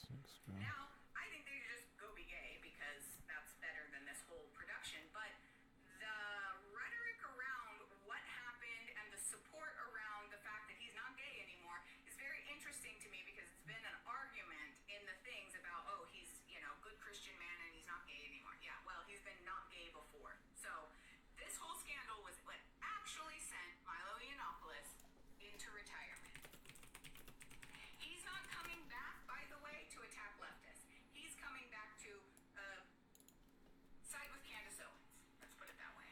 Thanks, man. Now, I think they should just go be gay because that's better than this whole production. But the rhetoric around what happened and the support around the fact that he's not gay anymore is very interesting to me because it's been an argument in the things about, oh, he's, good Christian man and he's not gay anymore. Yeah, well, he's been not gay before. So this whole scandal was what actually sent Milo Yiannopoulos into retirement. He's not coming back, by the way, to attack leftists. He's coming back to side with Candace Owens. Let's put it that way.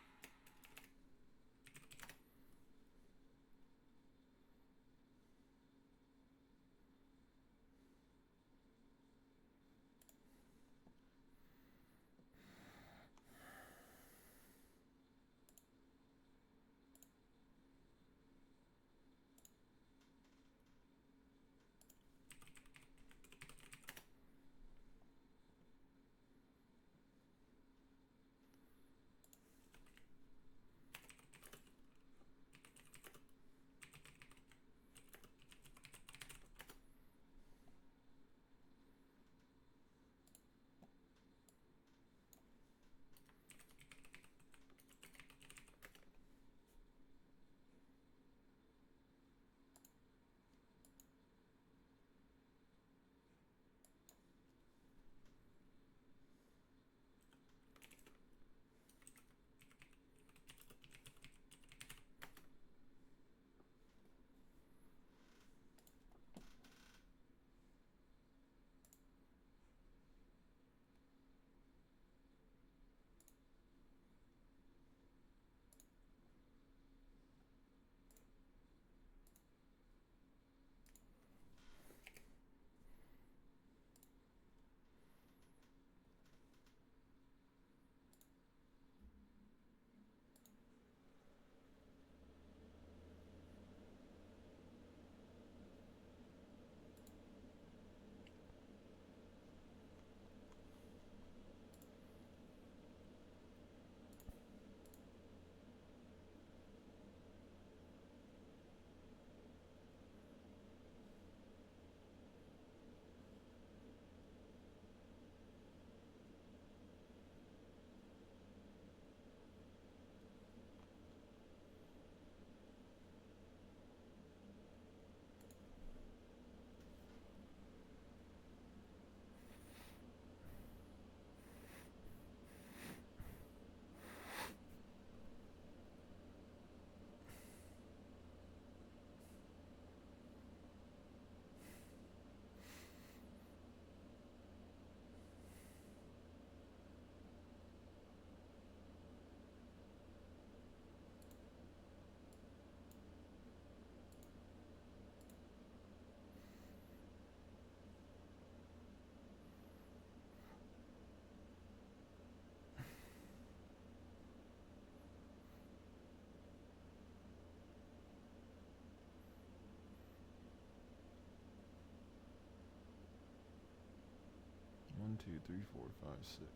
One, two, three, four, five, six.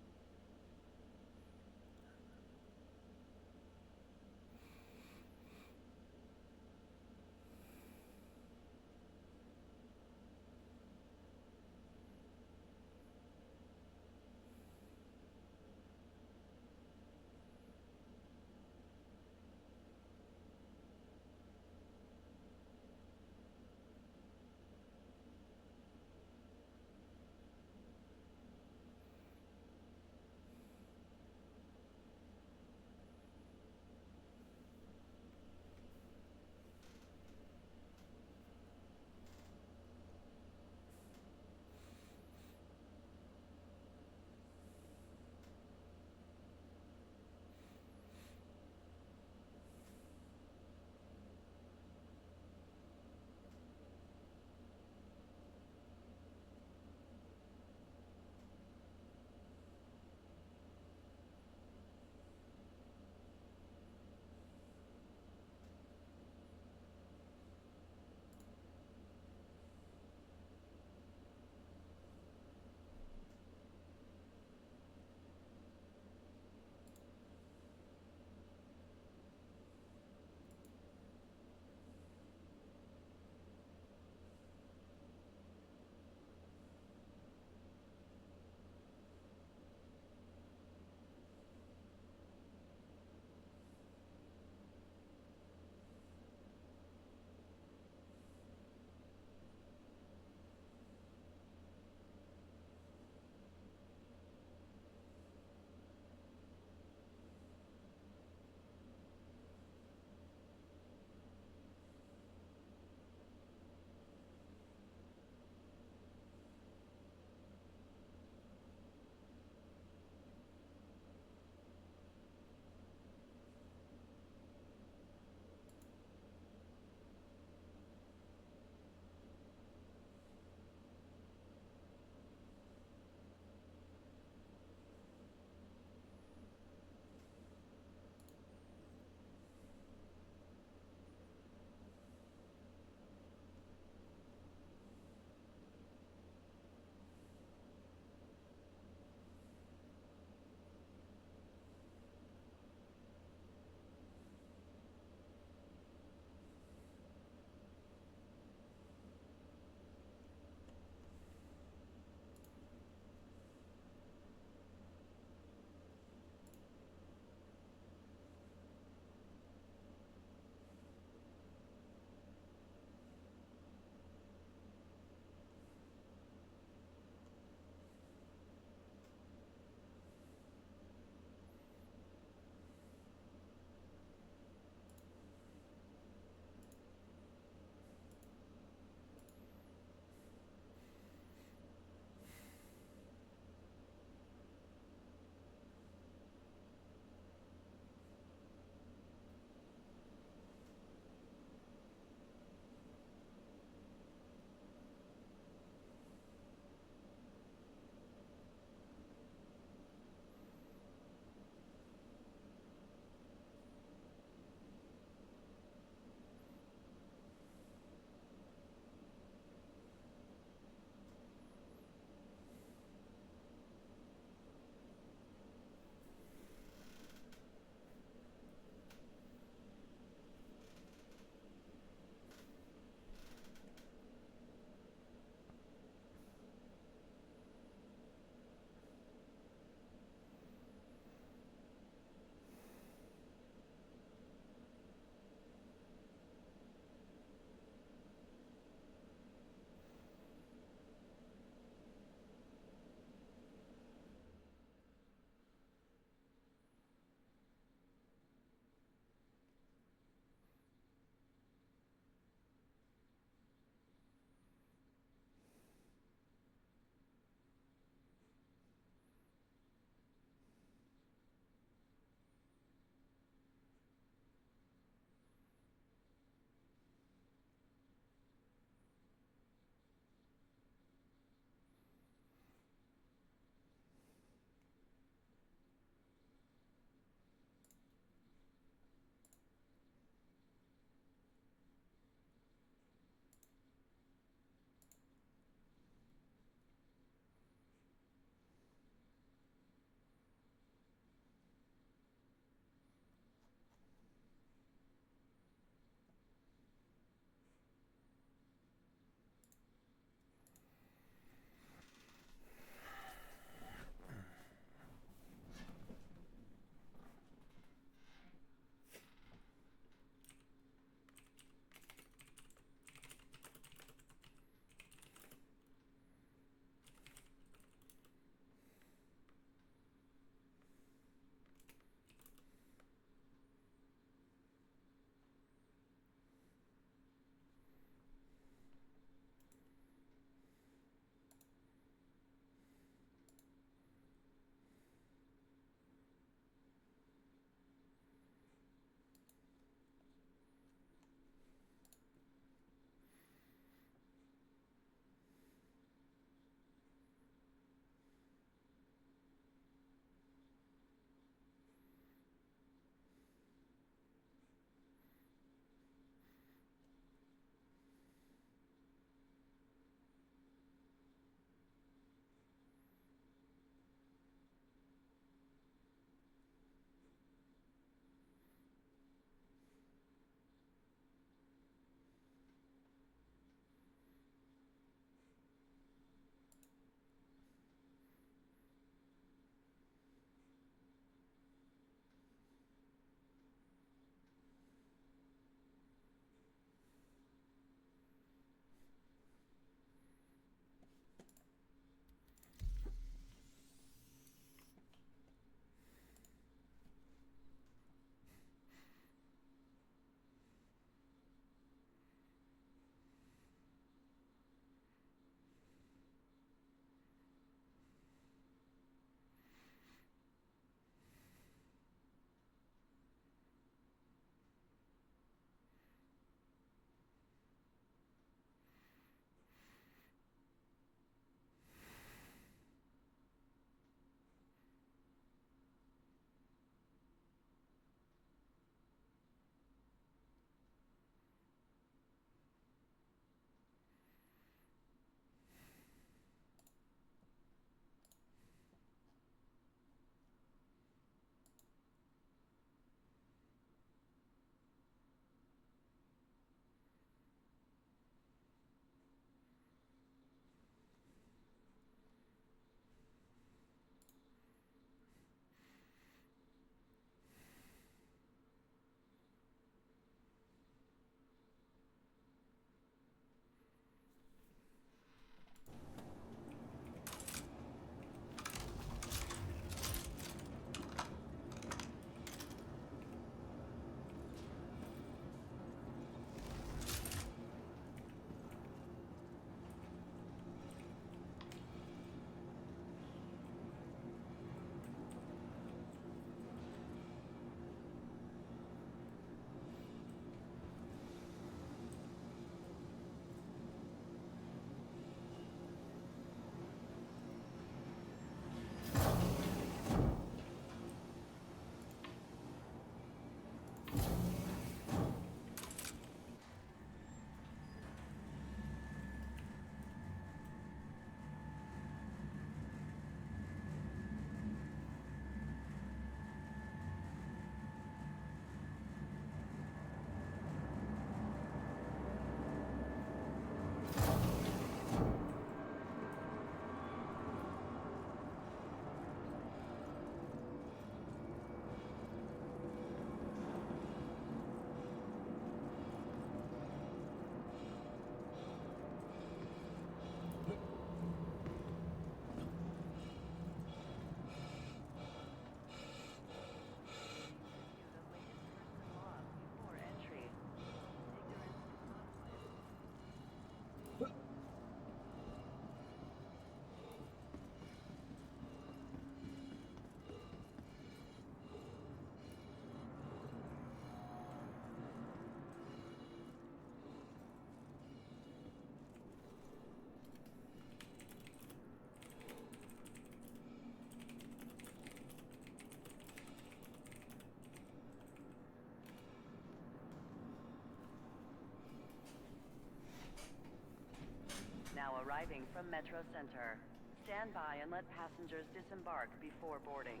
Now arriving from Metro Center. Stand by and let passengers disembark before boarding.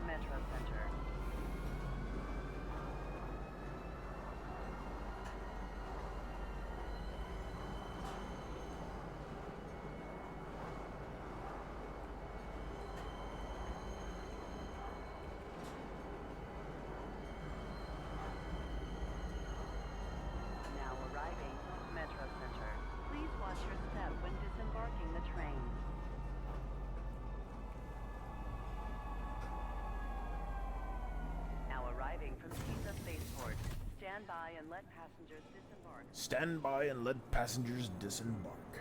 Metro Center. Now arriving, Metro Center. Please watch your step when disembarking the train. Arriving from Pisa Spaceport. Stand by and let passengers disembark. Stand by and let passengers disembark.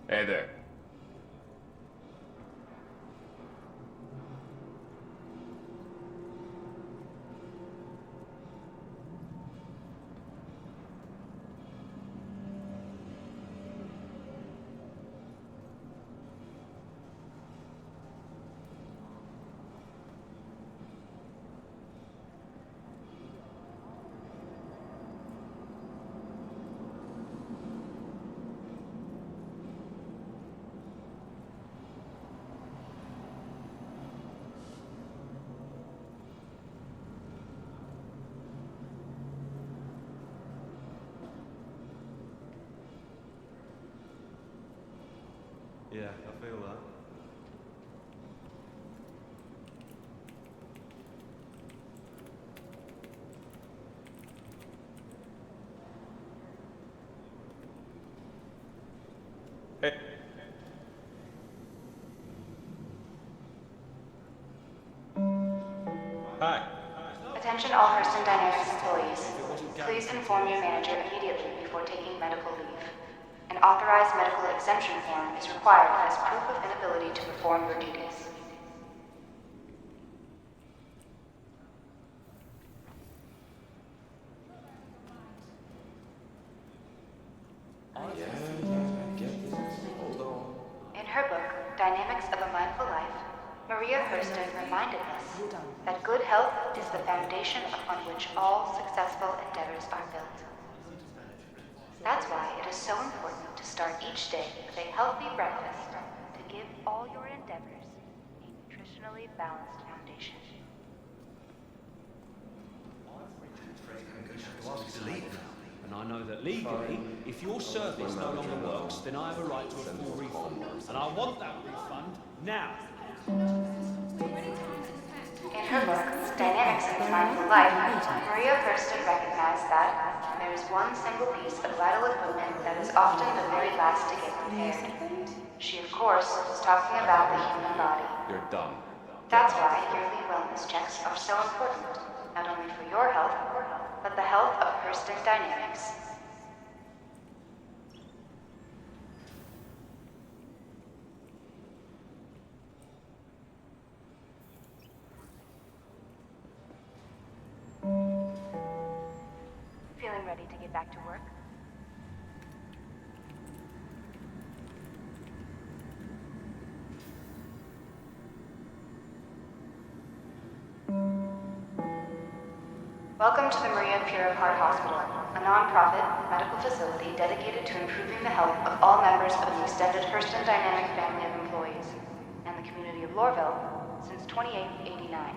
Hey there. Yeah, I feel that. Hey. Hi. Attention all Hurston Dynamics employees. Please inform your manager immediately before taking medical leave. An authorized medical exemption form is required as proof of inability to perform your duties. In her book, Dynamics of a Mindful Life, Maria Hurston reminded us that good health is the foundation upon which all successful endeavors are built. That's why it is so important to start each day with a healthy breakfast to give all your endeavors a nutritionally balanced foundation. And I know that legally, if your service no longer works, then I have a right to a full refund. And I want that refund now. In her book, Dynamics of a Mindful Life, Maria Hurston recognized that there is one single piece of vital equipment that is often the very last to get repaired. She, of course, was talking about the human body. You're done. That's why yearly wellness checks are so important, not only for your health, but the health of Hurston Dynamics. Feeling ready to get back to work? Welcome to the Maria Pure of Heart Hospital, a non-profit medical facility dedicated to improving the health of all members of the extended Hurston Dynamic family of employees and the community of Lorville since 2889.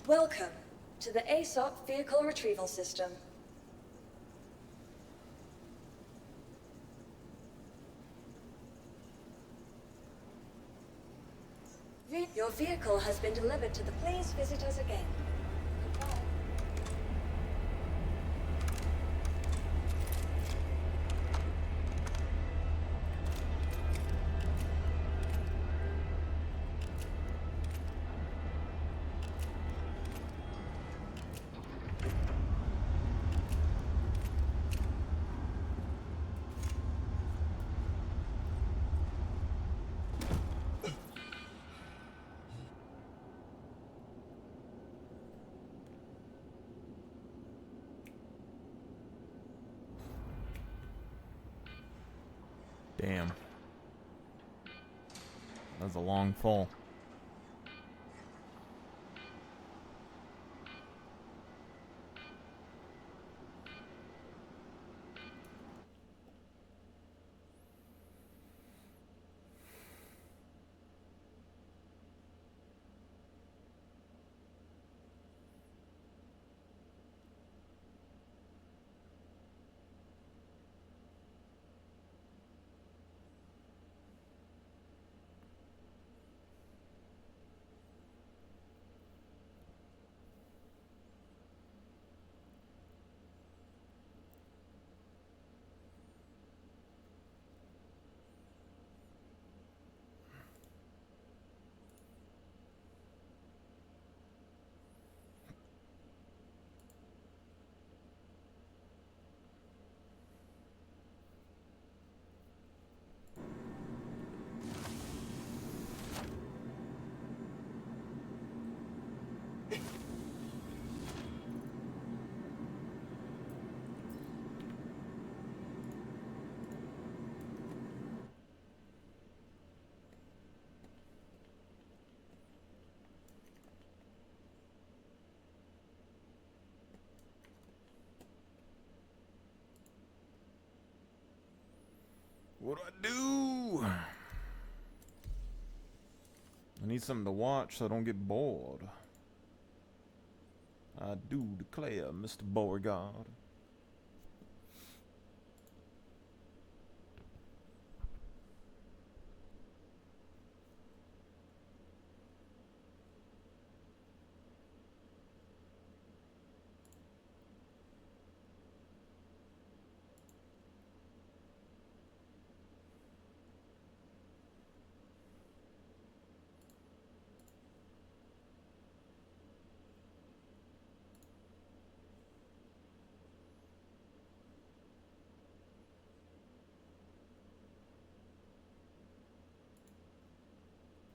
Welcome to the ASOP Vehicle Retrieval System. Your vehicle has been delivered to the... Please visit us again. Goodbye. Damn. That was a long fall. What do I do? I need something to watch so I don't get bored. I do declare, Mr. Beauregard.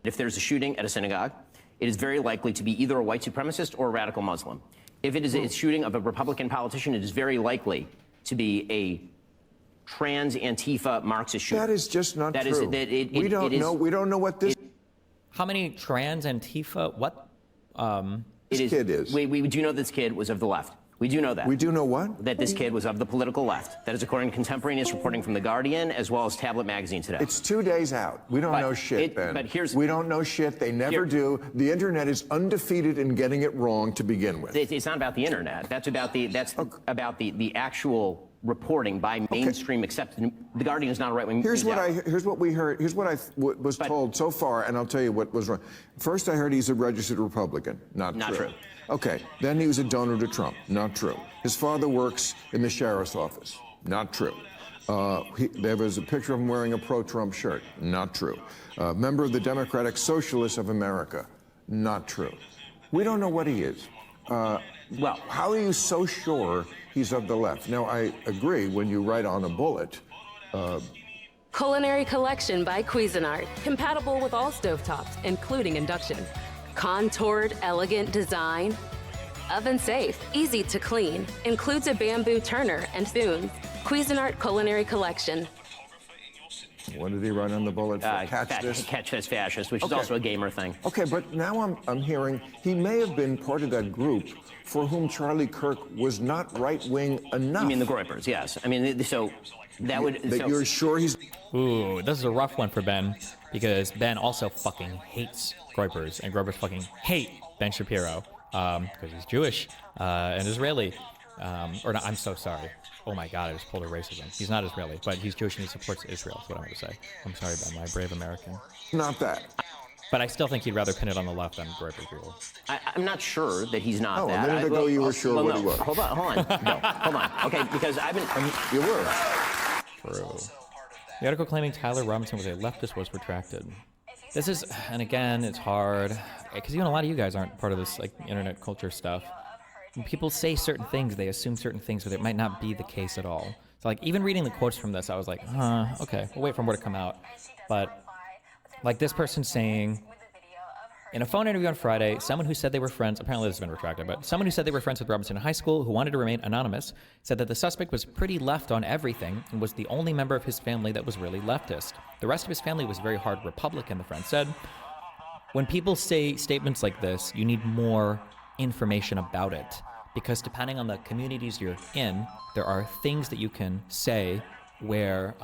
If there's a shooting at a synagogue, it is very likely to be either a white supremacist or a radical Muslim. If it is a shooting of a Republican politician, it is very likely to be a trans Antifa Marxist shooter. That is just not that true. We don't know what this. How many trans Antifa? What? This kid is. We do know this kid was of the left. We do know that. We do know what? That this kid was of the political left. That is according to contemporaneous reporting from The Guardian as well as Tablet Magazine today. It's 2 days out. We don't know shit, Ben. But we don't know shit. They never do. The internet is undefeated in getting it wrong to begin with. It's not about the internet. That's about the actual reporting by mainstream accepted. The Guardian is not a right-wing. Here's what we heard. Here's what I was told so far, and I'll tell you what was wrong. First, I heard he's a registered Republican. Not true. Okay. Then he was a donor to Trump. Not true. His father works in the sheriff's office. Not true. There was a picture of him wearing a pro-Trump shirt. Not true. Member of the Democratic Socialists of America. Not true. We don't know what he is. Well, how are you so sure he's of the left? Now, I agree when you write on a bullet. Culinary Collection by Cuisinart. Compatible with all stovetops, including induction. Contoured, elegant design. Oven safe, easy to clean. Includes a bamboo turner and spoons. Cuisinart Culinary Collection. What did he write on the bullet? Catch this fascist, which is also a gamer thing. Okay, but now I'm hearing he may have been part of that group for whom Charlie Kirk was not right-wing enough. You mean the Groypers? Yes. I mean, so that would. You're sure he's? Ooh, this is a rough one for Ben because Ben also fucking hates Groypers, and Groypers fucking hate Ben Shapiro. because he's Jewish and Israeli. Or not, I'm so sorry. Oh my God, I just pulled a racism. He's not Israeli, but he's Jewish and he supports Israel, is what I'm going to say. I'm sorry, Ben, my brave American. Not that. But I still think he'd rather pin it on the left than Grover Greenwald. I'm not sure that he's not Oh, that. a minute ago you were sure what he was. Hold on. No, hold on. Okay, because I've been... You were. True. The article claiming Tyler Robinson was a leftist was retracted. This is, and again, it's hard, because even a lot of you guys aren't part of this like internet culture stuff. When people say certain things, they assume certain things, but it might not be the case at all. So like, even reading the quotes from this, I was like, okay, we'll wait for more to come out. But like this person saying, in a phone interview on Friday, someone who said they were friends, apparently this has been retracted, but someone who said they were friends with Robinson in high school who wanted to remain anonymous said that the suspect was pretty left on everything and was the only member of his family that was really leftist. The rest of his family was very hard Republican, the friend said. When people say statements like this, you need more information about it, because depending on the communities you're in, there are things that you can say where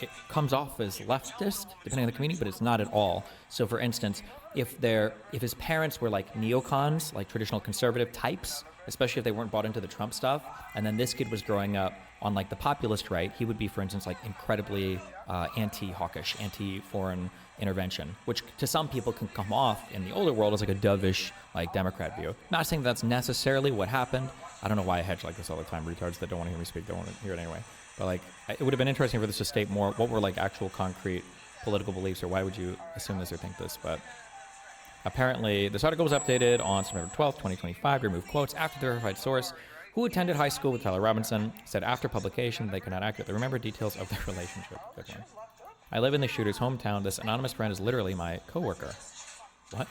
it comes off as leftist, depending on the community, but it's not at all. So for instance, if his parents were like neocons, like traditional conservative types, especially if they weren't bought into the Trump stuff, and then this kid was growing up on like the populist right, he would be, for instance, like incredibly anti-hawkish, anti-foreign intervention, which to some people can come off in the older world as like a dovish, like Democrat view. Not saying that's necessarily what happened. I don't know why I hedge like this all the time. Retards that don't want to hear me speak don't want to hear it anyway. But like, it would have been interesting for this to state more what were like actual concrete political beliefs, or why would you assume this or think this. But apparently, this article was updated on September 12th, 2025, to remove quotes after the verified source, who attended high school with Tyler Robinson, said after publication they could not accurately remember details of their relationship. Good one. I live in the shooter's hometown. This anonymous friend is literally my coworker. What?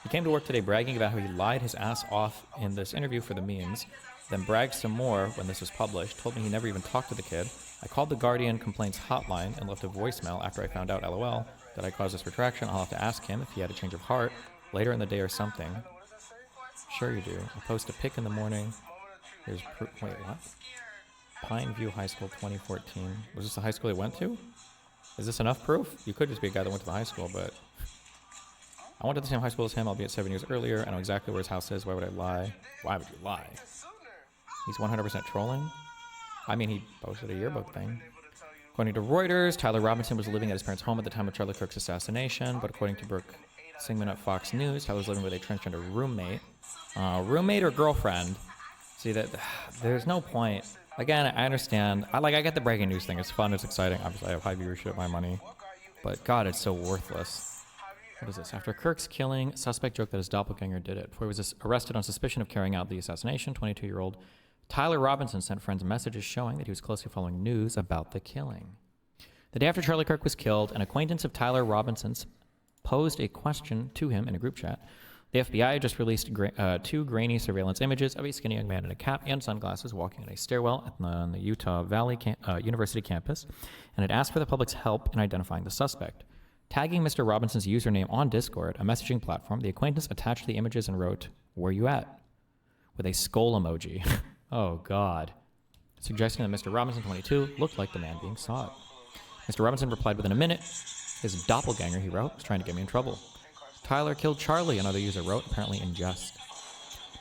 He came to work today bragging about how he lied his ass off in this interview for the memes, then bragged some more when this was published, told me he never even talked to the kid. I called the Guardian complaints hotline and left a voicemail after I found out, LOL, that I caused this retraction. I'll have to ask him if he had a change of heart later in the day or something. Sure you do. I post a pic in the morning. There's wait, what? Pineview High School 2014. Was this the high school he went to? Is this enough proof? You could just be a guy that went to the high school, but... I went to the same high school as him, albeit 7 years earlier. I know exactly where his house is. Why would I lie? Why would you lie? He's 100% trolling? I mean, he posted a yearbook thing. According to Reuters, Tyler Robinson was living at his parents' home at the time of Charlie Kirk's assassination, but according to Brooke Singman at Fox News, Tyler was living with a transgender roommate. Roommate or girlfriend? See, that there's no point. Again, I understand. I get the breaking news thing. It's fun. It's exciting. Obviously, I have high viewership, my money. But God, it's so worthless. What is this? After Kirk's killing, suspect joked that his doppelganger did it. Before he was arrested on suspicion of carrying out the assassination, 22-year-old Tyler Robinson sent friends messages showing that he was closely following news about the killing. The day after Charlie Kirk was killed, an acquaintance of Tyler Robinson's posed a question to him in a group chat. The FBI just released two grainy surveillance images of a skinny young man in a cap and sunglasses walking in a stairwell on the Utah Valley University campus, and it asked for the public's help in identifying the suspect. Tagging Mr. Robinson's username on Discord, a messaging platform, the acquaintance attached the images and wrote, "Where you at?" with a skull emoji. Oh, God. Suggesting that Mr. Robinson, 22, looked like the man being sought. Mr. Robinson replied within a minute. His doppelganger, he wrote, was trying to get me in trouble. Tyler killed Charlie, another user wrote, apparently in jest.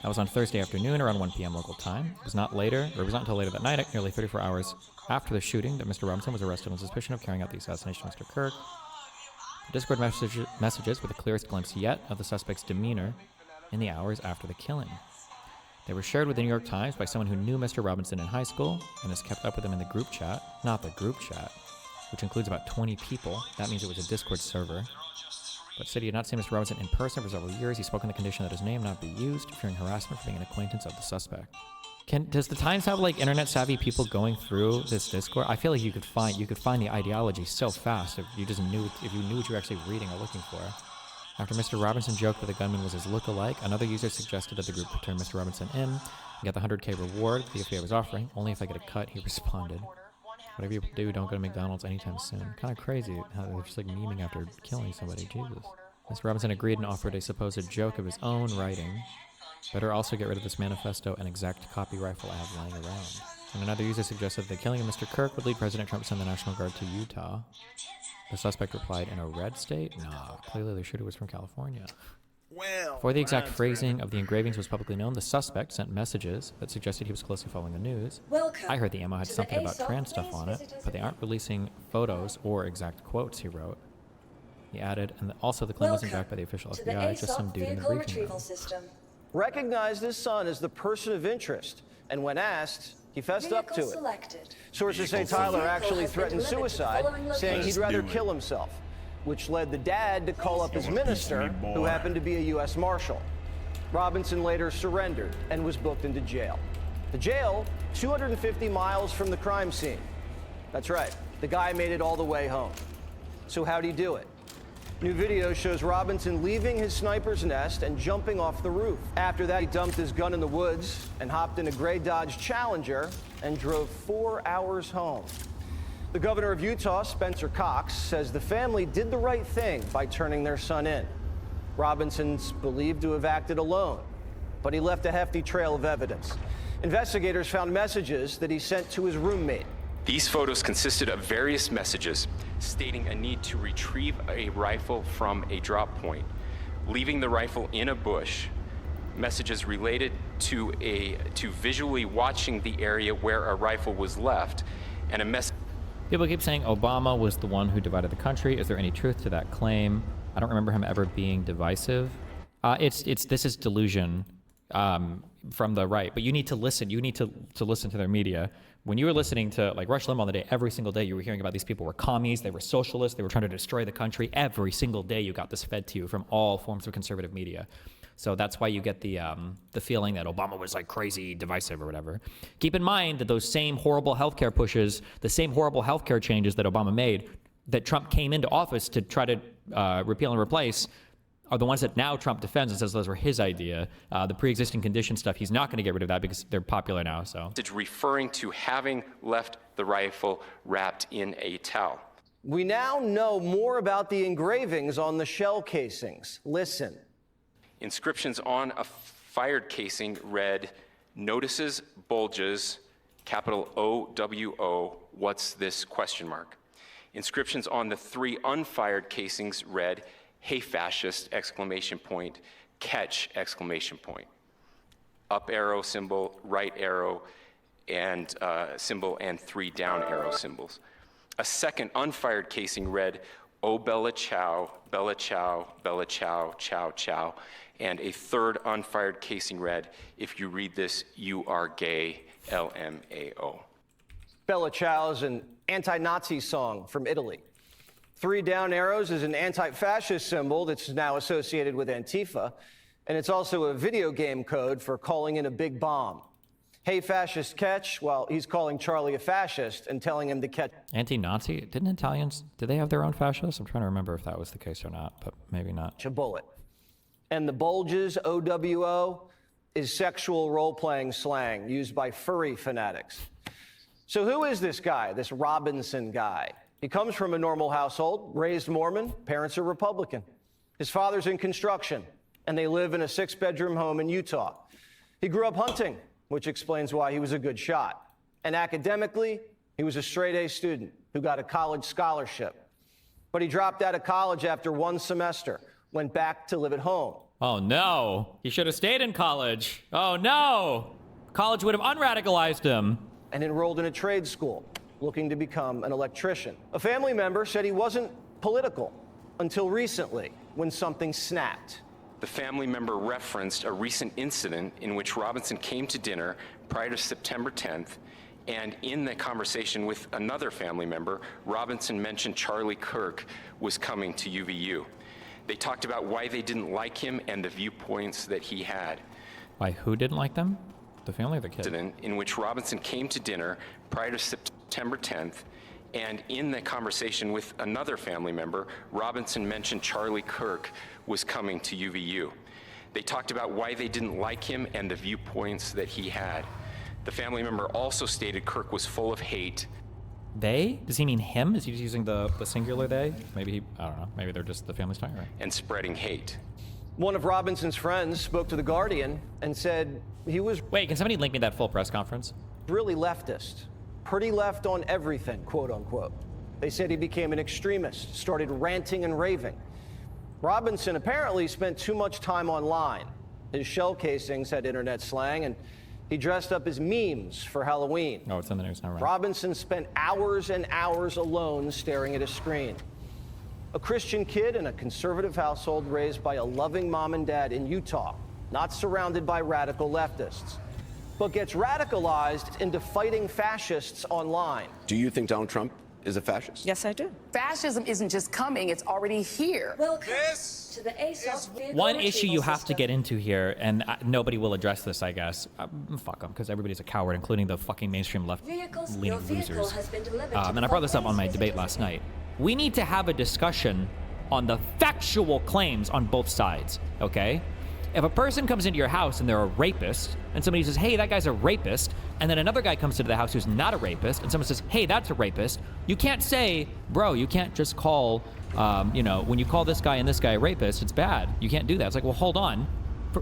That was on Thursday afternoon around 1 p.m. local time. It was not until later that night, nearly 34 hours after the shooting, that Mr. Robinson was arrested on suspicion of carrying out the assassination of Mr. Kirk. The Discord messages were the clearest glimpse yet of the suspect's demeanor in the hours after the killing. They were shared with the New York Times by someone who knew Mr. Robinson in high school and has kept up with him in the group chat, not the group chat, which includes about 20 people. That means it was a Discord server. But said he had not seen Mr. Robinson in person for several years. He spoke on the condition that his name not be used, fearing harassment for being an acquaintance of the suspect. Does the Times have like internet savvy people going through this Discord? I feel like you could find the ideology so fast if you knew what you were actually reading or looking for. After Mr. Robinson joked that the gunman was his look-alike, another user suggested that the group return Mr. Robinson in and get the $100K reward the FBI was offering. Only if I get a cut, he responded. Whatever you do, don't go to McDonald's anytime soon. Kind of crazy how they're just like memeing after killing somebody. Jesus. Mr. Robinson agreed and offered a supposed joke of his own writing. Better also get rid of this manifesto and exact copy rifle I have lying around. And another user suggested that the killing of Mr. Kirk would lead President Trump to send the National Guard to Utah. The suspect replied, in a red state? No, clearly the shooter was from California. Well, Before the exact phrasing of the engravings was publicly known, the suspect sent messages that suggested he was closely following the news. Welcome I heard the ammo had to the something about ASOP. trans stuff Please on it, visit us but they aren't again. releasing photos or exact quotes, he wrote. He added, and also the claim wasn't Welcome backed by the official to the FBI, just some ASOP dude in the vehicle briefing retrieval room. system. Recognized his son as the person of interest, and when asked, he fessed up to Vehicle it. selected. Sources say Vehicle Tyler vehicle actually has been threatened delivered to the suicide, following saying he'd location. rather Let's do kill it. himself, which led the dad to call up his Come on, minister, piece of me, who boy. happened to be a U.S. Marshal. Robinson later surrendered and was booked into jail. The jail, 250 miles from the crime scene. That's right, the guy made it all the way home. So how'd he do it? New video shows Robinson leaving his sniper's nest and jumping off the roof. After that, he dumped his gun in the woods and hopped in a gray Dodge Challenger and drove 4 hours home. The governor of Utah, Spencer Cox, says the family did the right thing by turning their son in. Robinson's believed to have acted alone, but he left a hefty trail of evidence. Investigators found messages that he sent to his roommate. These photos consisted of various messages stating a need to retrieve a rifle from a drop point, leaving the rifle in a bush, messages related to visually watching the area where a rifle was left, and a message. People keep saying Obama was the one who divided the country. Is there any truth to that claim? I don't remember him ever being divisive. This is delusion from the right, but you need to listen. You need to listen to their media. When you were listening to like Rush Limbaugh on the day, every single day you were hearing about these people were commies, they were socialists, they were trying to destroy the country. Every single day you got this fed to you from all forms of conservative media. So that's why you get the feeling that Obama was like crazy, divisive or whatever. Keep in mind that those same horrible healthcare pushes, the same horrible healthcare changes that Obama made, that Trump came into office to try to repeal and replace, are the ones that now Trump defends and says those were his idea. The pre-existing condition stuff, he's not going to get rid of that because they're popular now. So Referring to having left the rifle wrapped in a towel. We now know more about the engravings on the shell casings. Listen. Inscriptions on a fired casing read, "Notices bulges, capital OWO, what's this question mark?" Inscriptions on the 3 unfired casings read, "Hey fascist, exclamation point, catch, exclamation point." Up arrow symbol, right arrow and symbol, and 3 down arrow symbols. A second unfired casing read, "Oh Bella Chow, Bella Chow, Bella Chow, Chow Chow." And a third unfired casing read, "If you read this, you are gay, LMAO. Bella Ciao is an anti-Nazi song from Italy. 3 down arrows is an anti-fascist symbol that's now associated with Antifa, and it's also a video game code for calling in a big bomb. Hey fascist, catch, well, he's calling Charlie a fascist and telling him to catch. Anti-Nazi? Didn't Italians, did they have their own fascists? I'm trying to remember if that was the case or not, but maybe not. A bullet. And the bulges, OWO, is sexual role-playing slang used by furry fanatics. So who is this guy, this Robinson guy? He comes from a normal household, raised Mormon, parents are Republican. His father's in construction, and they live in a 6-bedroom home in Utah. He grew up hunting, which explains why he was a good shot. And academically, he was a straight-A student who got a college scholarship. But he dropped out of college after 1 semester, went back to live at home. Oh no, he should have stayed in college. Oh no, college would have unradicalized him. And enrolled in a trade school, looking to become an electrician. A family member said he wasn't political until recently, when something snapped. The family member referenced a recent incident in which Robinson came to dinner prior to September 10th, and in the conversation with another family member, Robinson mentioned Charlie Kirk was coming to UVU. They talked about why they didn't like him and the viewpoints that he had. Why, who didn't like them? The family or the kid? Incident in which Robinson came to dinner prior to September 10th, and in the conversation with another family member, Robinson mentioned Charlie Kirk was coming to UVU. They talked about why they didn't like him and the viewpoints that he had. The family member also stated Kirk was full of hate. They? Does he mean him? Is he using the singular they? Maybe I don't know, maybe they're just the family's talking, right? And spreading hate. One of Robinson's friends spoke to The Guardian and said he was... Wait, can somebody link me that full press conference? ...really leftist. Pretty left on everything, quote unquote. They said he became an extremist, started ranting and raving. Robinson apparently spent too much time online. His shell casings had internet slang, and he dressed up as memes for Halloween. Oh, it's in the news now, right? Robinson spent hours and hours alone staring at a screen. A Christian kid in a conservative household raised by a loving mom and dad in Utah, not surrounded by radical leftists, but gets radicalized into fighting fascists online. Do you think Donald Trump is a fascist? Yes, I do. Fascism isn't just coming, it's already here. Welcome to the ASOS vehicle One issue retrieval you have to system. get into here, and nobody will address this, I guess. Fuck them, because everybody's a coward, including the fucking mainstream Your left-leaning vehicle losers. has been delivered to And the I brought this up on my front debate desk. last night. We need to have a discussion on the factual claims on both sides, okay? If a person comes into your house and they're a rapist, and somebody says, hey, that guy's a rapist, and then another guy comes into the house who's not a rapist, and someone says, hey, that's a rapist, you can't say, bro, you can't just call, when you call this guy and this guy a rapist, it's bad. You can't do that. It's like, well, hold on.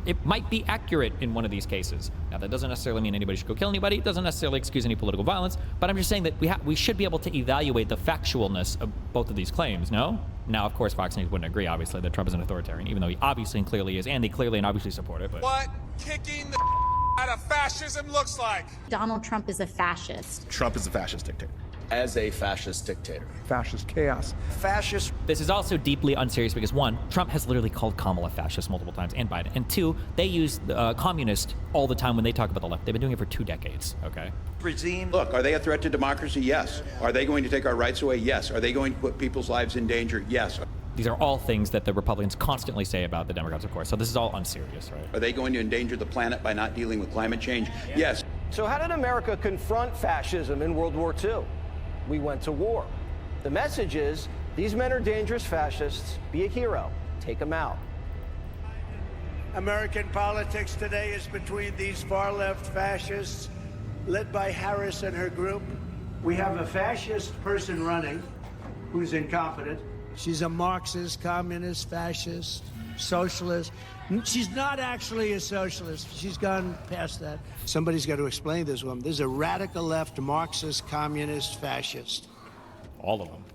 It might be accurate in one of these cases. Now, that doesn't necessarily mean anybody should go kill anybody. It doesn't necessarily excuse any political violence. But I'm just saying that we should be able to evaluate the factualness of both of these claims, no? Now, of course, Fox News wouldn't agree, obviously, that Trump is an authoritarian, even though he obviously and clearly is, and they clearly and obviously support it. But What kicking the out of fascism looks like. Donald Trump is a fascist. Trump is a fascist dictator. As a fascist dictator. Fascist chaos. Fascist. This is also deeply unserious because, one, Trump has literally called Kamala fascist multiple times, and Biden. And two, they use communist all the time when they talk about the left. They've been doing it for 2 decades, okay? Look, are they a threat to democracy? Yes. Are they going to take our rights away? Yes. Are they going to put people's lives in danger? Yes. These are all things that the Republicans constantly say about the Democrats, of course. So this is all unserious, right? Are they going to endanger the planet by not dealing with climate change? Yes. So how did America confront fascism in World War II? We went to war. The message is, these men are dangerous fascists. Be a hero. Take them out. American politics today is between these far-left fascists, led by Harris and her group. We have a fascist person running who's incompetent. She's a Marxist, communist, fascist, socialist. She's not actually a socialist. She's gone past that. Somebody's got to explain this woman. This is a radical left, Marxist, communist, fascist. All of them.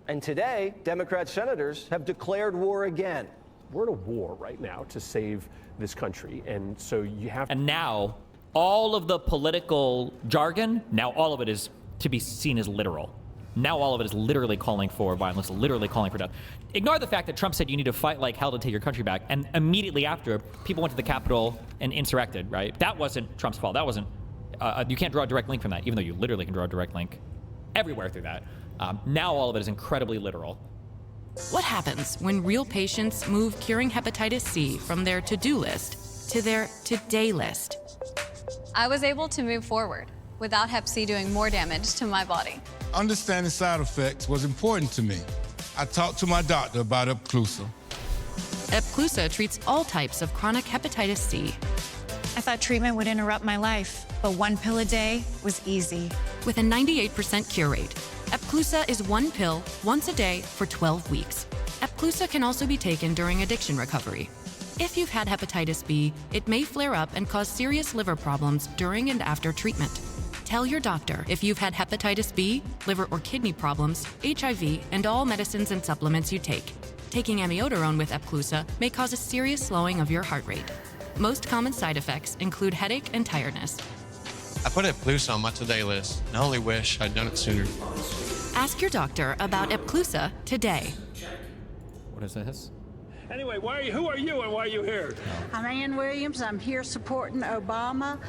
And today, Democrat senators have declared war again. We're at a war right now to save this country, and so you have. And now, all of the political jargon, now all of it is to be seen as literal. Now all of it is literally calling for violence, literally calling for death. Ignore the fact that Trump said you need to fight like hell to take your country back, and immediately after, people went to the Capitol and insurrected, right? That wasn't Trump's fault. That wasn't, you can't draw a direct link from that, even though you literally can draw a direct link everywhere through that. Now all of it is incredibly literal. What happens when real patients move curing hepatitis C from their to-do list to their today list? I was able to move forward without Hep C doing more damage to my body. Understanding side effects was important to me. I talked to my doctor about Epclusa. Epclusa treats all types of chronic hepatitis C. I thought treatment would interrupt my life, but 1 pill a day was easy. With a 98% cure rate, Epclusa is 1 pill once a day for 12 weeks. Epclusa can also be taken during addiction recovery. If you've had hepatitis B, it may flare up and cause serious liver problems during and after treatment. Tell your doctor if you've had hepatitis B, liver or kidney problems, HIV, and all medicines and supplements you take. Taking amiodarone with Epclusa may cause a serious slowing of your heart rate. Most common side effects include headache and tiredness. I put Epclusa on my today list, and I only wish I'd done it sooner. Ask your doctor about Epclusa today. What is this? Anyway, who are you and why are you here? I'm Ann Williams. I'm here supporting Obama.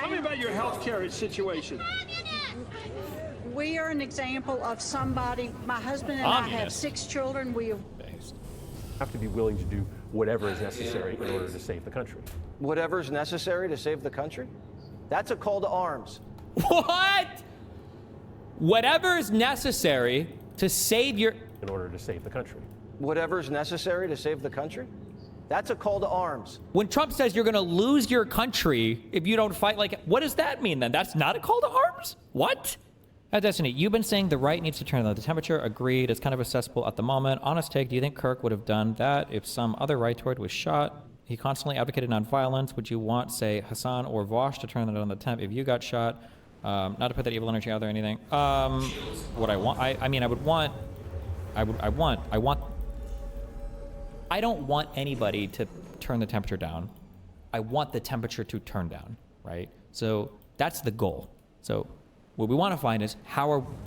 Tell me about your health care situation. We are an example of somebody. My husband and I have 6 children. We have to be willing to do whatever is necessary in order to save the country. Whatever is necessary to save the country? That's a call to arms. What? Whatever is necessary to save your... In order to save the country. Whatever is necessary to save the country? That's a call to arms. When Trump says you're going to lose your country if you don't fight like... What does that mean then? That's not a call to arms? What? Destiny, you've been saying the right needs to turn down the temperature. Agreed. It's kind of accessible at the moment. Honest take, do you think Kirk would have done that if some other right-toward was shot? He constantly advocated nonviolence. Would you want, say, Hassan or Vosh to turn down the temp if you got shot? Not to put that evil energy out there or anything. What I want, I don't want anybody to turn the temperature down. I want the temperature to turn down, right? So that's the goal. So what we want to find is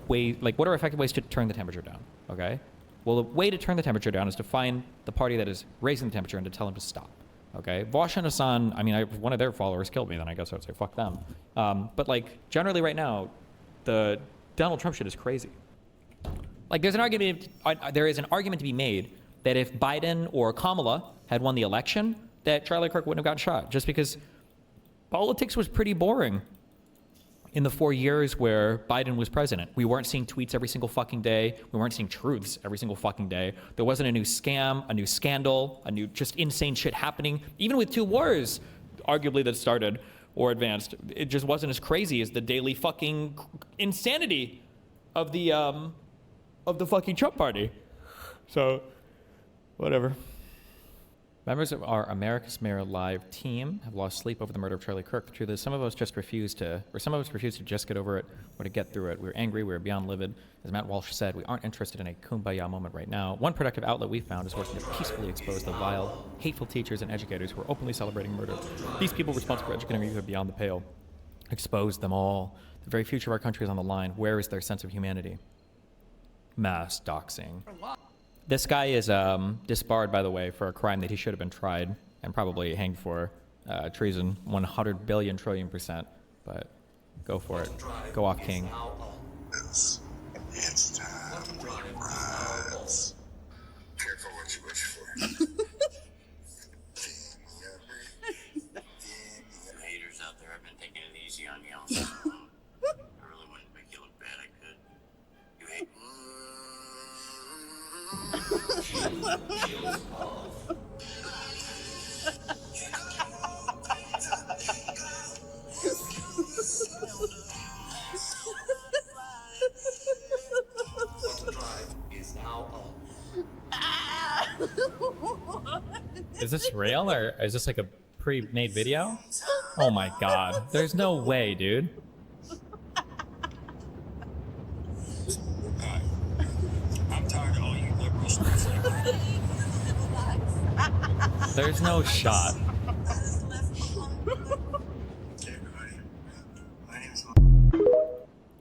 what are effective ways to turn the temperature down, okay? Well, the way to turn the temperature down is to find the party that is raising the temperature and to tell them to stop, okay? Vosh and Hassan, I mean, if one of their followers killed me, then I guess I would say fuck them. But like, generally right now, the Donald Trump shit is crazy. Like, there is an argument to be made that if Biden or Kamala had won the election, that Charlie Kirk wouldn't have gotten shot, just because politics was pretty boring in the 4 years where Biden was president. We weren't seeing tweets every single fucking day. We weren't seeing truths every single fucking day. There wasn't a new scam, a new scandal, a new just insane shit happening. Even with 2 wars, arguably, that started or advanced, it just wasn't as crazy as the daily fucking insanity of the fucking Trump party. So, whatever. Members of our America's Mayor Live team have lost sleep over the murder of Charlie Kirk. The truth is, some of us refused to just get over it or to get through it. We were angry, we were beyond livid. As Matt Walsh said, we aren't interested in a kumbaya moment right now. One productive outlet we found is working to peacefully expose the vile, hateful teachers and educators who are openly celebrating murder. These people responsible for educating youth are beyond the pale. Expose them all. The very future of our country is on the line. Where is their sense of humanity? Mass doxing. This guy is disbarred, by the way, for a crime that he should have been tried and probably hanged for, treason, 100 billion trillion %. But go for it. Go off, King. It's time to rise. Careful what you wish for. Haters out there, I've been taking it easy on you. I really wanted to make you look bad. I could. You hate. Is this real or is this like a pre-made video? Oh my god. There's no way, dude. I'm tired of all you liberals. There's no shot.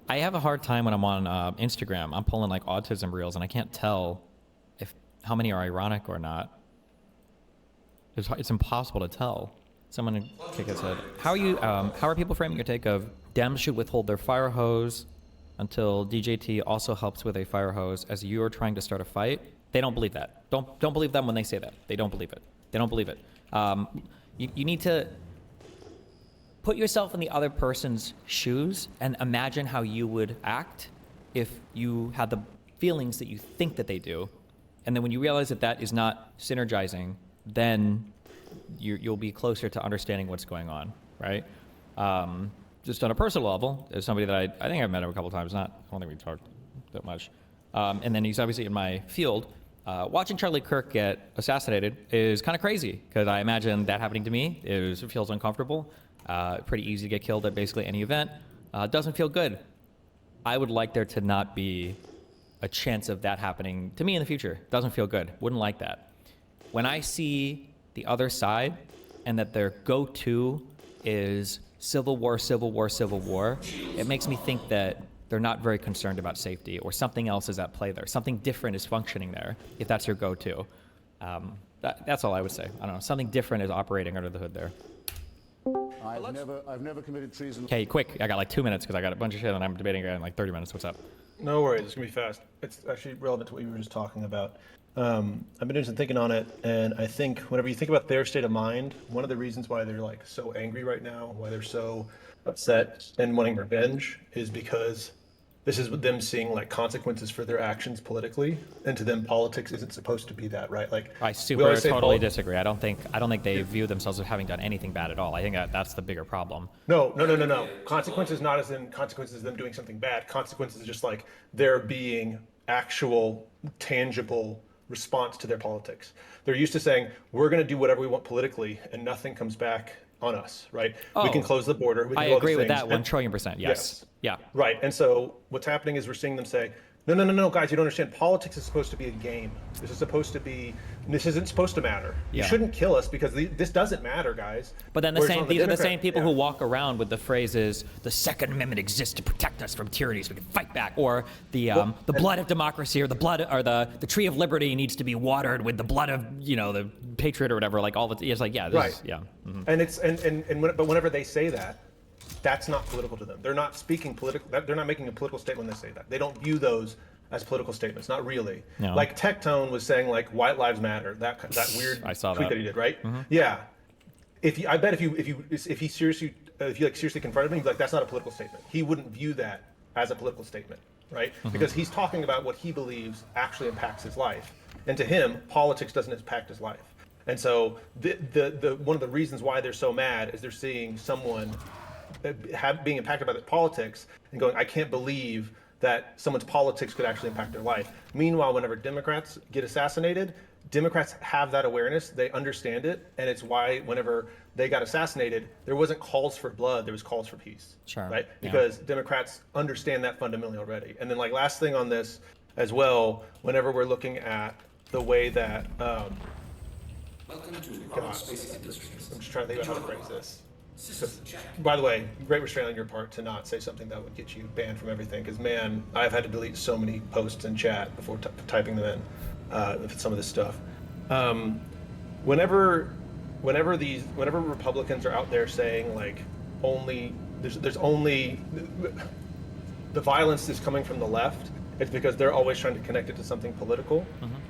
I have a hard time when I'm on Instagram. I'm pulling like autism reels and I can't tell how many are ironic or not. It's impossible to tell. Someone in kick his head. How are people framing your take of Dems should withhold their fire hose until DJT also helps with a fire hose as you are trying to start a fight? They don't believe that. Don't believe them when they say that. They don't believe it. They don't believe it. You need to put yourself in the other person's shoes and imagine how you would act if you had the feelings that you think that they do. And then when you realize that that is not synergizing, then you'll be closer to understanding what's going on, right? Just on a personal level, as somebody that I think I've met him a couple of times, I don't think we talked that much. And then he's obviously in my field. Watching Charlie Kirk get assassinated is kind of crazy because I imagine that happening to me feels uncomfortable. Pretty easy to get killed at basically any event. Doesn't feel good. I would like there to not be a chance of that happening to me in the future. Doesn't feel good. Wouldn't like that. When I see the other side and that their go-to is civil war, civil war, civil war, it makes me think that they're not very concerned about safety or something else is at play there. Something different is functioning there if that's your go-to. That's all I would say. I don't know. Something different is operating under the hood there. I've never committed treason. Okay, quick. I got like 2 minutes because I got a bunch of shit and I'm debating it in like 30 minutes. What's up? No worries. It's going to be fast. It's actually relevant to what you were just talking about. I've been doing some thinking on it, and I think whenever you think about their state of mind, one of the reasons why they're like so angry right now, why they're so upset and wanting revenge, is because this is them seeing like consequences for their actions politically, and to them politics isn't supposed to be that, right? Like I totally disagree. I don't think they view themselves as having done anything bad at all. I think that's the bigger problem. No. Consequences not as in consequences of them doing something bad. Consequences is just like there being actual tangible response to their politics. They're used to saying, we're going to do whatever we want politically and nothing comes back on us, right? Oh, we can close the border. We can I do all agree these with things. that 1 trillion%. Yes. Yeah. Right. And so what's happening is we're seeing them say, no, guys, you don't understand. Politics is supposed to be a game. This isn't supposed to matter. Yeah. You shouldn't kill us because this doesn't matter, guys. But then these are the same people who walk around with the phrases, the Second Amendment exists to protect us from tyranny so we can fight back, or the blood of democracy, or the tree of liberty needs to be watered with the blood of, the patriot or whatever, like all the, it's like, yeah, this is, yeah. Mm-hmm. And but whenever they say that, that's not political to them. They're not speaking political. They're not making a political statement when they say that. They don't view those as political statements. Not really. No. Like Tectone was saying, like, white lives matter. That weird I saw tweet that he did, right? Mm-hmm. Yeah. I bet if you seriously confronted him, he'd be like, that's not a political statement. He wouldn't view that as a political statement, right? Mm-hmm. Because he's talking about what he believes actually impacts his life, and to him, politics doesn't impact his life. And so the one of the reasons why they're so mad is they're seeing someone being impacted by the politics and going, I can't believe that someone's politics could actually impact their life. Meanwhile, whenever Democrats get assassinated, Democrats have that awareness, they understand it, and it's why whenever they got assassinated, there wasn't calls for blood, there was calls for peace. Sure. Right? Because Democrats understand that fundamentally already. And then like last thing on this as well, whenever we're looking at the way that Welcome to gosh, Space Industries. I'm just trying to think about how to phrase this. By the way, great restraint on your part to not say something that would get you banned from everything. Because man, I've had to delete so many posts in chat before typing them in. Some of this stuff. Whenever Republicans are out there saying like there's only the violence is coming from the left, it's because they're always trying to connect it to something political,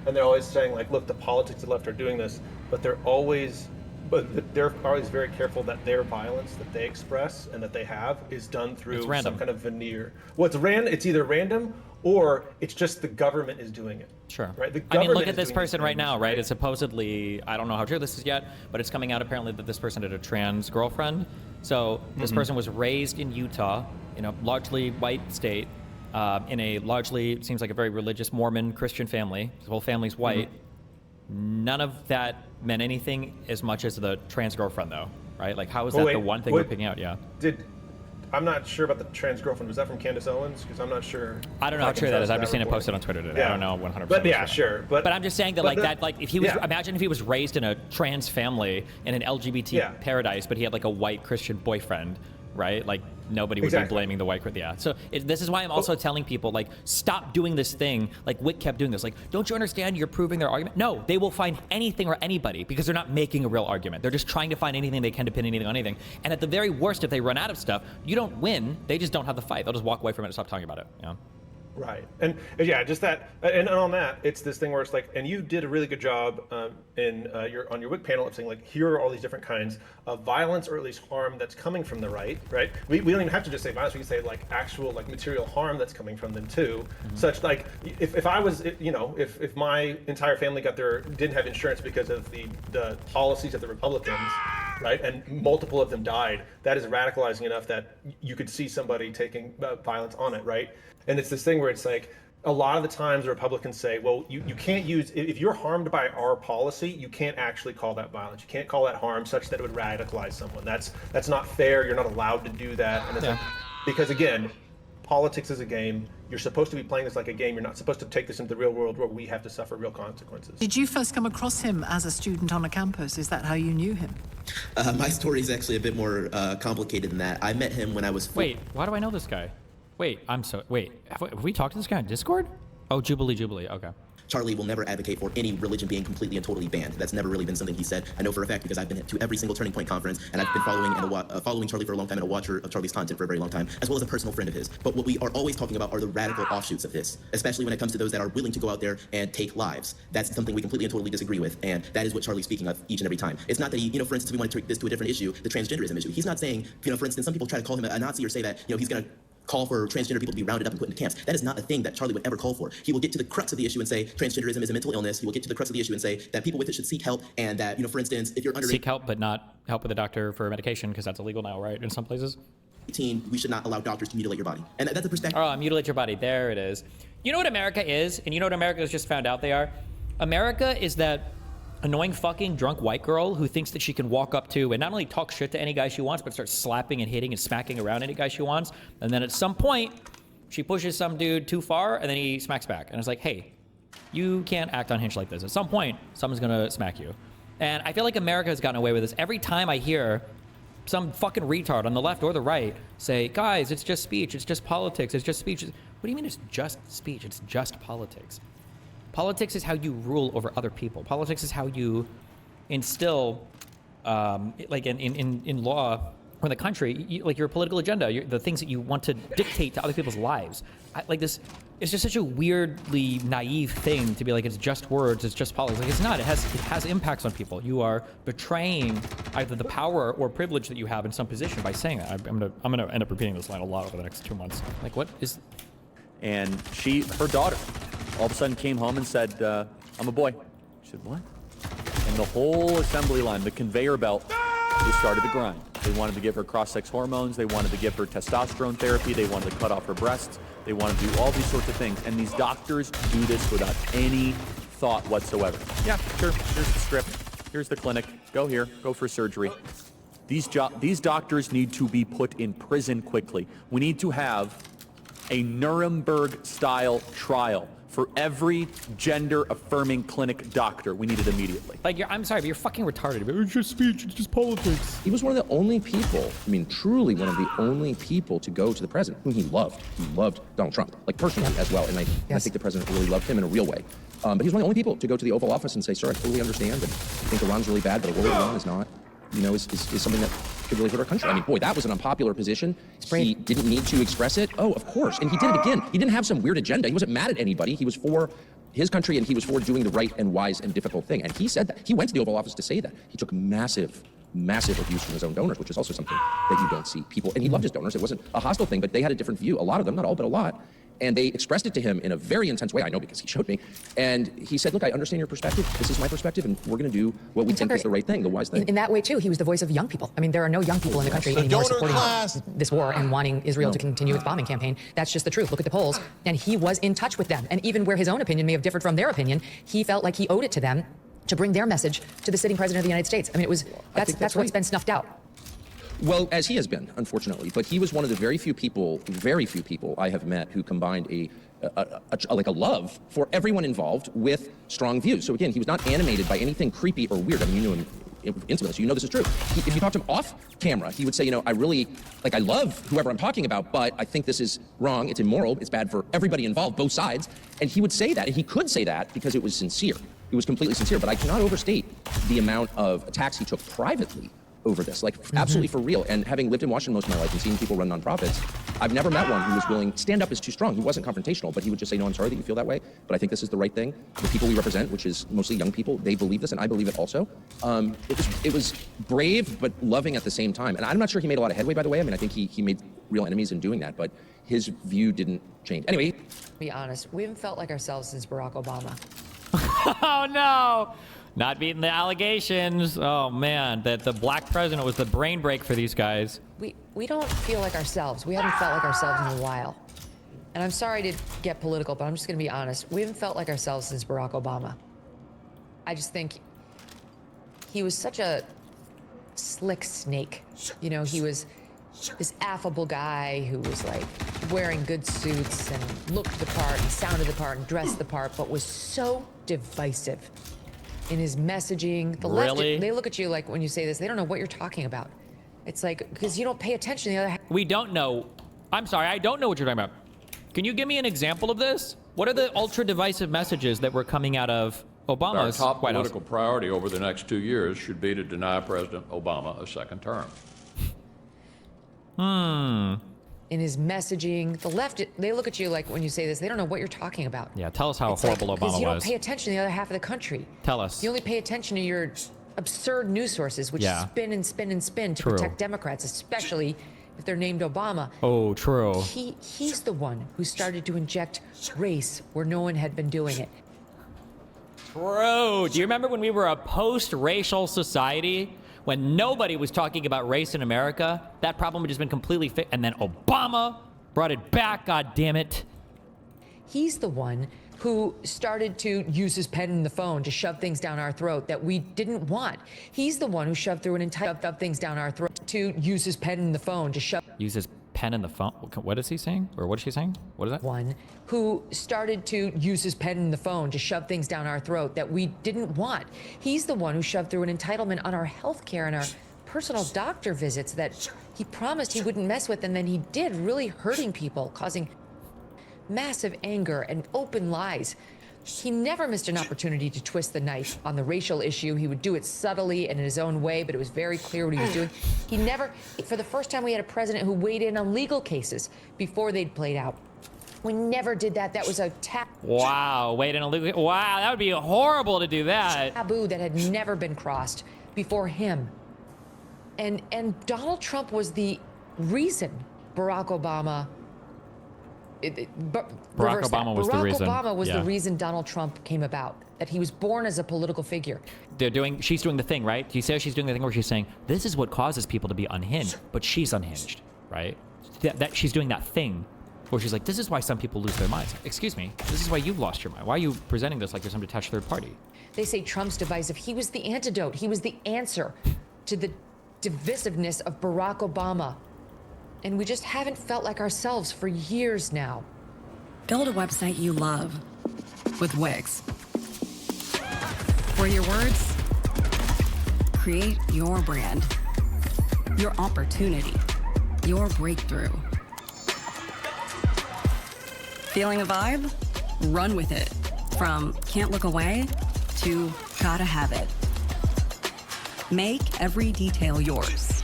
and they're always saying like, look, the politics of the left are doing this, but they're always very careful that their violence that they express and that they have is done through some kind of veneer. Well, it's either random or it's just the government is doing it. Sure. Right. Look at this person right now, right? It's supposedly, I don't know how true this is yet, but it's coming out apparently that this person had a trans girlfriend. So this person was raised in Utah, in a largely white state, in a largely, it seems like a very religious Mormon Christian family. The whole family's white. None of that meant anything as much as the trans girlfriend, though, right? Like, how is that the one thing we're picking out? Yeah. I'm not sure about the trans girlfriend. Was that from Candace Owens? Because I'm not sure. I don't know how true that is. I've just seen it posted on Twitter today. Yeah. I don't know 100%. But yeah, sure. But I'm just saying that if he was, imagine if he was raised in a trans family in an LGBT paradise, but he had like a white Christian boyfriend, right? Like nobody would be blaming the white. Yeah. So this is why I'm also telling people, like, stop doing this thing. Like Wick kept doing this. Like, don't you understand? You're proving their argument. No, they will find anything or anybody because they're not making a real argument. They're just trying to find anything they can to pin anything on anything. And at the very worst, if they run out of stuff, you don't win. They just don't have the fight. They'll just walk away from it and stop talking about it. Yeah. Right. And yeah, just that. And on that, it's this thing where it's like, and you did a really good job on your WIC panel of saying, like, here are all these different kinds of violence or at least harm that's coming from the right, right? We don't even have to just say violence. We can say, like, actual, like, material harm that's coming from them, too. Such, like, if I was, if my entire family didn't have insurance because of the policies of the Republicans, right, and multiple of them died, that is radicalizing enough that you could see somebody taking violence on it, right? And it's this thing where it's like, a lot of the times the Republicans say, well, you can't use, if you're harmed by our policy, you can't actually call that violence. You can't call that harm such that it would radicalize someone. That's not fair. You're not allowed to do that. And it's like, because again, politics is a game. You're supposed to be playing this like a game. You're not supposed to take this into the real world where we have to suffer real consequences. Did you first come across him as a student on a campus? Is that how you knew him? My story is actually a bit more complicated than that. I met him when I was 4. Wait, why do I know this guy? Wait, have we talked to this guy on Discord? Oh, Jubilee, okay. Charlie will never advocate for any religion being completely and totally banned. That's never really been something he said. I know for a fact because I've been to every single Turning Point conference, and I've been following Charlie for a long time and a watcher of Charlie's content for a very long time, as well as a personal friend of his. But what we are always talking about are the radical offshoots of this, especially when it comes to those that are willing to go out there and take lives. That's something we completely and totally disagree with, and that is what Charlie's speaking of each and every time. It's not that he, for instance, if we want to take this to a different issue, the transgenderism issue. He's not saying, for instance, some people try to call him a Nazi or say that, he's going to call for transgender people to be rounded up and put into camps. That is not a thing that Charlie would ever call for. He will get to the crux of the issue and say transgenderism is a mental illness. He will get to the crux of the issue and say that people with it should seek help, and that, for instance, if you're under seek help, but not help with a doctor for medication, because that's illegal now, right? In some places. 18, we should not allow doctors to mutilate your body. And that's a perspective. Oh, mutilate your body. There it is. You know what America is, and you know what America has just found out they are? America is that annoying fucking drunk white girl who thinks that she can walk up to and not only talk shit to any guy she wants, but start slapping and hitting and smacking around any guy she wants. And then at some point, she pushes some dude too far, and then he smacks back. And it's like, hey, you can't act unhinged like this. At some point, someone's gonna smack you. And I feel like America has gotten away with this. Every time I hear some fucking retard on the left or the right say, guys, it's just speech, it's just politics, it's just speech. What do you mean it's just speech? It's just politics. Politics is how you rule over other people. Politics is how you instill, like in law or the country, like your political agenda, the things that you want to dictate to other people's lives. Like this, it's just such a weirdly naive thing to be like, it's just words, it's just politics. Like it's not. It has impacts on people. You are betraying either the power or privilege that you have in some position by saying that. I'm gonna end up repeating this line a lot over the next 2 months. Like, what is? And her daughter, all of a sudden came home and said, "I'm a boy." She said, "What?" And the whole assembly line, the conveyor belt, they started to grind. They wanted to give her cross-sex hormones. They wanted to give her testosterone therapy. They wanted to cut off her breasts. They wanted to do all these sorts of things. And these doctors do this without any thought whatsoever. Yeah, sure. Here's the script. Here's the clinic. Go here. Go for surgery. These doctors need to be put in prison quickly. We need to have a Nuremberg-style trial for every gender-affirming clinic doctor. We need it immediately. Like, I'm sorry, but you're fucking retarded. It's just speech, it's just politics. He was one of the only people, I mean, truly one of the only people to go to the president whom he loved. He loved Donald Trump, like personally as well. And I think the president really loved him in a real way. But he was one of the only people to go to the Oval Office and say, sir, I totally understand. And I think Iran's really bad, but a war with Iran is not, is something that could really hurt our country. I mean, boy, that was an unpopular position. He didn't need to express it. Oh, of course. And he did it again. He didn't have some weird agenda. He wasn't mad at anybody. He was for his country, and he was for doing the right and wise and difficult thing. And he said that. He went to the Oval Office to say that. He took massive abuse from his own donors, which is also something that you don't see people. And he loved his donors. It wasn't a hostile thing, but they had a different view. A lot of them, not all, but a lot. And they expressed it to him in a very intense way. I know because he showed me. And he said, look, I understand your perspective. This is my perspective, and we're going to do what we think is the right thing, the wise thing. In that way, too, he was the voice of young people. I mean, there are no young people in the country anymore supporting this war and wanting Israel to continue its bombing campaign. That's just the truth. Look at the polls. And he was in touch with them. And even where his own opinion may have differed from their opinion, he felt like he owed it to them to bring their message to the sitting president of the United States. I mean, that's what's been snuffed out. Well, as he has been, unfortunately. But he was one of the very few people I have met who combined a love for everyone involved with strong views. So again, he was not animated by anything creepy or weird. I mean, you knew him intimately, so you know this is true. If you talk to him off camera, he would say, I really, I love whoever I'm talking about, but I think this is wrong, it's immoral, it's bad for everybody involved, both sides. And he would say that, and he could say that because it was sincere. It was completely sincere, but I cannot overstate the amount of attacks he took privately over this, absolutely for real. And having lived in Washington most of my life and seeing people run nonprofits, I've never met one who was willing. Stand up is too strong. He wasn't confrontational, but he would just say, no, I'm sorry that you feel that way, but I think this is the right thing. The people we represent, which is mostly young people, they believe this, and I believe it also. It was brave, but loving at the same time. And I'm not sure he made a lot of headway, by the way. I mean, I think he made real enemies in doing that, but his view didn't change. Anyway. To be honest, we haven't felt like ourselves since Barack Obama. Oh, no. Not beating the allegations. Oh, man, that the black president was the brain break for these guys. We don't feel like ourselves. We haven't felt like ourselves in a while. And I'm sorry to get political, but I'm just going to be honest. We haven't felt like ourselves since Barack Obama. I just think he was such a slick snake. He was this affable guy who was wearing good suits and looked the part and sounded the part and dressed the part, but was so divisive in his messaging. The left, they look at you like when you say this, they don't know what you're talking about. It's because you don't pay attention to the other half. We don't know. I'm sorry, I don't know what you're talking about. Can you give me an example of this? What are the ultra divisive messages that were coming out of Obama's Our top White House? political priority over the next 2 years should be to deny President Obama a second term. In his messaging, the left, they look at you like when you say this, they don't know what you're talking about. Yeah, tell us how horrible Obama was. Because you don't pay attention to the other half of the country. Tell us. You only pay attention to your absurd news sources, which spin and spin and spin to protect Democrats, especially if they're named Obama. Oh, true. He's the one who started to inject race where no one had been doing it. True. Do you remember when we were a post-racial society? When nobody was talking about race in America? That problem had just been completely fixed. And then Obama brought it back, God damn it. He's the one who started to use his pen and the phone to shove things down our throat that we didn't want. He's the one who shoved through an entire things down our throat to use his pen and the phone to shove. Use his pen and the phone. What is he saying? Or what is she saying? What is that? One who started to use his pen and the phone to shove things down our throat that we didn't want. He's the one who shoved through an entitlement on our health care and our personal doctor visits that he promised he wouldn't mess with, and then he did, really hurting people, causing massive anger and open lies. He never missed an opportunity to twist the knife on the racial issue. He would do it subtly and in his own way, but it was very clear what he was doing. He never, for the first time, we had a president who weighed in on legal cases before they'd played out. We never did that. That was a Wow, wait in a legal. Wow, that would be horrible to do that. Taboo that had never been crossed before him. And Donald Trump was the reason Barack Obama. Barack Obama was the reason. Barack Obama was the reason Donald Trump came about. That he was born as a political figure. She's doing the thing, right? Do you say she's doing the thing where she's saying, this is what causes people to be unhinged, but she's unhinged, right? That she's doing that thing where she's like, this is why some people lose their minds. Excuse me, this is why you've lost your mind. Why are you presenting this like there's some detached third party? They say Trump's divisive. He was the antidote. He was the answer to the divisiveness of Barack Obama. And we just haven't felt like ourselves for years now. Build a website you love with Wix. For your words, create your brand, your opportunity, your breakthrough. Feeling a vibe? Run with it. From can't look away to gotta have it. Make every detail yours.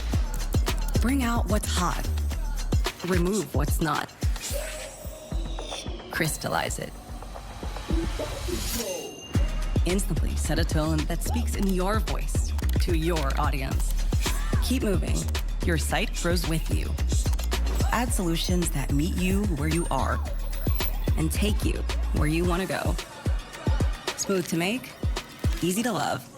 Bring out what's hot. Remove what's not. Crystallize it. Instantly set a tone that speaks in your voice to your audience. Keep moving. Your site grows with you. Add solutions that meet you where you are and take you where you want to go. Smooth to make, easy to love.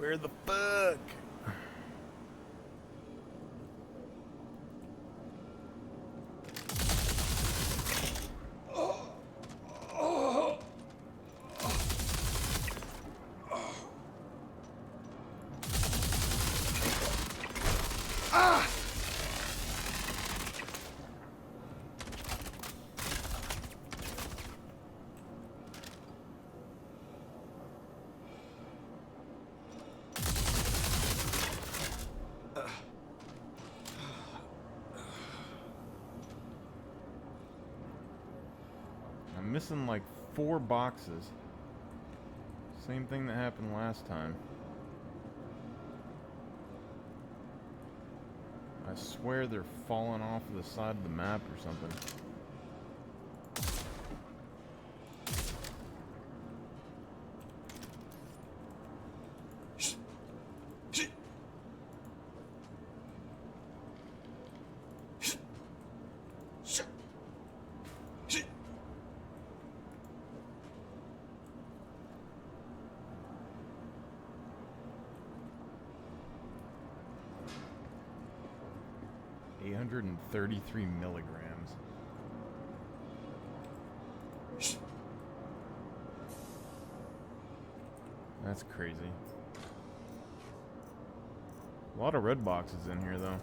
Where the fuck? Ah! I'm missing like 4 boxes. Same thing that happened last time. I swear they're falling off the side of the map or something. And 33 milligrams. That's crazy. A lot of red boxes in here, though.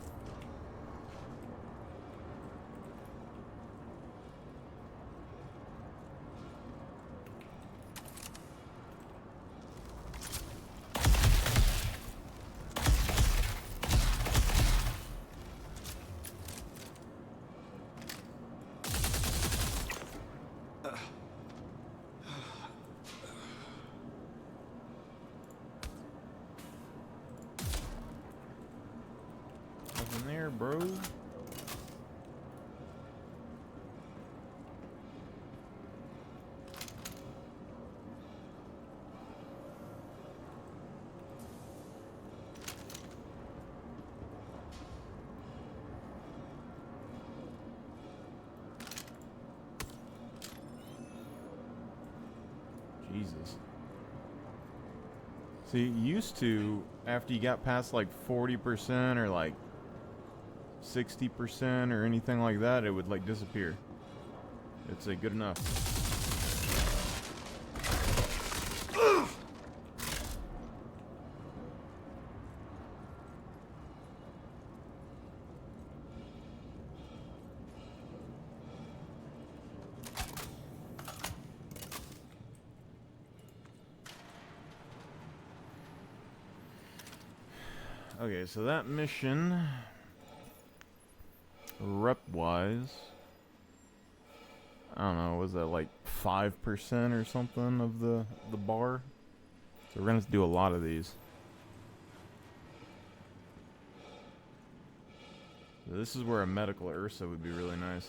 Nothing there, bro. Jesus. See, used to, after you got past like 40% or like 60% or anything like that, it would like disappear. It's good enough. Okay, so that mission, rep-wise, I don't know, was that like 5% or something of the bar? So we're gonna have to do a lot of these. So this is where a medical Ursa would be really nice.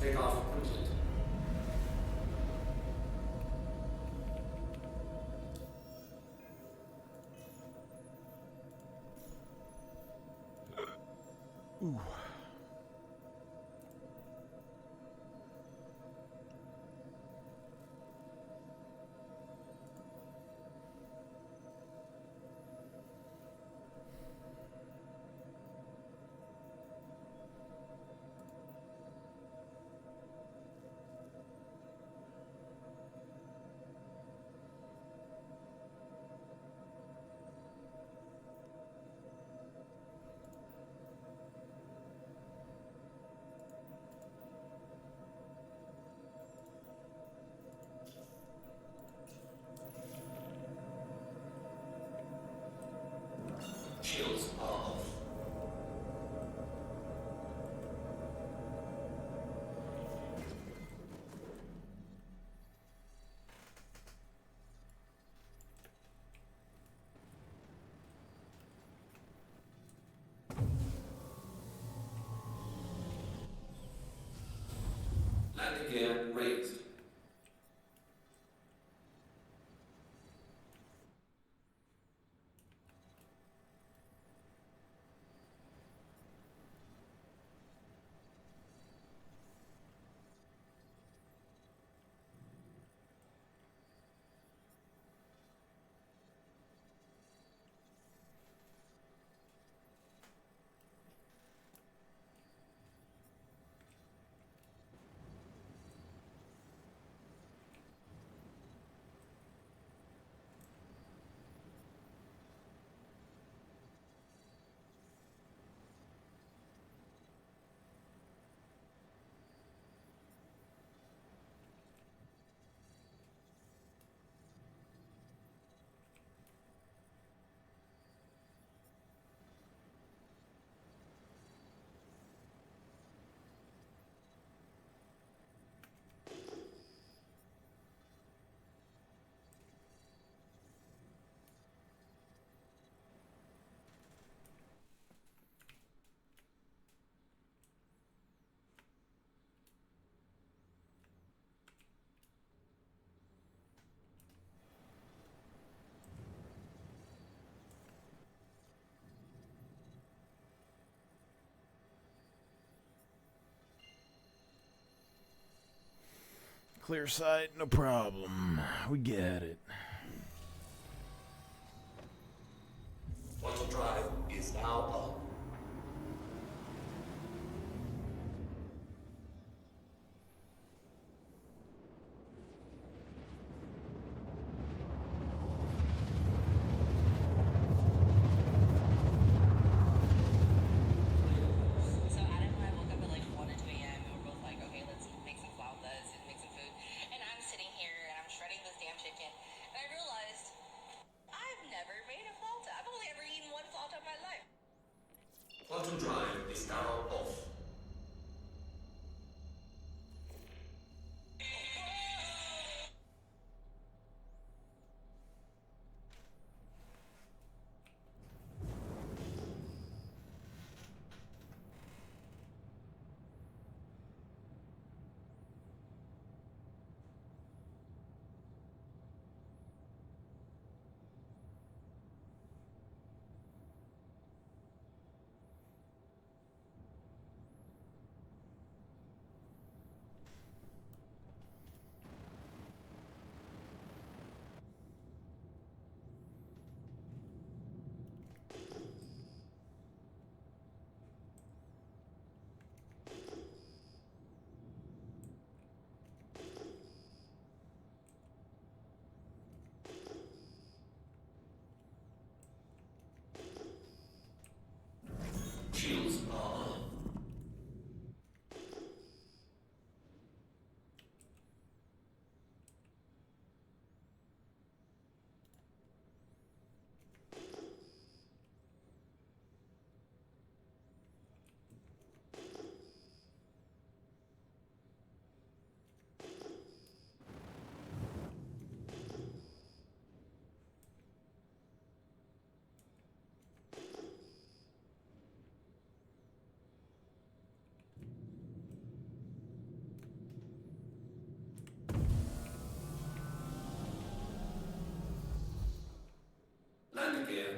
Takeoff complete. Ooh. Shields off. Landing gear raised. Clear sight, no problem. We get it. Quantum drive is now up. So Adam and I woke up at like 1 or 2 a.m. and we're both like, okay, let's make some flautas and make some food. And I'm sitting here and I'm shredding this damn chicken. And I realized I've never made a flauta. I've only ever eaten one flauta in my life. Quantum drive is now off.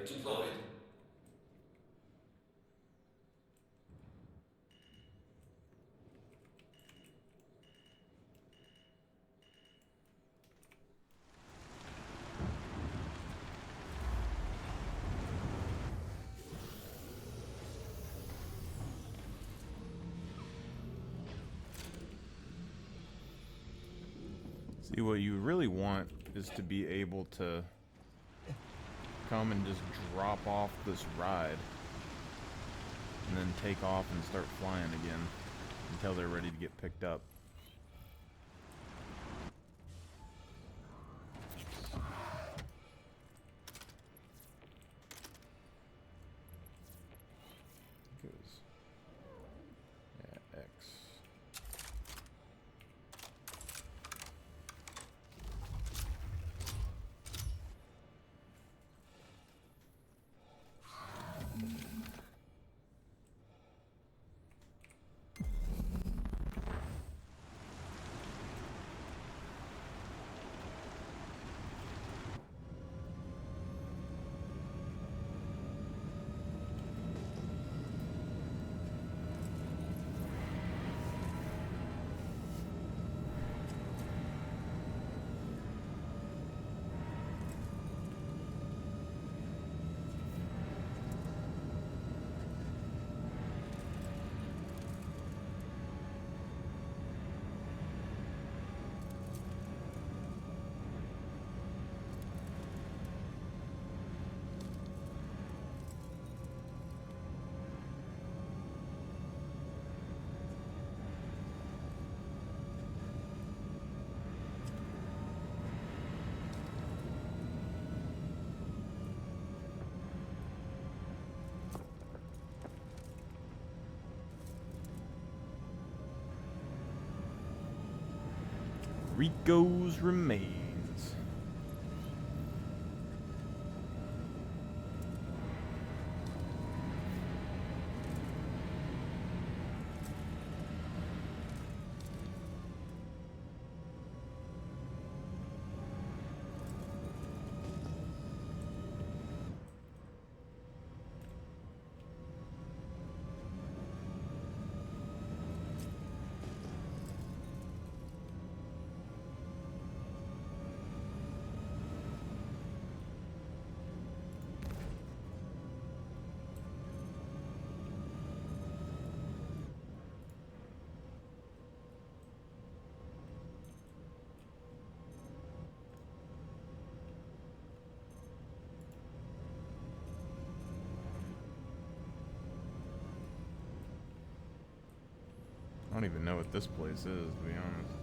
deployed. See, what you really want is to be able to come and just drop off this ride and then take off and start flying again until they're ready to get picked up. Goes. Yeah, X. Rico's remains. I don't even know what this place is, to be honest.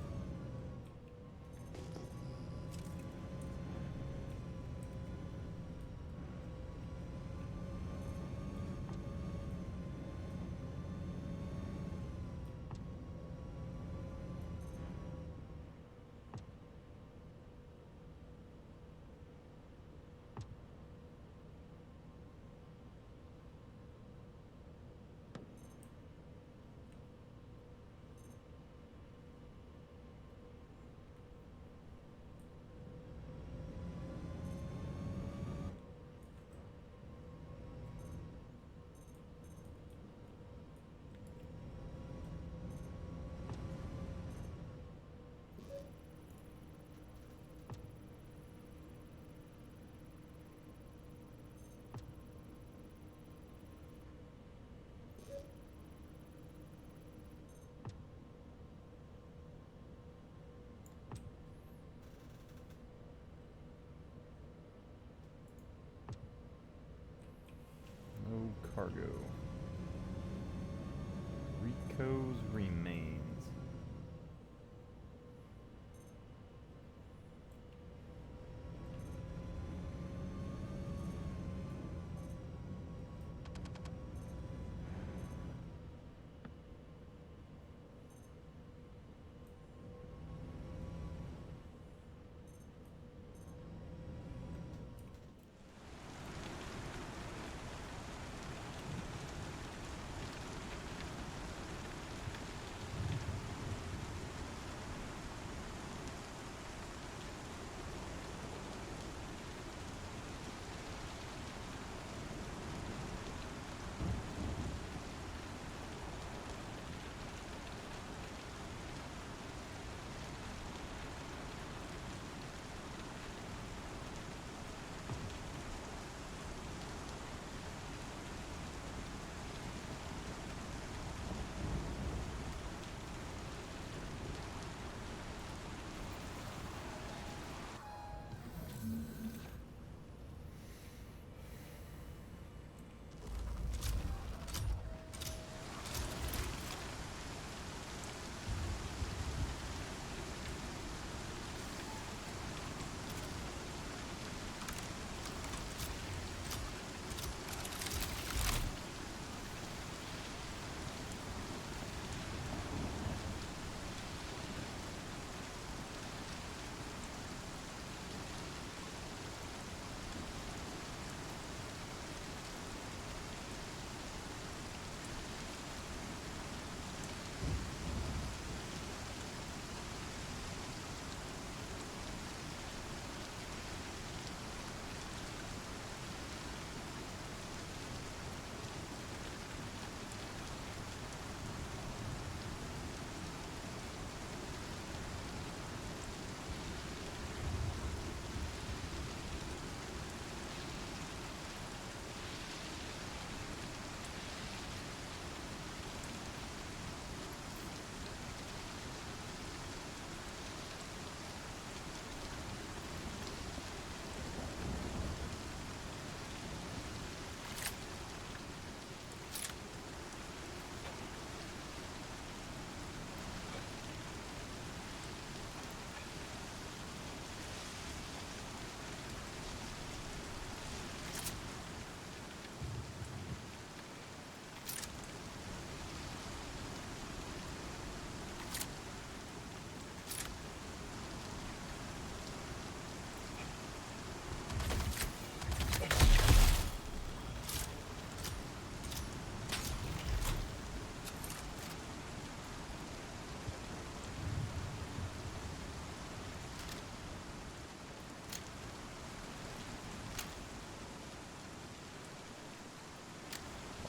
No cargo. Rico's remains.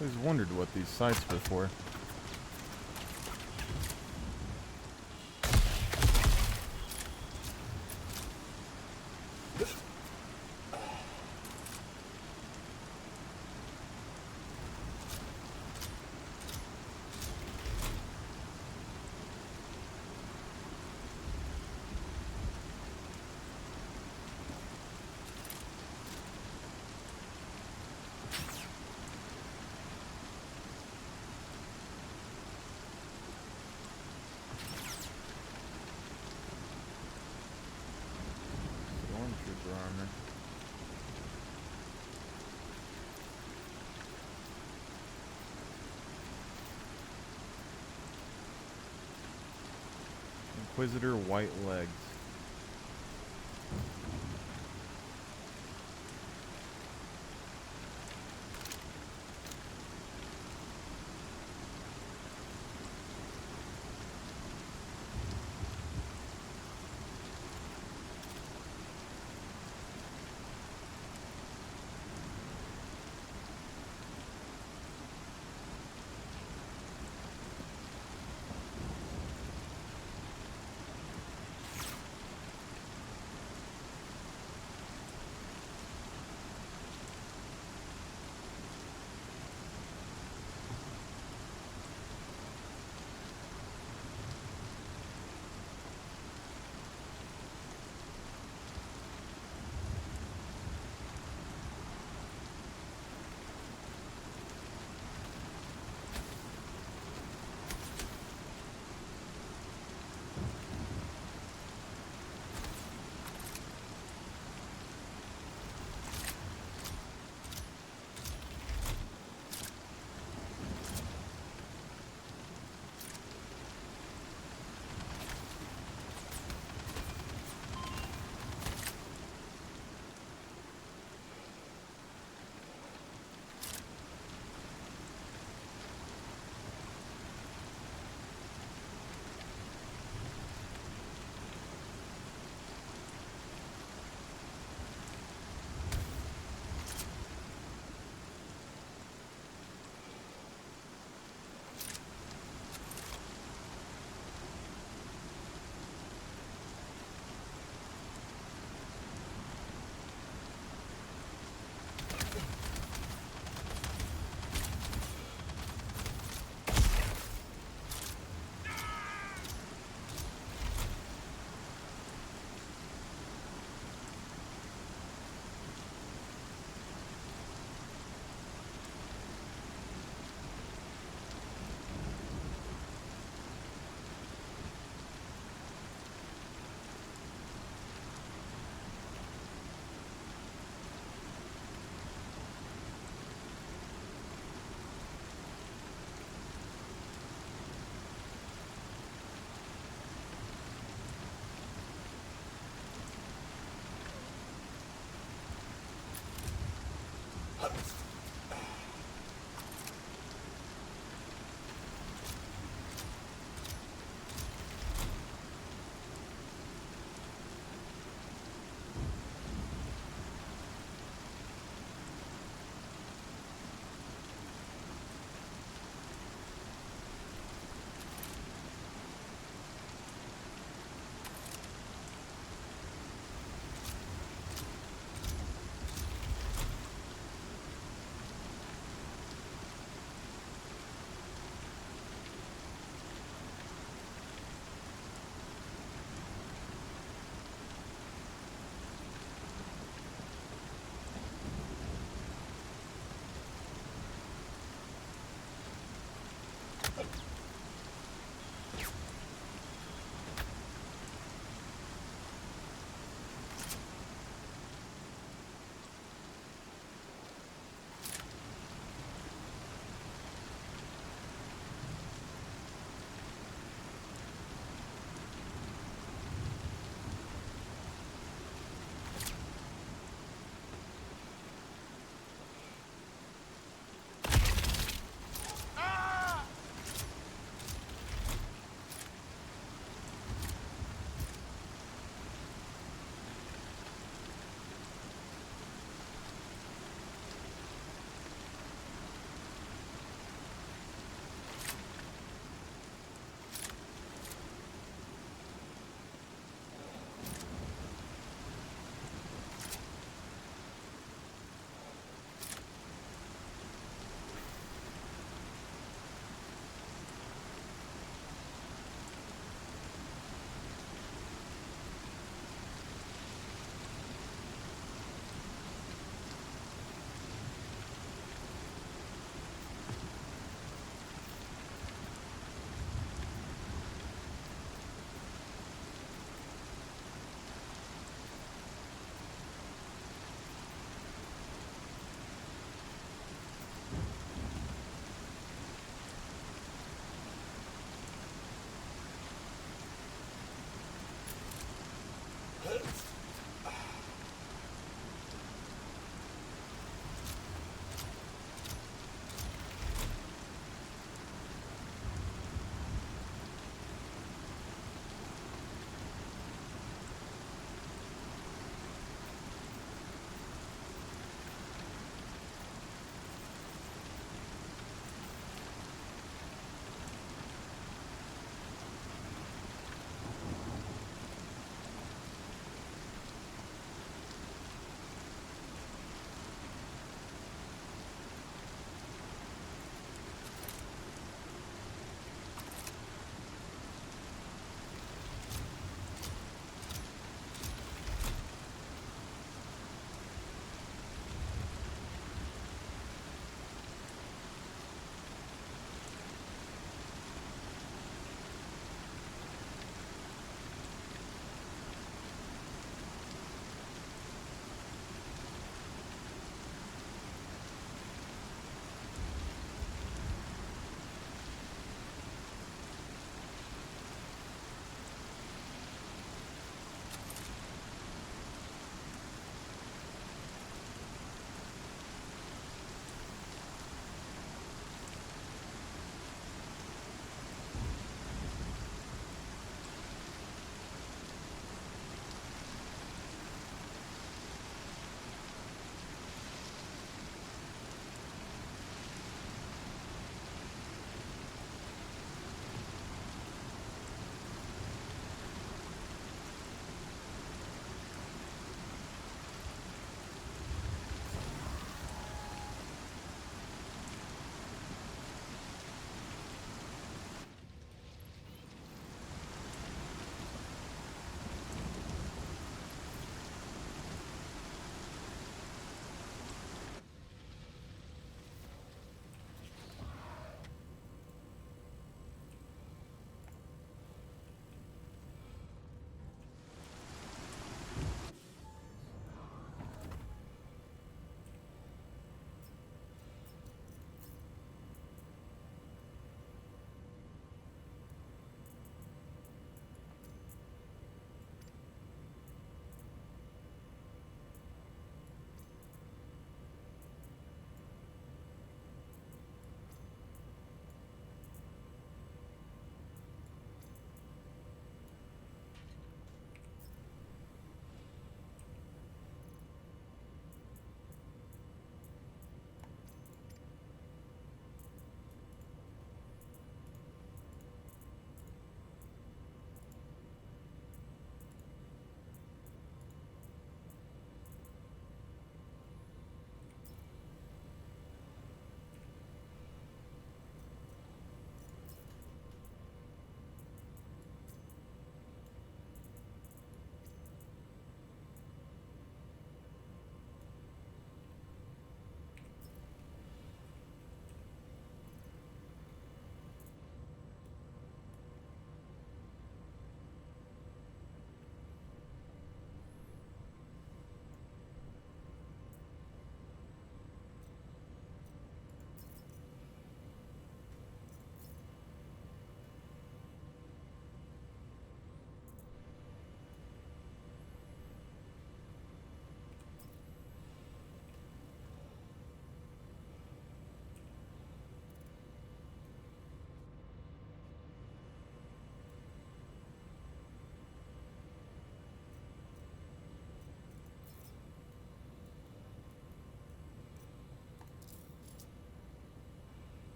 Always wondered what these sights were for. Stormtrooper armor. Inquisitor white legs.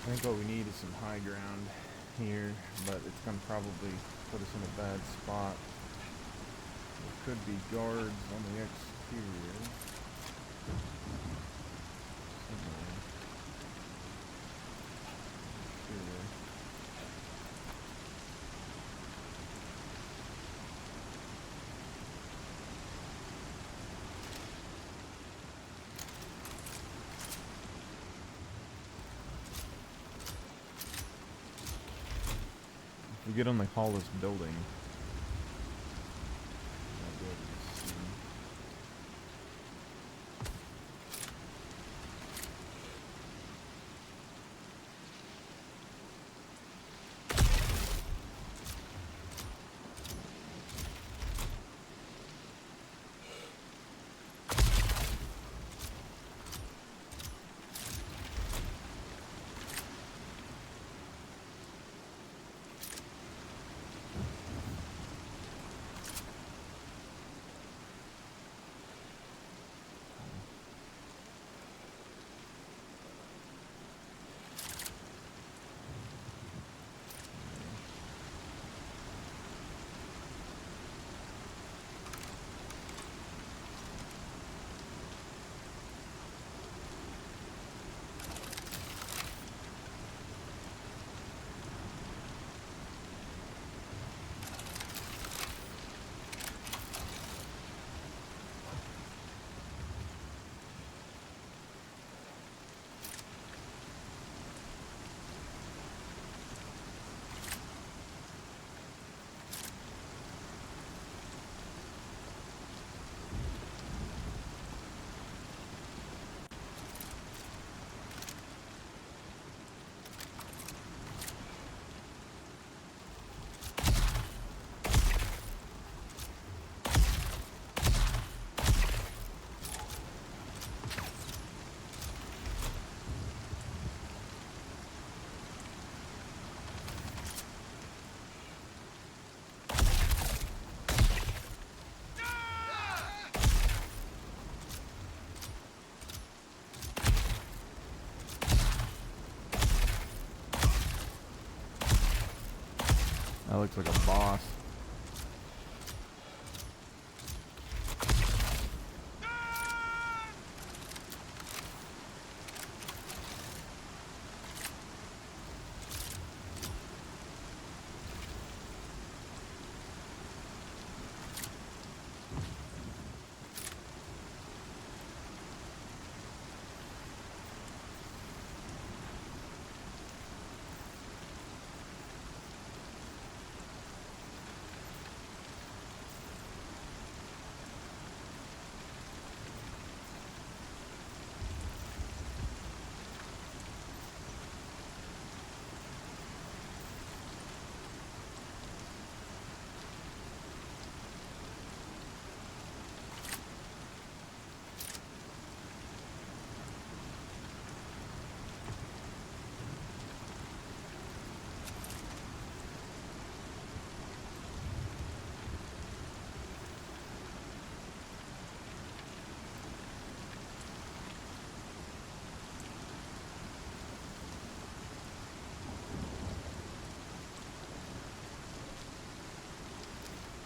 I think what we need is some high ground here, but it's going to probably put us in a bad spot. There could be guards on the exterior. Somewhere. Here. If we get on the tallest building, I'll be able to see. That looks like a boss.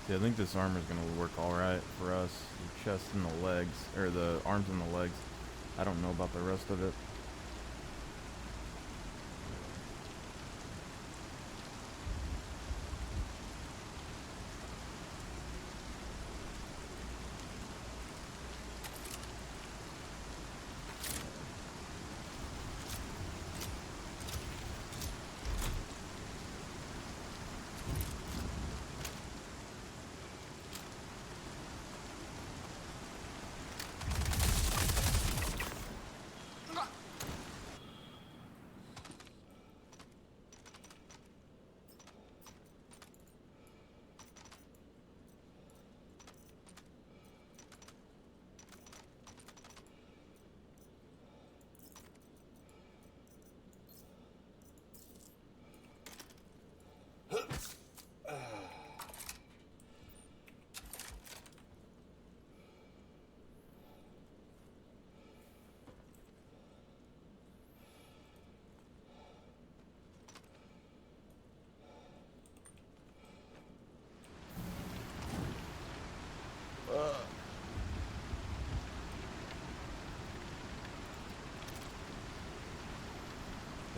Yeah, I think this armor is going to work alright for us. The chest and the legs, or the arms and the legs. I don't know about the rest of it.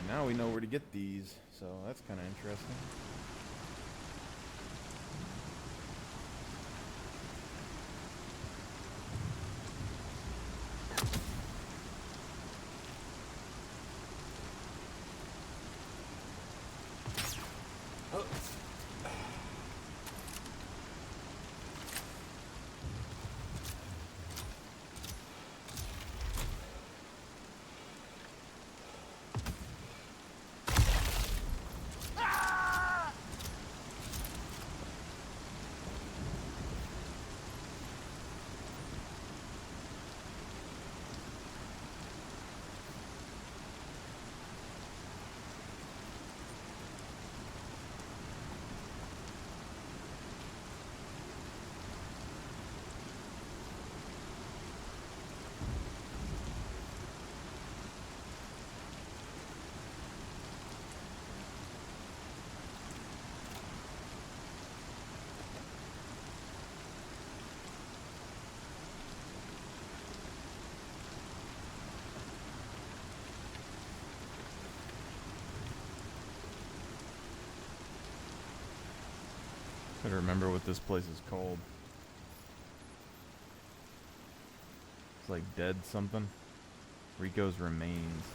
And now we know where to get these, so that's kind of interesting. Gotta remember what this place is called. It's like Dead something. Rico's Remains.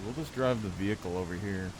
We'll just drive the vehicle over here.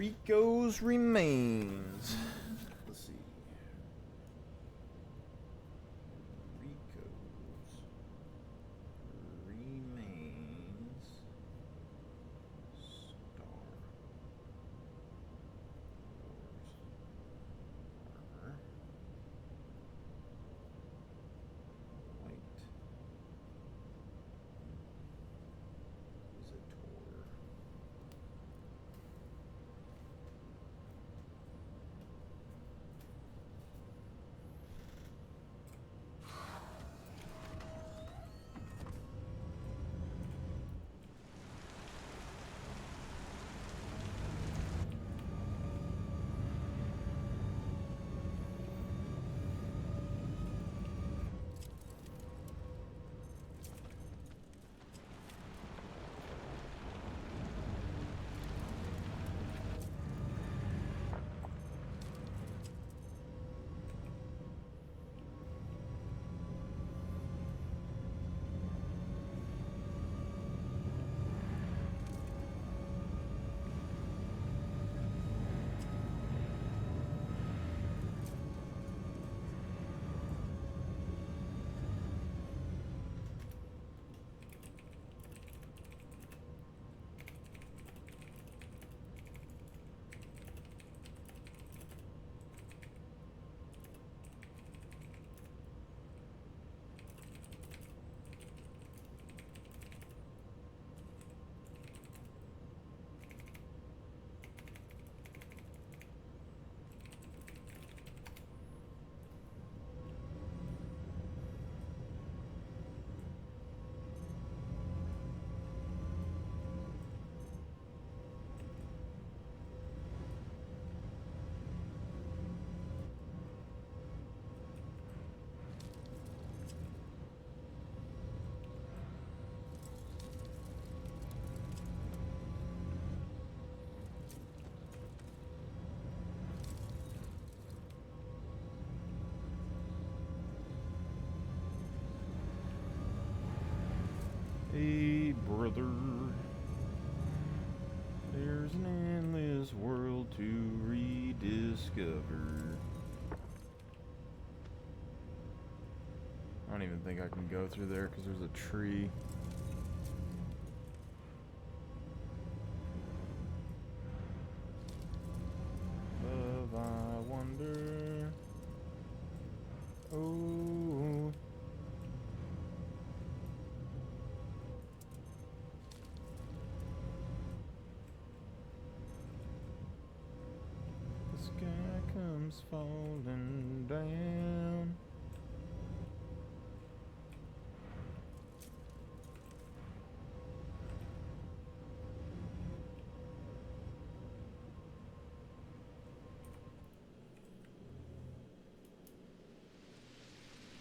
Rico's remains. Let's see. Rico's remains. Star Wars armor. White. Zator. Hey, brother. There's an endless world to rediscover. I don't even think I can go through there because there's a tree. Love, I wonder. Oh. The sky comes falling down.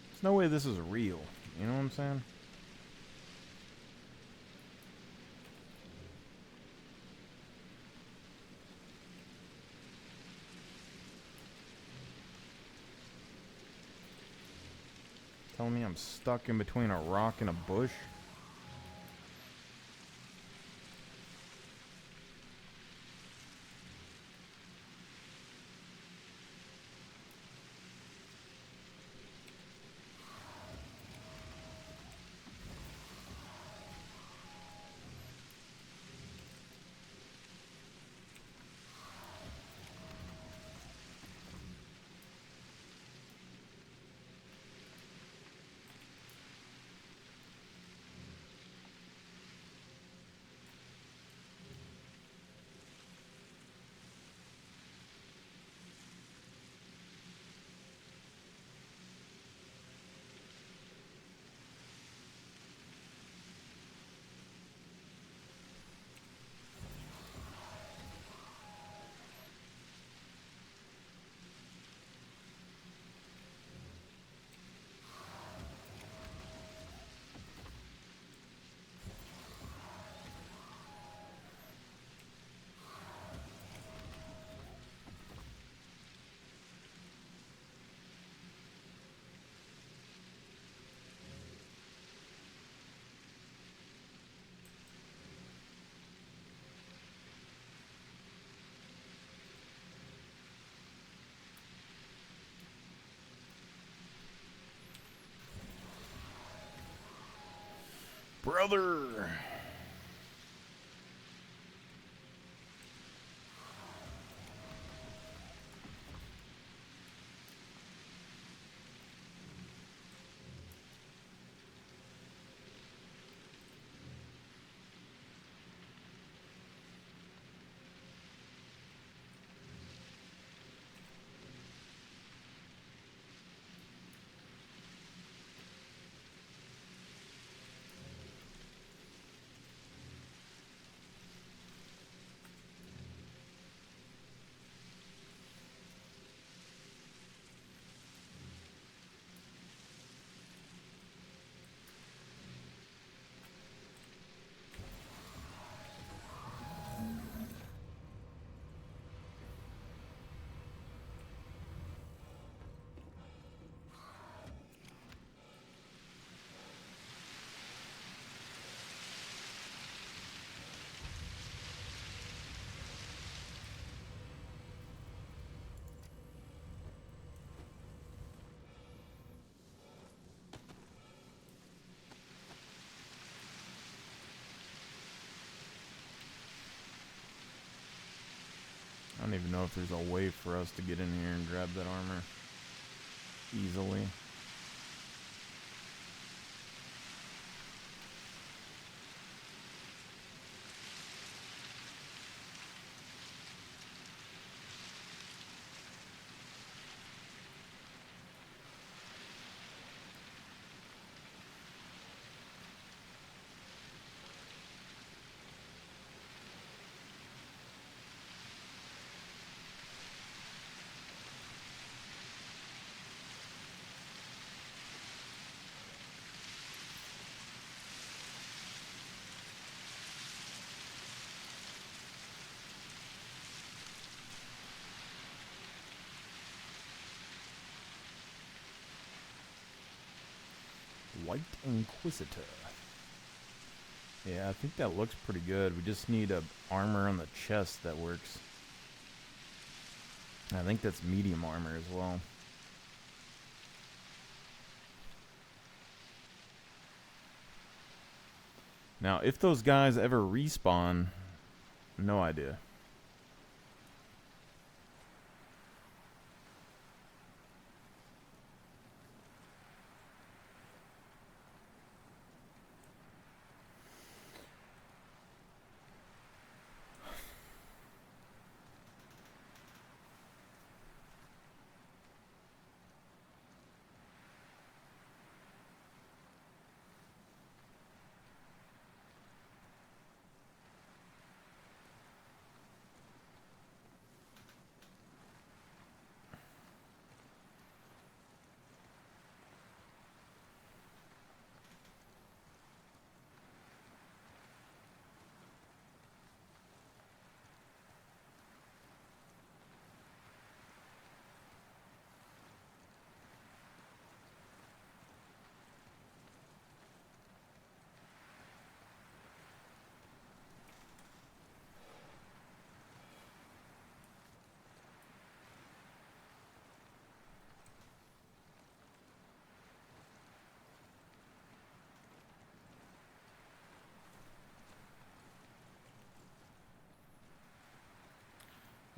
There's no way this is real. You know what I'm saying? Telling me I'm stuck in between a rock and a bush? Brother. I don't even know if there's a way for us to get in here and grab that armor easily. White Inquisitor. Yeah, I think that looks pretty good. We just need a armor on the chest that works. I think that's medium armor as well. Now, if those guys ever respawn, no idea.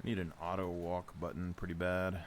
Need an auto walk button pretty bad.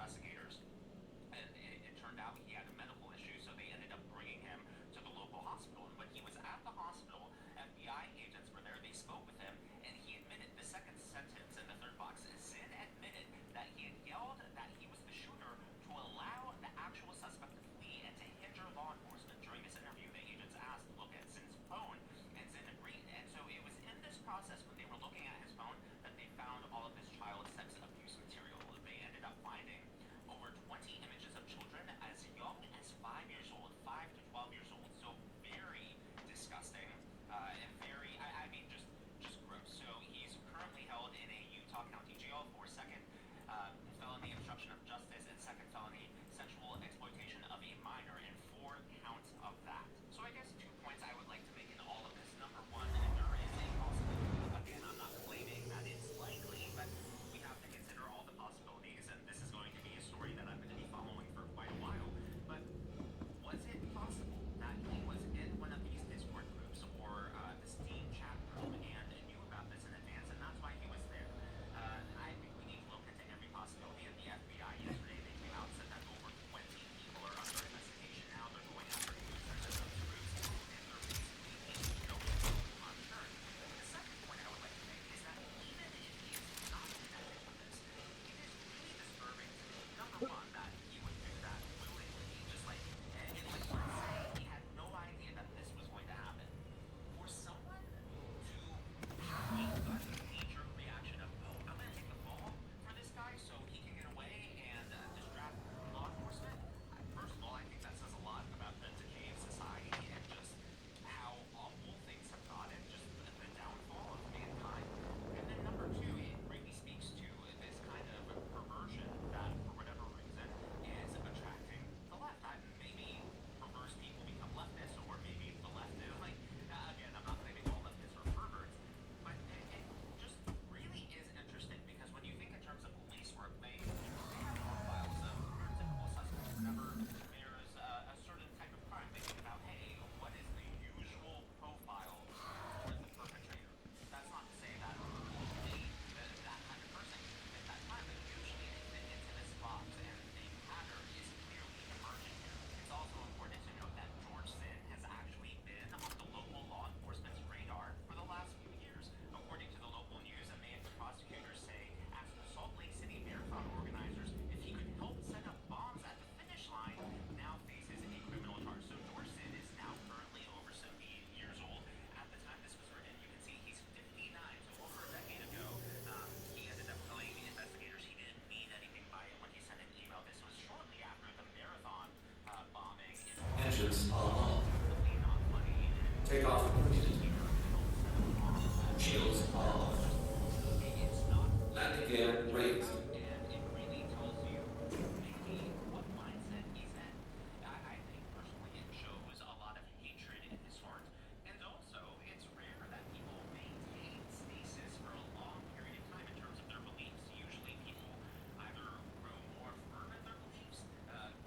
investigators. And it turned out he had a medical issue, so they ended up bringing him to the local hospital. And when he was at the hospital, FBI agents were there, they spoke with him, and he admitted, the second sentence in the third box, Zinn admitted that he had yelled that he was the shooter to allow the actual suspect to flee and to hinder law enforcement. During this interview, the agents asked to look at Zinn's phone, and Zinn agreed. And so it was in this process, when they were looking at his phone, that they found all of his child sex abuse material. They ended up finding over 20 images of children as young as 5 years old, 5 to 12 years old. So very disgusting and very, I mean, just gross. So he's currently held in a Utah County jail for second felony obstruction of justice and second felony sexual exploitation of a minor, and 4 counts of that. So I guess 2 points I would like to make in all of this. Number one, there is a possibility. Again, I'm not claiming that it's likely, but we have to consider all the possibilities, and this is going to be a story that I'm going to be following for quite a while. But was it possible that he was in one of these Discord groups or the Steam chat room and knew about this in advance, and that's why he was there? I think we need to look into every possibility. And the FBI yesterday, they came out and said that over 20 people are under investigation now. They're going after users of those groups, and they're basically making no on turn. The second point I would like to make is that even if he is not connected with this, it is really disturbing to me, number one, that he would do that willingly, just like, and like, let's say he had no idea that this was going to happen. For someone to have a gut knee-jerk reaction of, oh, I'm going to take the fall for this guy so he can get away and distract law enforcement. First of all, I think that says a lot about the decay of society and just how awful things have gotten, just the downfall of mankind. And then number two, it really speaks to this kind of perversion that, for whatever reason, is attracting the left. Maybe perverse people become leftists, or maybe the left is like, again, I'm not claiming all leftists are perverts, but it just really is interesting, because when you think in terms of police work, they have profiles of typical suspects. Whenever there's a certain type of crime, they think about, hey, what is the usual profile for the perpetrator? That's not to say that only that kind of person can commit that crime, but usually they fit into this box, and a pattern is clearly emerging here. It's also important to note that George Zinn has actually been on the local law enforcement's radar for the last few years. According to the local news, and the prosecutors say, asked the Salt Lake City Marathon organizers if he could help set up bombs at the finish line, now faces a criminal charge. So George Zinn is now currently over 70 years old. At the time this was written, you can see he's 59, so over a decade ago, he ended up telling investigators he didn't mean anything by it when he sent an email. This was shortly after the marathon bombing. Engines are on. Take off completed. Shields are off. Landing gear raised. And it really tells you maybe what mindset he's in. I think personally it shows a lot of hatred in his heart. And also, it's rare that people maintain stasis for a long period of time in terms of their beliefs. Usually people either grow more firm in their beliefs,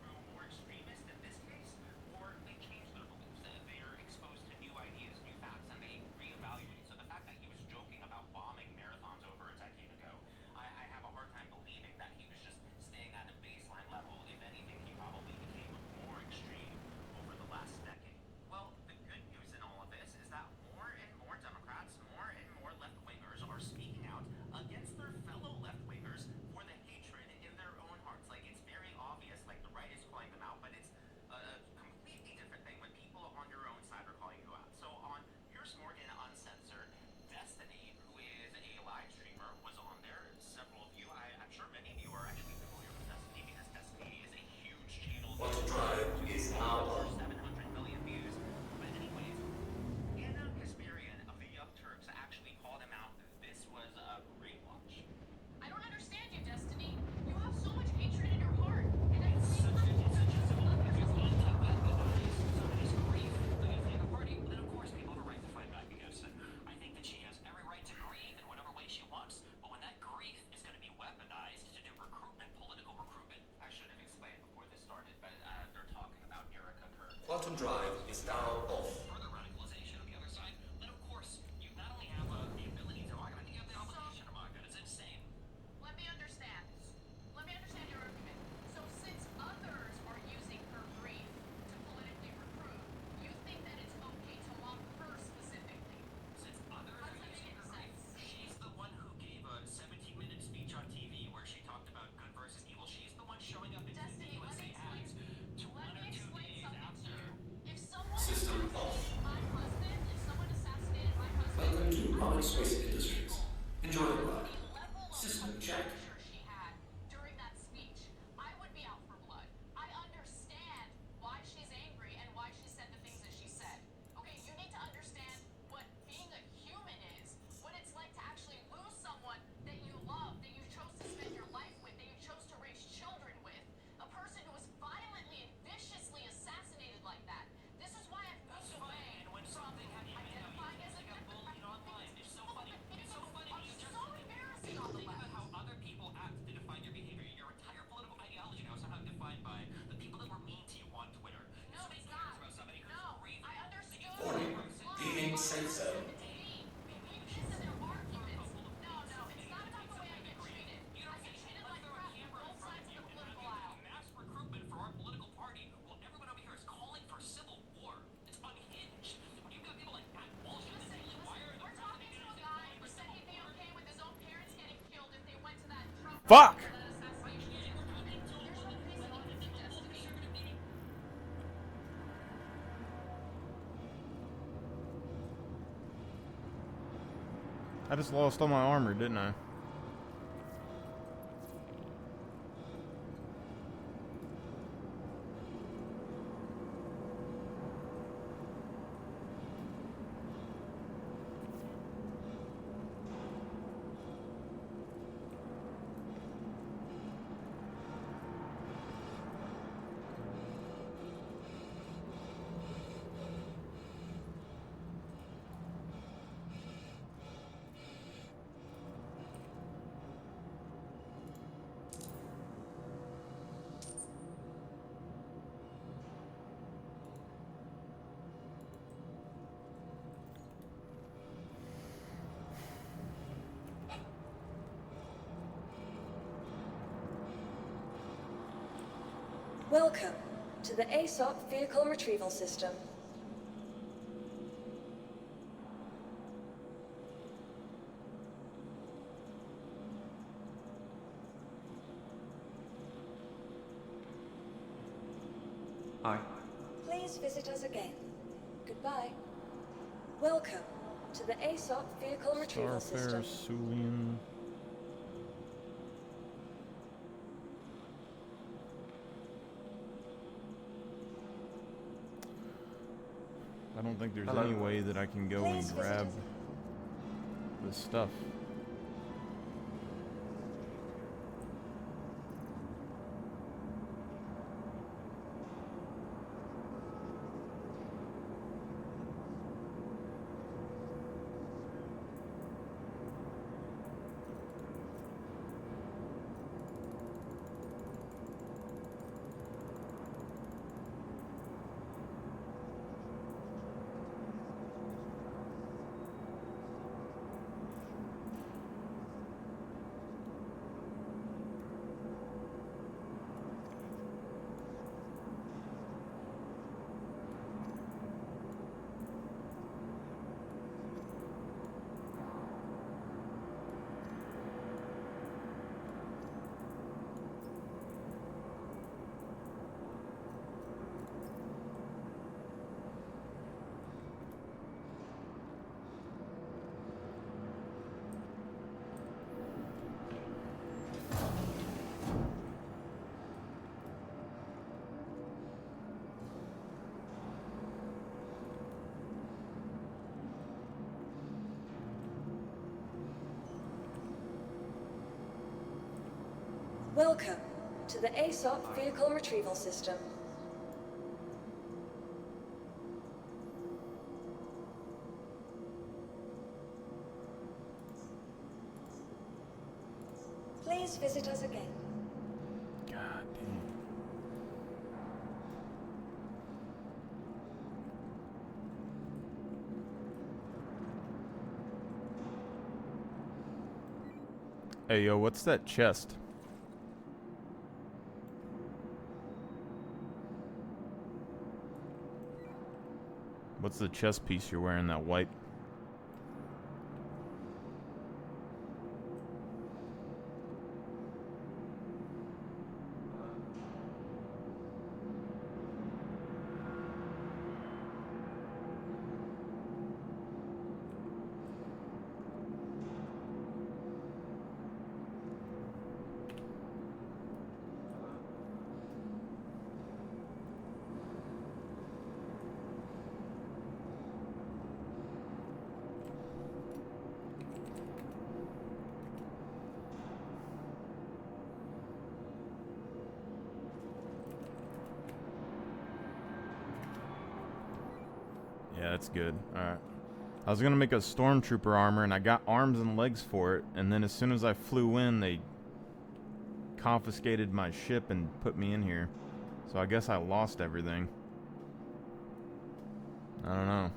grow more extremist in this case, or they change their beliefs. They are exposed to new ideas, new facts, and they reevaluate. So the fact that he was joking about bombing marathons over a decade ago, I have a hard time believing that he was just staying at a baseline level. If anything, he probably became more extreme over the last decade. Well, the good news in all of this is that more and more Democrats, more and more left-wingers are speaking out against their fellow left-wingers for the hatred in their own hearts. Like, it's very obvious, like the right is calling them out, but it's a completely different thing when people on your own side are calling you out. So on Piers Morgan Uncensored, Destiny, who is a live streamer, was on there. Several of you, I'm sure many of you are actually familiar with Destiny, because Destiny is a huge channel. Auto drive is now Over on. 700 million views. But anyways, Anna Kasparian of the Young Turks actually called him out. This was a great watch. I don't understand you, Destiny. You have so much hatred in your heart, and I It's such a simple thing. If you want to weaponize somebody's grief against the other party, then of course people have a right to fight back against it. I think that she has every right to grieve in whatever way she wants, but when that grief is going to be weaponized to do recruitment, political recruitment, I should have explained before this started, but they're talking about Erica Kirk. Quantum drive is now off. Further radicalization on the other side, then of course you not only have the ability to argue, but you have the obligation to argue. It's insane. let me understand. Let me understand your argument. Fuck! I just lost all my armor, didn't I? Welcome to the ASOP Vehicle Retrieval System. Hi. Please visit us again. Goodbye. Welcome to the ASOP Vehicle Retrieval System. Starfarer, Sulian. I don't think there's any way that I can go and grab this stuff. Welcome to the ASOP Vehicle Retrieval System. Please visit us again. God damn. Hey, yo, what's that chest? What's the chest piece you're wearing, that white? Yeah, that's good. Alright. I was gonna make a stormtrooper armor, and I got arms and legs for it, and then as soon as I flew in, they confiscated my ship and put me in here. So I guess I lost everything. I don't know.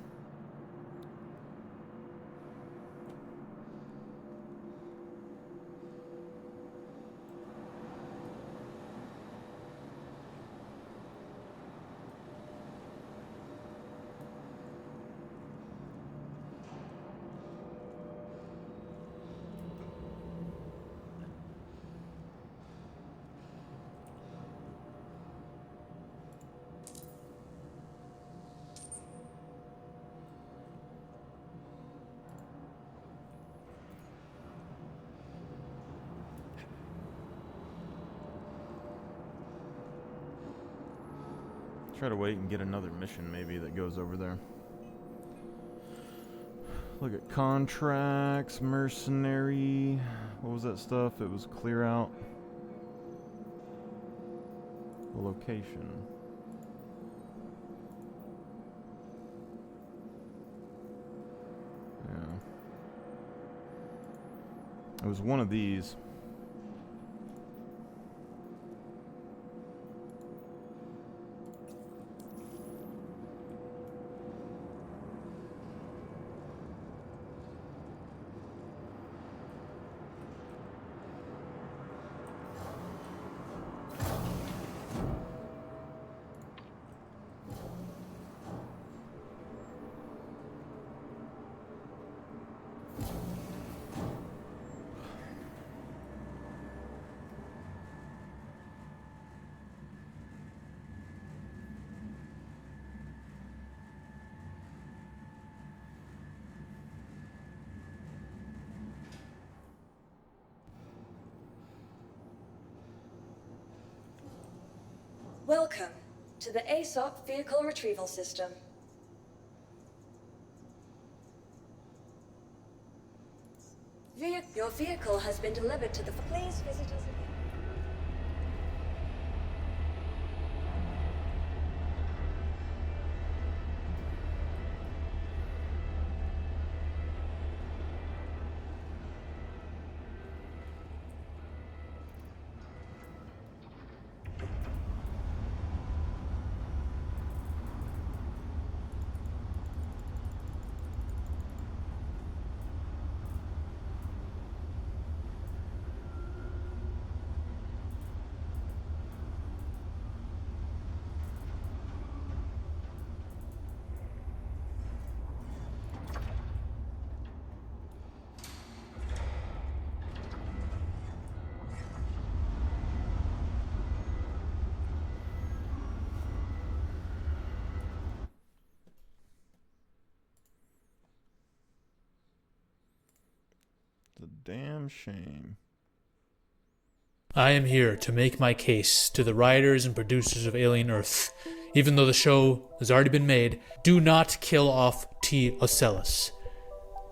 Try to wait and get another mission maybe that goes over there. Look at contracts, mercenary. What was that stuff? It was clear out the location. Yeah. It was one of these. Welcome to the ASOP Vehicle Retrieval System. Your vehicle has been delivered to the... Please visit us again. It's a damn shame. I am here to make my case to the writers and producers of Alien Earth. Even though the show has already been made, do not kill off T. Ocellus.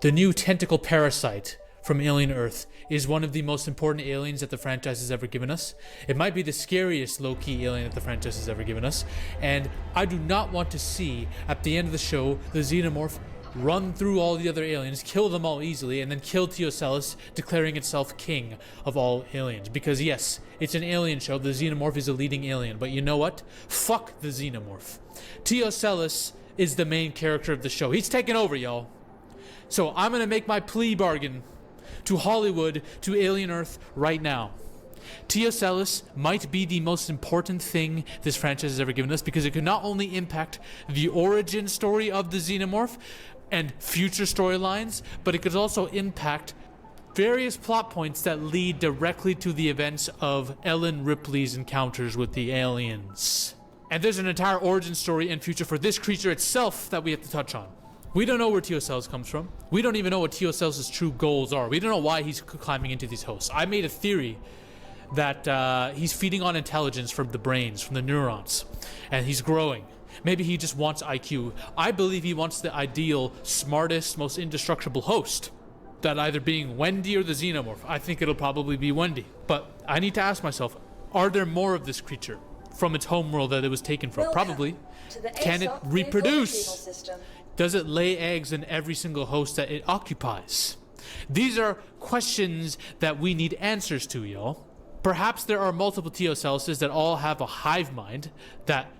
The new tentacle parasite from Alien Earth is one of the most important aliens that the franchise has ever given us. It might be the scariest low-key alien that the franchise has ever given us, and I do not want to see, at the end of the show, the Xenomorph run through all the other aliens, kill them all easily, and then kill T. Ocellus, declaring itself king of all aliens. Because yes, it's an alien show, the Xenomorph is a leading alien, but you know what? Fuck the Xenomorph. T. Ocellus is the main character of the show. He's taking over, y'all. So I'm gonna make my plea bargain to Hollywood, to Alien Earth, right now. T. Ocellus might be the most important thing this franchise has ever given us, because it could not only impact the origin story of the Xenomorph and future storylines, but it could also impact various plot points that lead directly to the events of Ellen Ripley's encounters with the aliens. And there's an entire origin story and future for this creature itself that we have to touch on. We don't know where T. Ocellus comes from. We don't even know what T. Ocellus' true goals are. We don't know why he's climbing into these hosts. I made a theory that he's feeding on intelligence from the brains, from the neurons, and he's growing. Maybe he just wants IQ. I believe he wants the ideal, smartest, most indestructible host. That either being Wendy or the Xenomorph. I think it'll probably be Wendy. But I need to ask myself, are there more of this creature from its homeworld that it was taken from? Probably. Can it reproduce? Does it lay eggs in every single host that it occupies? These are questions that we need answers to, y'all. Perhaps there are multiple T. Ocelluses that all have a hive mind that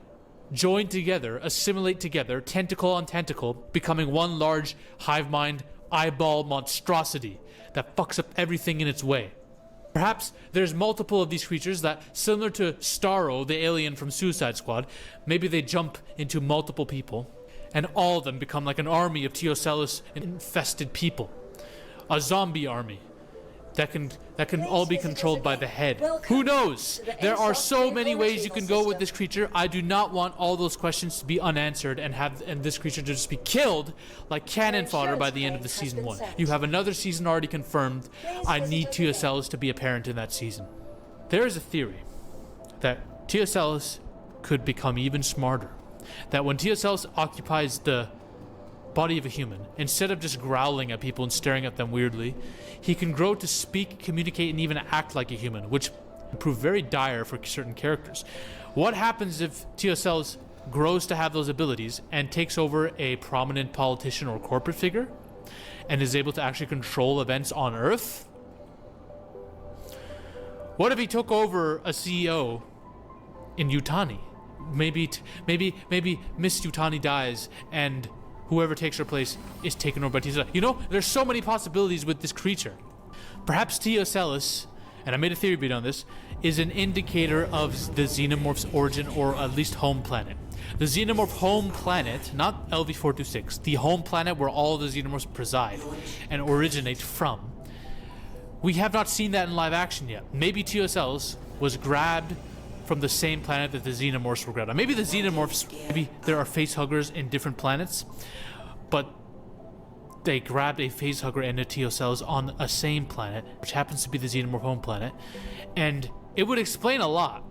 join together, assimilate together, tentacle on tentacle, becoming one large hive mind eyeball monstrosity that fucks up everything in its way. Perhaps there's multiple of these creatures that, similar to Starro, the alien from Suicide Squad, maybe they jump into multiple people, and all of them become like an army of T. Ocellus infested people. A zombie army that can all be controlled by the head. Who knows? There are so many ways you can go with this creature. I do not want all those questions to be unanswered and this creature to just be killed like cannon fodder by the end of the season 1. You have another season already confirmed. I need T. Ocellus to be a parent in that season. There is a theory that T. Ocellus could become even smarter that when TSL occupies the body of a human, instead of just growling at people and staring at them weirdly, he can grow to speak, communicate, and even act like a human, which can prove very dire for certain characters. What happens if TSL grows to have those abilities and takes over a prominent politician or corporate figure and is able to actually control events on Earth? What if he took over a CEO in Yutani? Maybe Miss Yutani dies and whoever takes her place is taken over by TSL. You know, there's so many possibilities with this creature. Perhaps TSL, and I made a theory beat on this, is an indicator of the Xenomorph's origin, or at least home planet. The Xenomorph home planet, not LV-426, the home planet where all the Xenomorphs preside and originate from. We have not seen that in live action yet. Maybe TSL was grabbed from the same planet that the Xenomorphs were grabbed on. Maybe the Xenomorphs, maybe there are facehuggers in different planets, but they grabbed a facehugger and a TSL on a same planet, which happens to be the Xenomorph home planet, and it would explain a lot.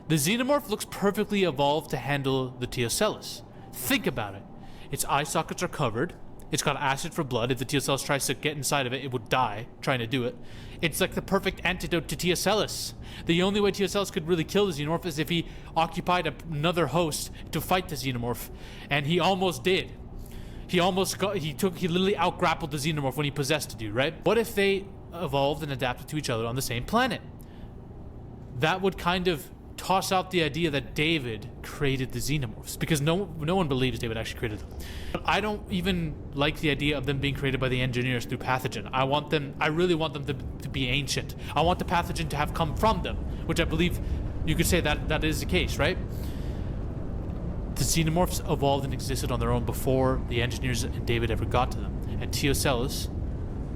The Xenomorph looks perfectly evolved to handle the TSL. Think about it. Its eye sockets are covered. It's got acid for blood. If the TSL tries to get inside of it, it would die trying to do it. It's like the perfect antidote to TSL. The only way TSL could really kill the Xenomorph is if he occupied another host to fight the Xenomorph, and he almost did. He literally out-grappled the Xenomorph when he possessed a dude, right? What if they evolved and adapted to each other on the same planet? That would kind of toss out the idea that David created the Xenomorphs, because no one believes David actually created them. But I don't even like the idea of them being created by the engineers through pathogen. I really want them to be ancient. I want the pathogen to have come from them, which I believe you could say that is the case, right? The Xenomorphs evolved and existed on their own before the engineers and David ever got to them, and TSL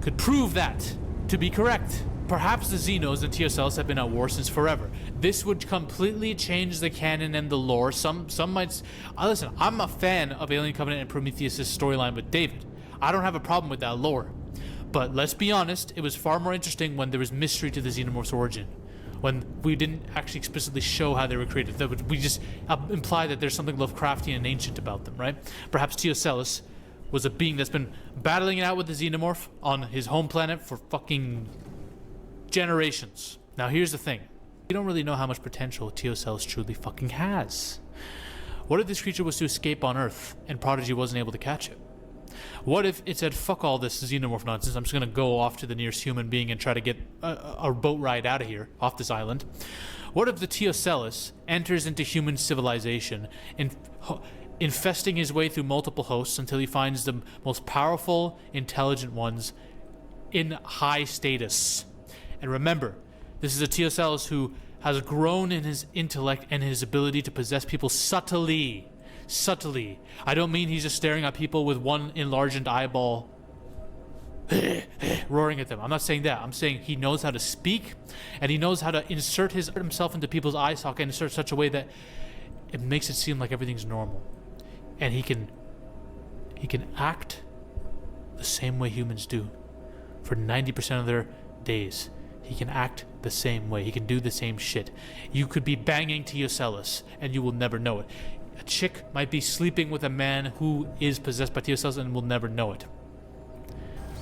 could prove that to be correct. Perhaps the Xenos and TSL have been at war since forever. This would completely change the canon and the lore. Some might... listen, I'm a fan of Alien Covenant and Prometheus' storyline with David. I don't have a problem with that lore. But let's be honest, it was far more interesting when there was mystery to the Xenomorph's origin. When we didn't actually explicitly show how they were created. We just imply that there's something Lovecraftian and ancient about them, right? Perhaps TSL was a being that's been battling it out with the Xenomorph on his home planet for fucking generations. Now here's the thing. We don't really know how much potential TSL truly fucking has. What if this creature was to escape on Earth and Prodigy wasn't able to catch it? What if it said, fuck all this Xenomorph nonsense, I'm just gonna go off to the nearest human being and try to get a boat ride out of here, off this island? What if the TSL enters into human civilization, infesting his way through multiple hosts until he finds the most powerful, intelligent ones in high status? And remember, this is a TSL who has grown in his intellect and his ability to possess people subtly. Subtly. I don't mean he's just staring at people with one enlarged eyeball roaring at them. I'm not saying that. I'm saying he knows how to speak, and he knows how to insert himself into people's eye socket in such a way that it makes it seem like everything's normal. And he can act the same way humans do for 90% of their days. He can act the same way. He can do the same shit. You could be banging TSL and you will never know it. A chick might be sleeping with a man who is possessed by TSL and will never know it.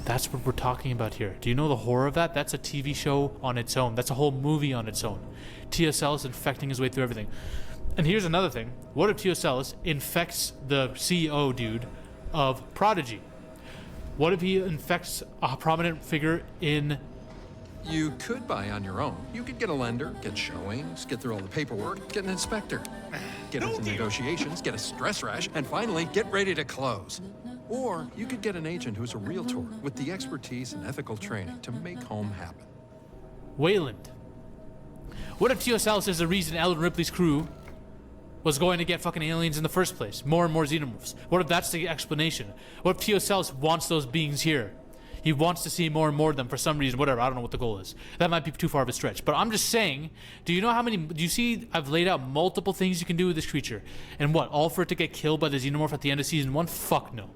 That's what we're talking about here. Do you know the horror of that? That's a TV show on its own. That's a whole movie on its own. TSL is infecting his way through everything. And here's another thing. What if TSL infects the CEO dude of Prodigy? What if he infects a prominent figure in... You could buy on your own. You could get a lender, get showings, get through all the paperwork, get an inspector, get into negotiations, get a stress rash, and finally get ready to close. Or you could get an agent who's a realtor with the expertise and ethical training to make home happen. Wayland. What if TSL is the reason Ellen Ripley's crew was going to get fucking aliens in the first place? More and more Xenomorphs. What if that's the explanation? What if TSL wants those beings here? He wants to see more and more of them for some reason, whatever. I don't know what the goal is. That might be too far of a stretch. But I'm just saying, do you know how many... Do you see I've laid out multiple things you can do with this creature? And what, all for it to get killed by the Xenomorph at the end of Season 1? Fuck no.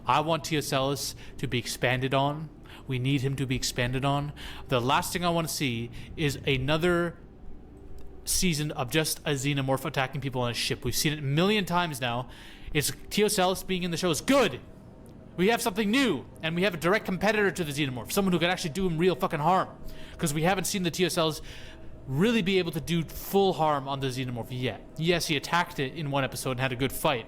I want TSL to be expanded on. We need him to be expanded on. The last thing I want to see is another season of just a xenomorph attacking people on a ship. We've seen it a million times now. It's Teocelis being in the show is good. We have something new, and we have a direct competitor to the xenomorph, someone who can actually do him real fucking harm. Because we haven't seen the Teocelis really be able to do full harm on the xenomorph yet. Yes, he attacked it in one episode and had a good fight.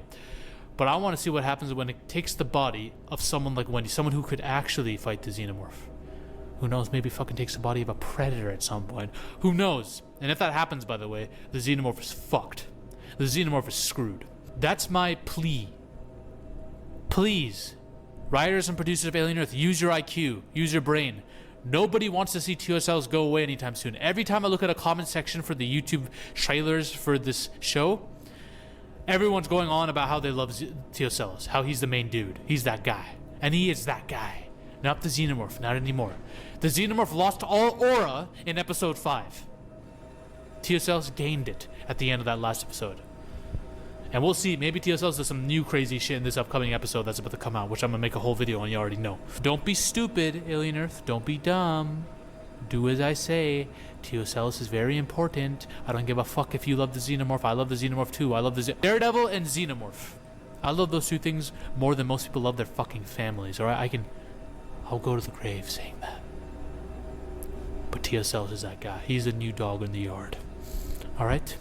But I want to see what happens when it takes the body of someone like Wendy, someone who could actually fight the xenomorph. Who knows, maybe fucking takes the body of a predator at some point. Who knows? And if that happens, by the way, the xenomorph is fucked. The xenomorph is screwed. That's my plea. Please, writers and producers of Alien Earth, use your IQ, use your brain. Nobody wants to see Teocelis go away anytime soon. Every time I look at a comment section for the YouTube trailers for this show, everyone's going on about how they love Teocelis, how he's the main dude. He's that guy. And he is that guy. Not the xenomorph, not anymore. The xenomorph lost all aura in episode 5. Teocelis gained it at the end of that last episode. And we'll see, maybe Teocelis does some new crazy shit in this upcoming episode that's about to come out, which I'm gonna make a whole video on, you already know. Don't be stupid, Alien Earth. Don't be dumb. Do as I say. Teocelis is very important. I don't give a fuck if you love the xenomorph. I love the xenomorph too. I love the Daredevil and xenomorph. I love those two things more than most people love their fucking families, alright? I'll go to the grave saying that. But Teocelis is that guy. He's a new dog in the yard. Alright?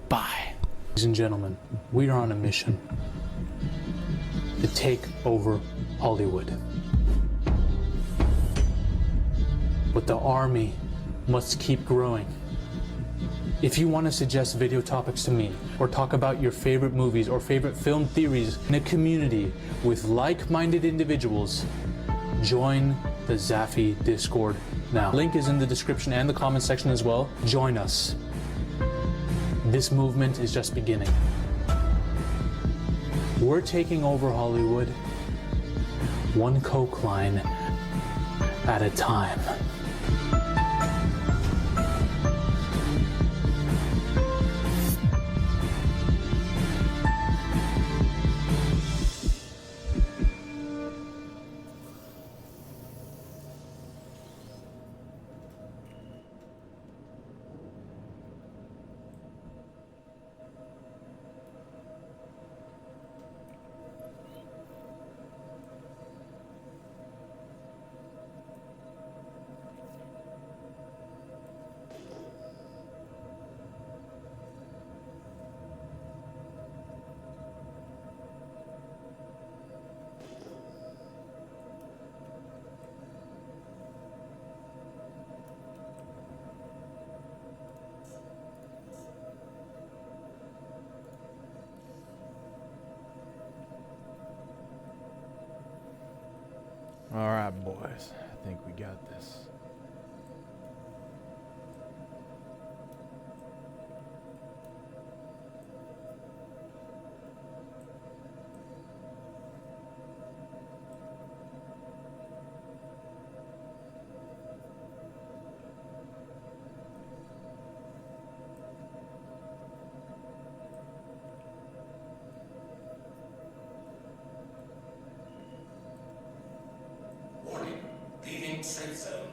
Bye. Ladies and gentlemen, we are on a mission to take over Hollywood. But the army must keep growing. If you want to suggest video topics to me, or talk about your favorite movies or favorite film theories in a community with like-minded individuals, join the Zafy Discord now. Link is in the description and the comment section as well. Join us. This movement is just beginning. We're taking over Hollywood, one coke line at a time. All right, boys. I think we got this. Warning, leaving safe zone.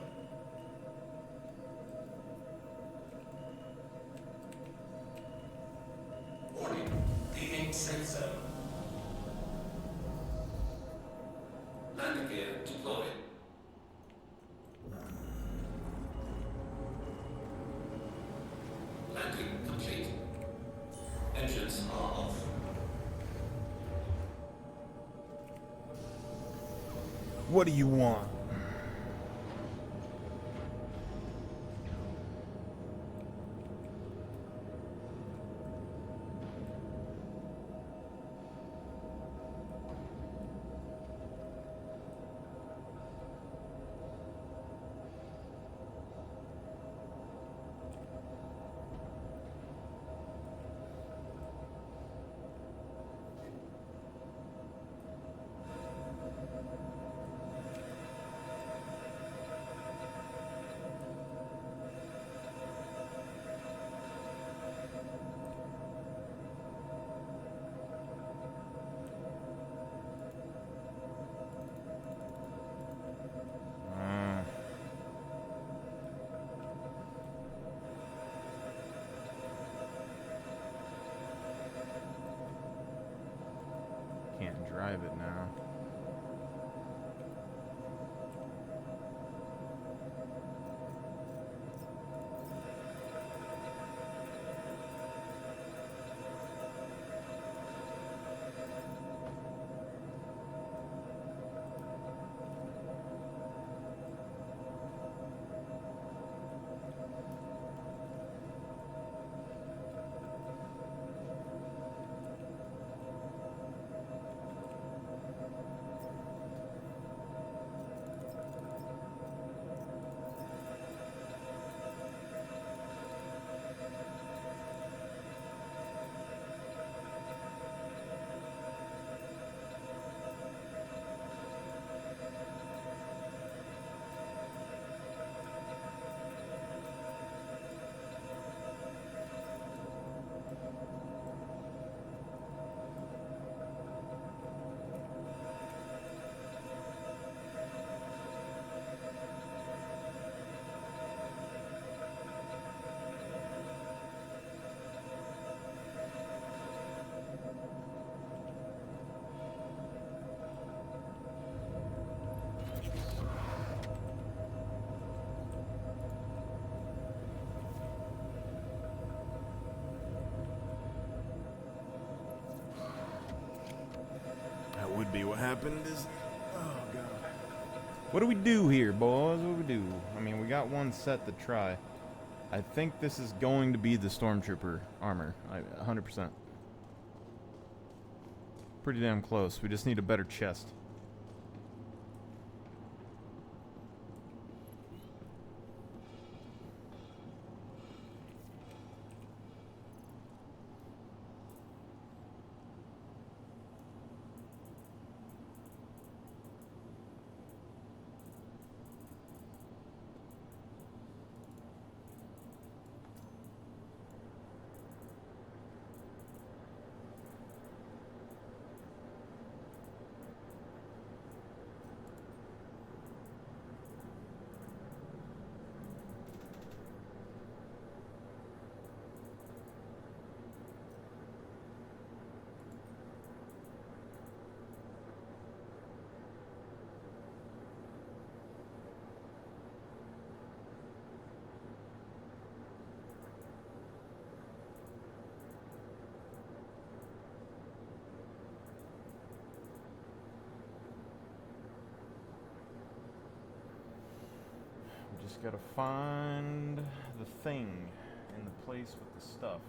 Warning, leaving safe zone. Landing gear deployed. Landing complete. Engines are off. What do you want? private now. That would be what happened, isn't it? Oh, God. What do we do here, boys? What do we do? I mean, we got one set to try. I think this is going to be the Stormtrooper armor. 100%. Pretty damn close. We just need a better chest. Just gotta find the thing in the place with the stuff.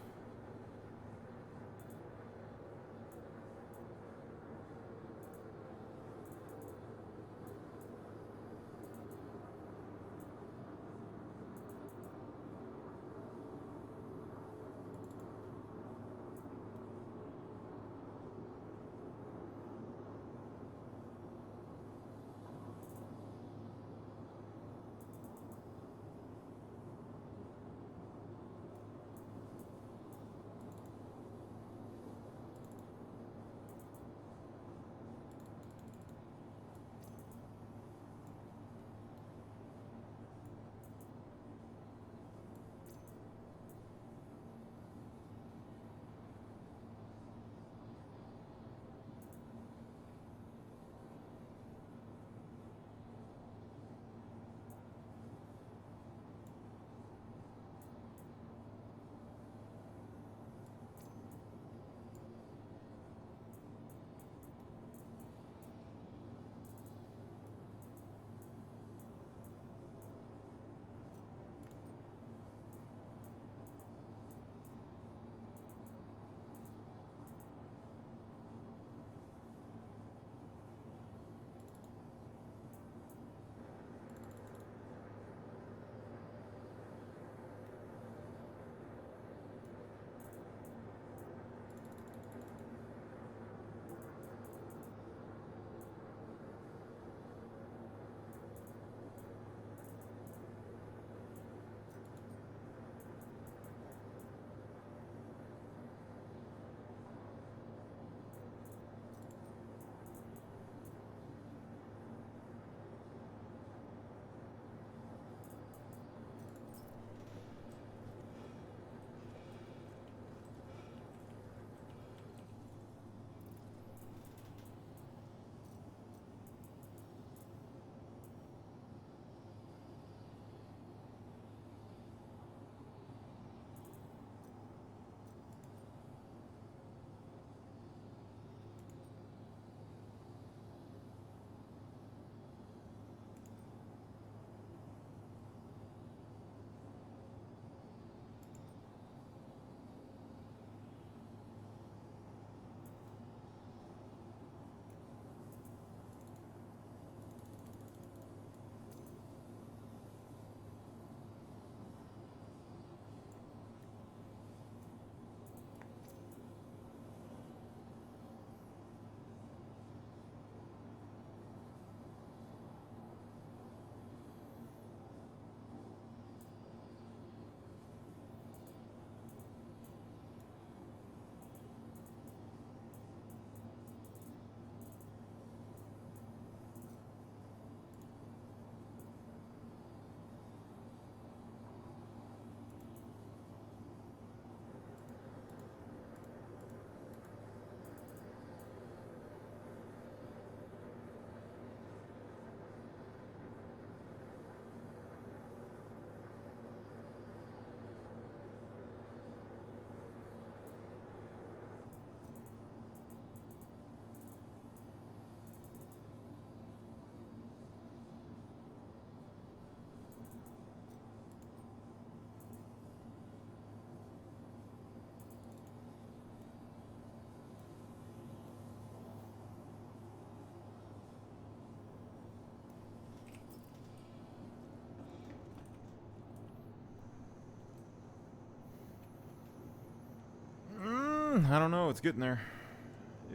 I don't know. It's getting there.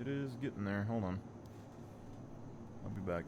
It is getting there. Hold on. I'll be back.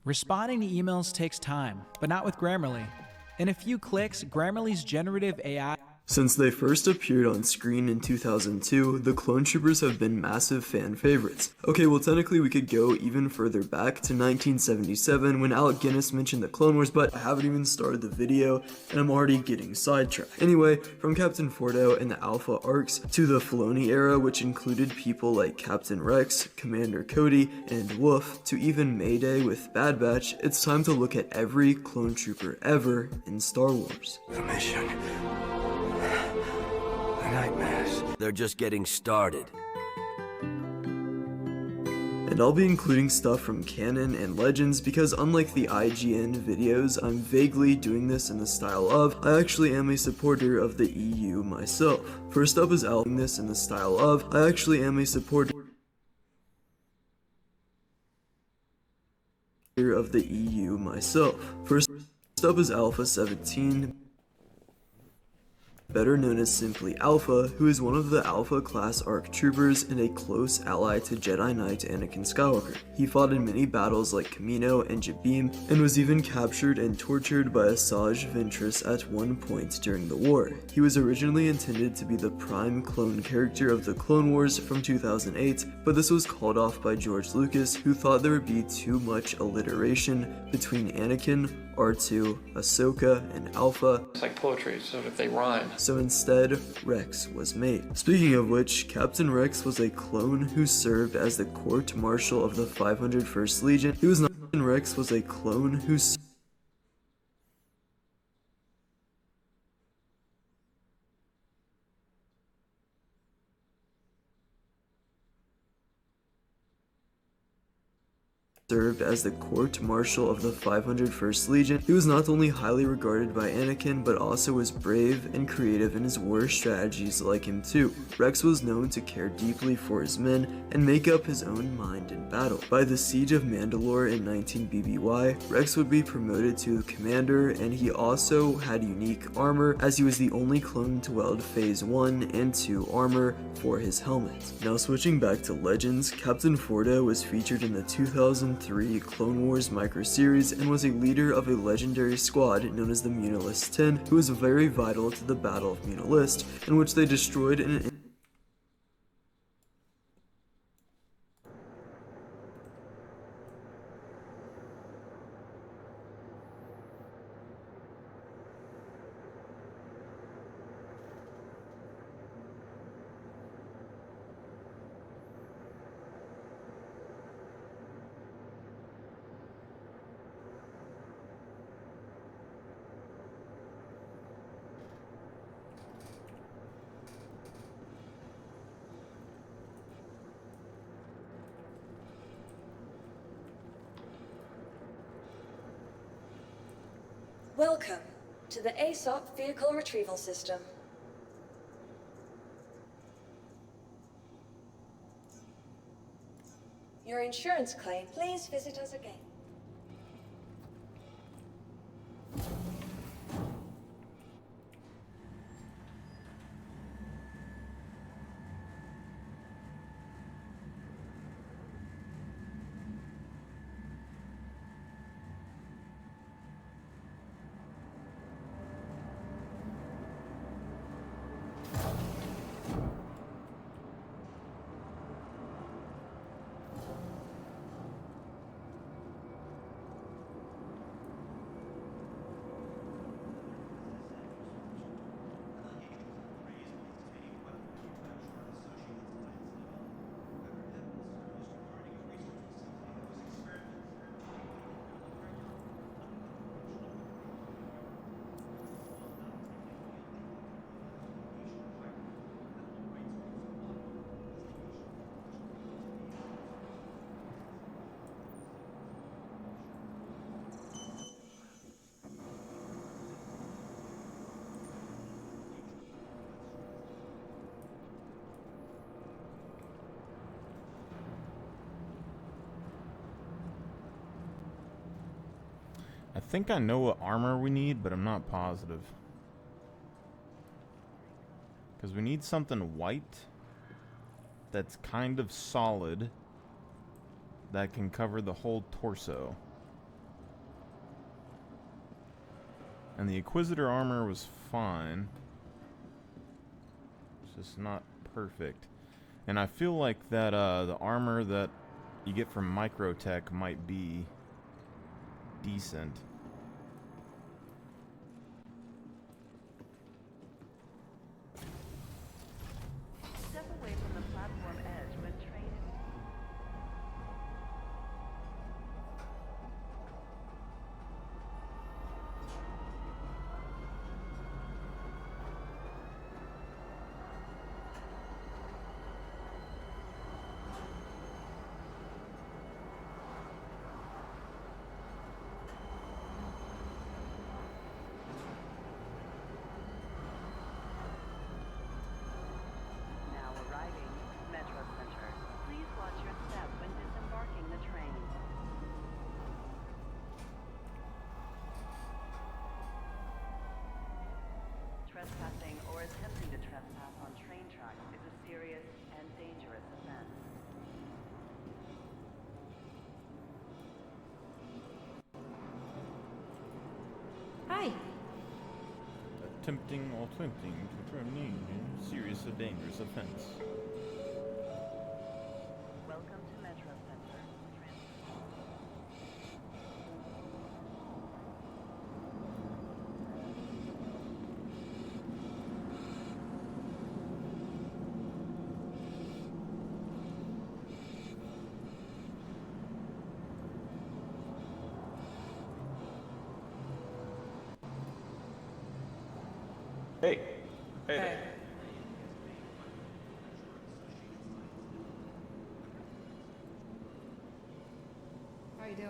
Responding to emails takes time, but not with Grammarly. In a few clicks, Grammarly's generative AI. Since they first appeared on screen in 2002, the Clone Troopers have been massive fan favorites. Okay, well technically we could go even further back to 1977 when Alec Guinness mentioned the Clone Wars, but I haven't even started the video and I'm already getting sidetracked. Anyway, from Captain Fordo and the Alpha arcs to the Filoni era, which included people like Captain Rex, Commander Cody, and Wolf, to even Mayday with Bad Batch, it's time to look at every Clone Trooper ever in Star Wars. The mission. Nightmares. They're just getting started. And I'll be including stuff from canon and legends because unlike the IGN videos, I'm vaguely doing this in the style of, I actually am a supporter of the EU myself. First up is Al, this in the style of, I actually am a supporter of the EU myself. First up is Alpha 17. Better known as simply Alpha, who is one of the Alpha class ARC troopers and a close ally to Jedi Knight Anakin Skywalker. He fought in many battles like Kamino and Jabim, and was even captured and tortured by Asajj Ventress at one point during the war. He was originally intended to be the prime clone character of the Clone Wars from 2008, but this was called off by George Lucas, who thought there would be too much alliteration between Anakin, R2, Ahsoka, and Alpha. It's like poetry, so if they rhyme. So instead, Rex was made. Speaking of which, Captain Rex was a clone who served as the court marshal of the 501st Legion. He was not. Rex was a clone who served as the court marshal of the 501st Legion. He was not only highly regarded by Anakin, but also was brave and creative in his war strategies like him too. Rex was known to care deeply for his men and make up his own mind in battle. By the Siege of Mandalore in 19 BBY, Rex would be promoted to commander, and he also had unique armor as he was the only clone to weld Phase 1 and 2 armor for his helmet. Now switching back to Legends, Captain Fordo was featured in the 2003 Clone Wars micro-series and was a leader of a legendary squad known as the Munilist 10, who was very vital to the Battle of Munilist, in which they destroyed an Welcome to the ASOP Vehicle Retrieval System. Your insurance claim, please visit us again. I think I know what armor we need, but I'm not positive. Because we need something white that's kind of solid that can cover the whole torso. And the Inquisitor armor was fine. It's just not perfect. And I feel like that the armor that you get from Microtech might be decent. Step away from the platform edge when training. Now arriving, Metro Center. Please watch your step when disembarking the train. Trespassing or attempting to trespass on train tracks is a serious and dangerous offense. Hi. Attempting or attempting to terminate a serious or dangerous offense. Welcome to Metro Center. Hey. Hey. How are you doing?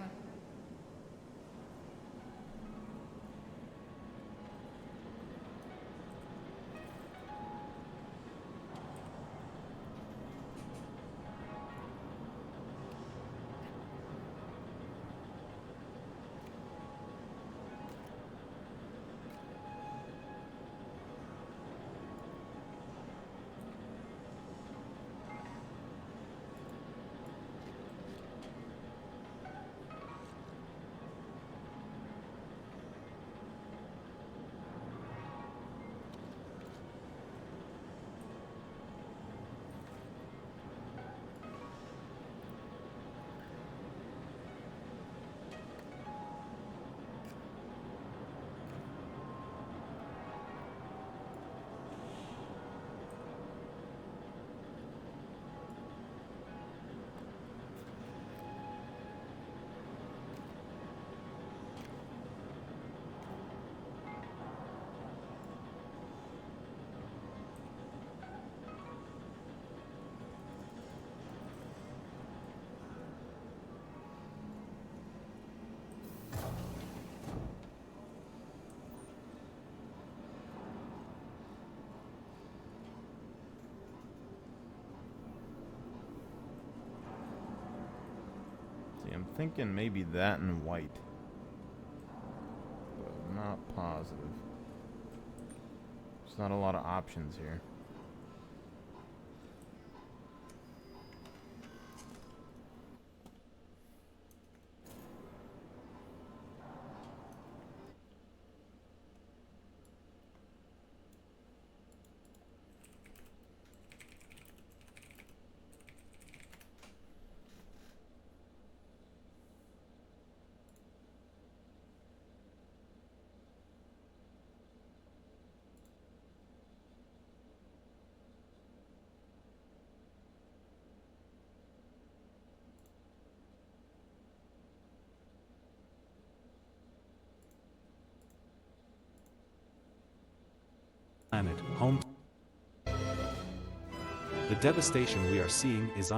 See, I'm thinking maybe that in white. But I'm not positive. There's not a lot of options here. Planet, home. The devastation we are seeing is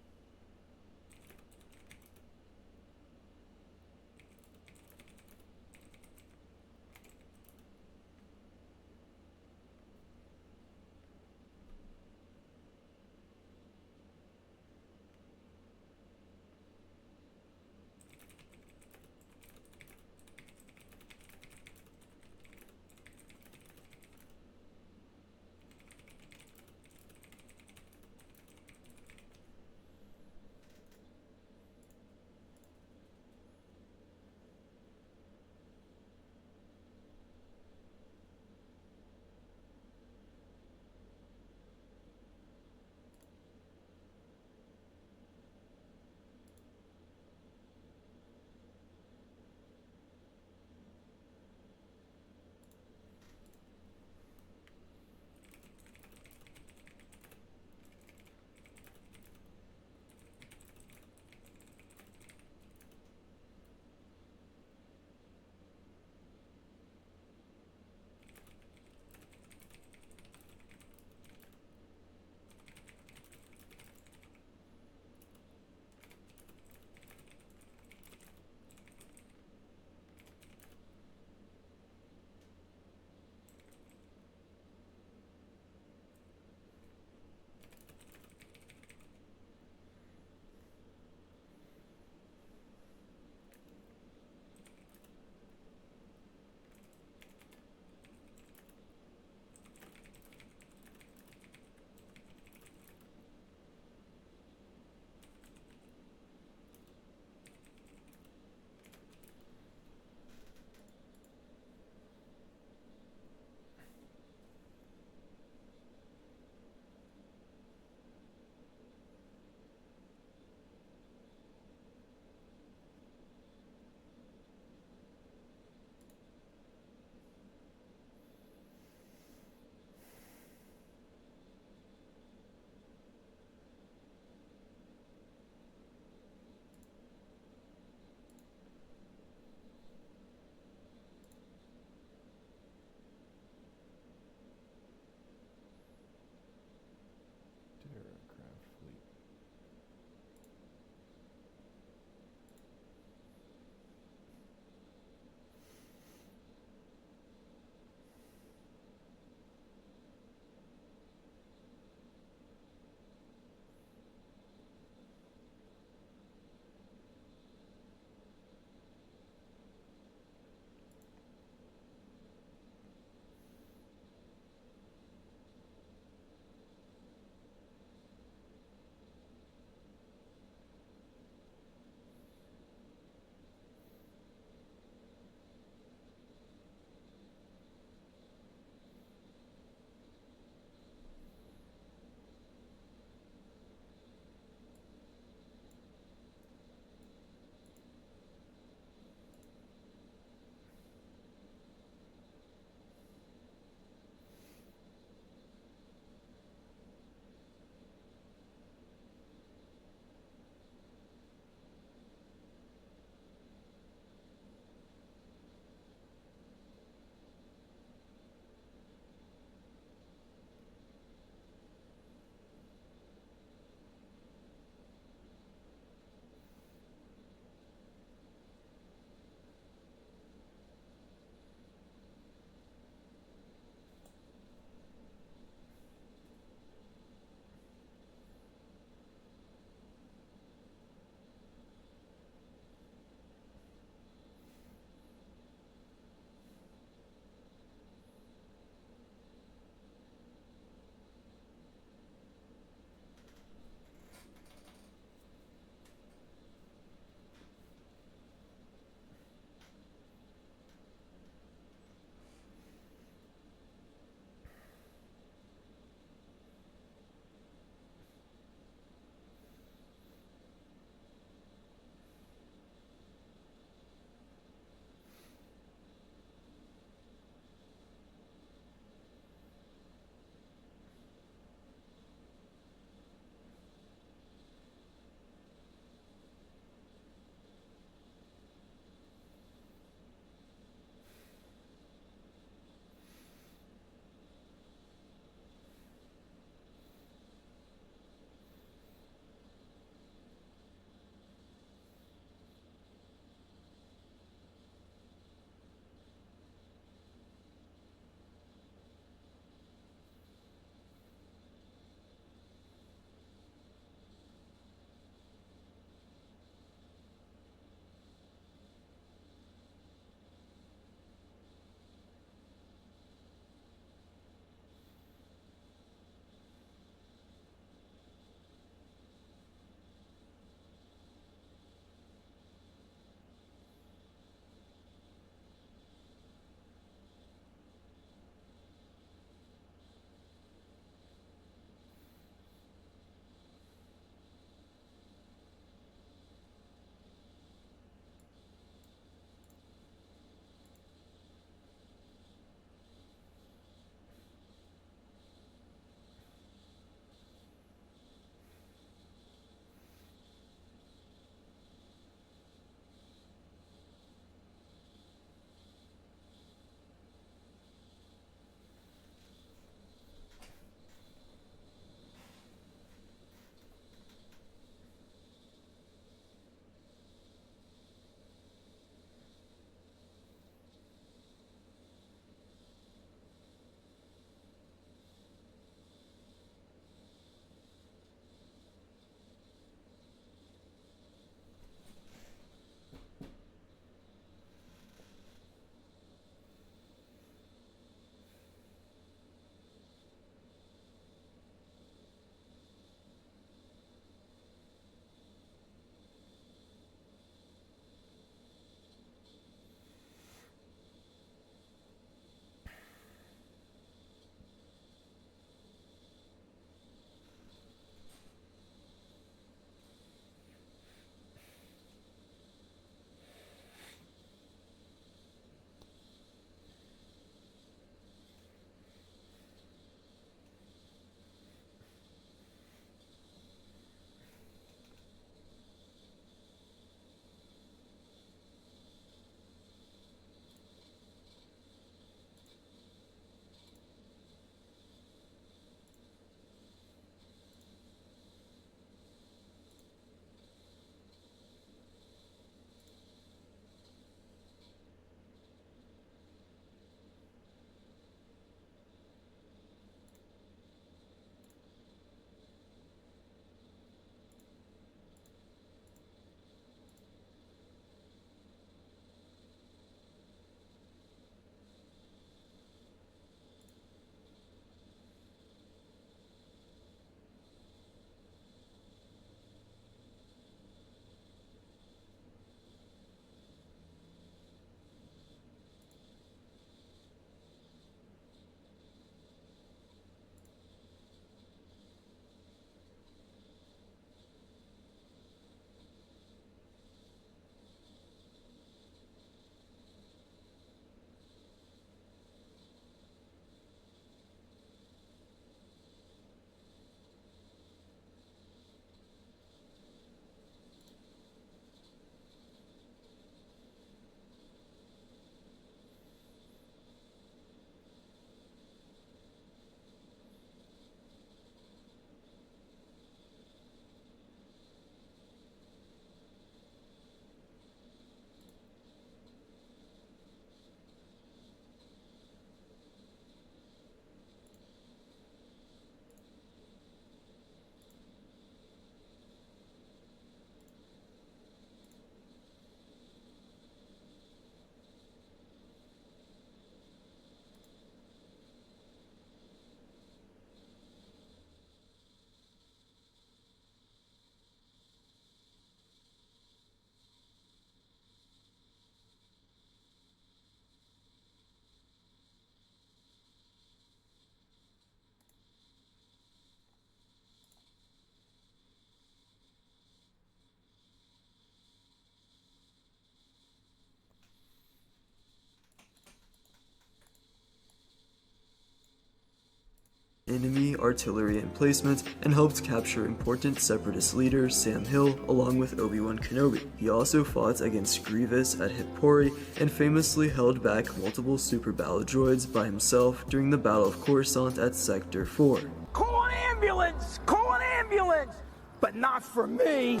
enemy artillery emplacement and helped capture important Separatist leader Sam Hill along with Obi-Wan Kenobi. He also fought against Grievous at Hitpori and famously held back multiple super battle droids by himself during the Battle of Coruscant at Sector 4. Call an ambulance! Call an ambulance! But not for me!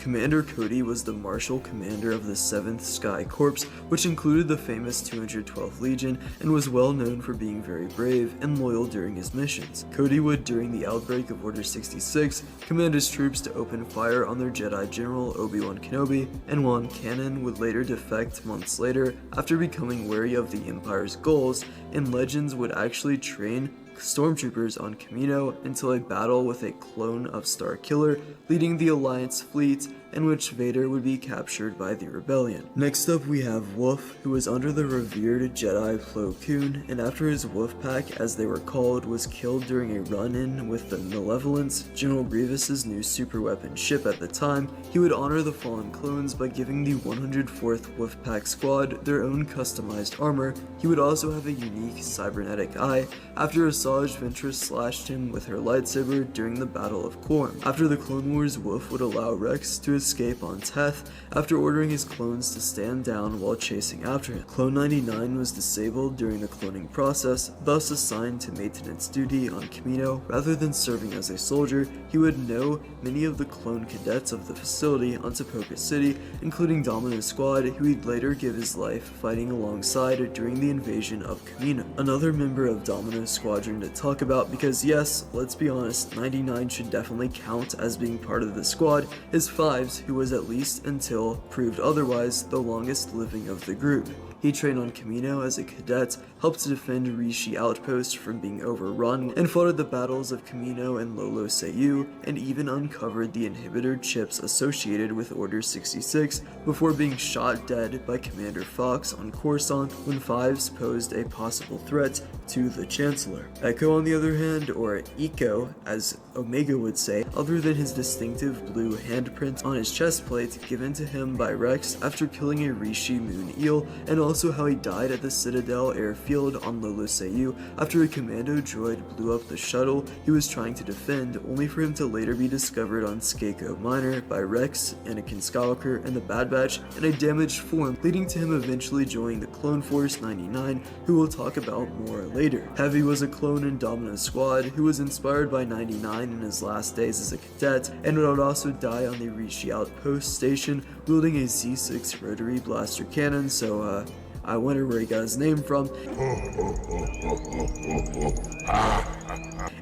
Commander Cody was the Marshal Commander of the 7th Sky Corps, which included the famous 212th Legion and was well known for being very brave and loyal during his missions. Cody would, during the outbreak of Order 66, command his troops to open fire on their Jedi General Obi-Wan Kenobi, and Juan Cannon would later defect months later after becoming wary of the Empire's goals, and Legends would actually train stormtroopers on Kamino until a battle with a clone of Starkiller leading the Alliance fleet, in which Vader would be captured by the Rebellion. Next up we have Wolf, who was under the revered Jedi Plo Koon, and after his Wolf Pack, as they were called, was killed during a run-in with the Malevolence, General Grievous's new superweapon ship at the time, he would honor the fallen clones by giving the 104th Wolf Pack squad their own customized armor. He would also have a unique cybernetic eye after Asajj Ventress slashed him with her lightsaber during the Battle of Korm. After the Clone Wars, Wolf would allow Rex to escape on Teth after ordering his clones to stand down while chasing after him. Clone 99 was disabled during the cloning process, thus assigned to maintenance duty on Kamino rather than serving as a soldier. He would know many of the clone cadets of the facility on Tipoca City, including Domino Squad, who he'd later give his life fighting alongside during the invasion of Kamino. Another member of Domino Squadron to talk about, because yes, let's be honest, 99 should definitely count as being part of the squad, is Fives, who was, at least until proved otherwise, the longest living of the group. He trained on Kamino as a cadet, helped to defend Rishi Outpost from being overrun, and fought at the battles of Kamino and Lolo Seyu, and even uncovered the inhibitor chips associated with Order 66 before being shot dead by Commander Fox on Coruscant when Fives posed a possible threat to the Chancellor. Echo, on the other hand, or Eco as Omega would say, other than his distinctive blue handprint on his chest plate given to him by Rex after killing a Rishi Moon Eel, and also how he died at the Citadel airfield on Lolo Seyu after a commando droid blew up the shuttle he was trying to defend, only for him to later be discovered on Skako Minor by Rex, Anakin Skywalker, and the Bad Batch in a damaged form, leading to him eventually joining the Clone Force 99, who we'll talk about more later. Heavy was a clone in Domino Squad who was inspired by 99 in his last days as a cadet, and would also die on the Rishi Outpost station wielding a Z6 rotary blaster cannon, so I wonder where he got his name from.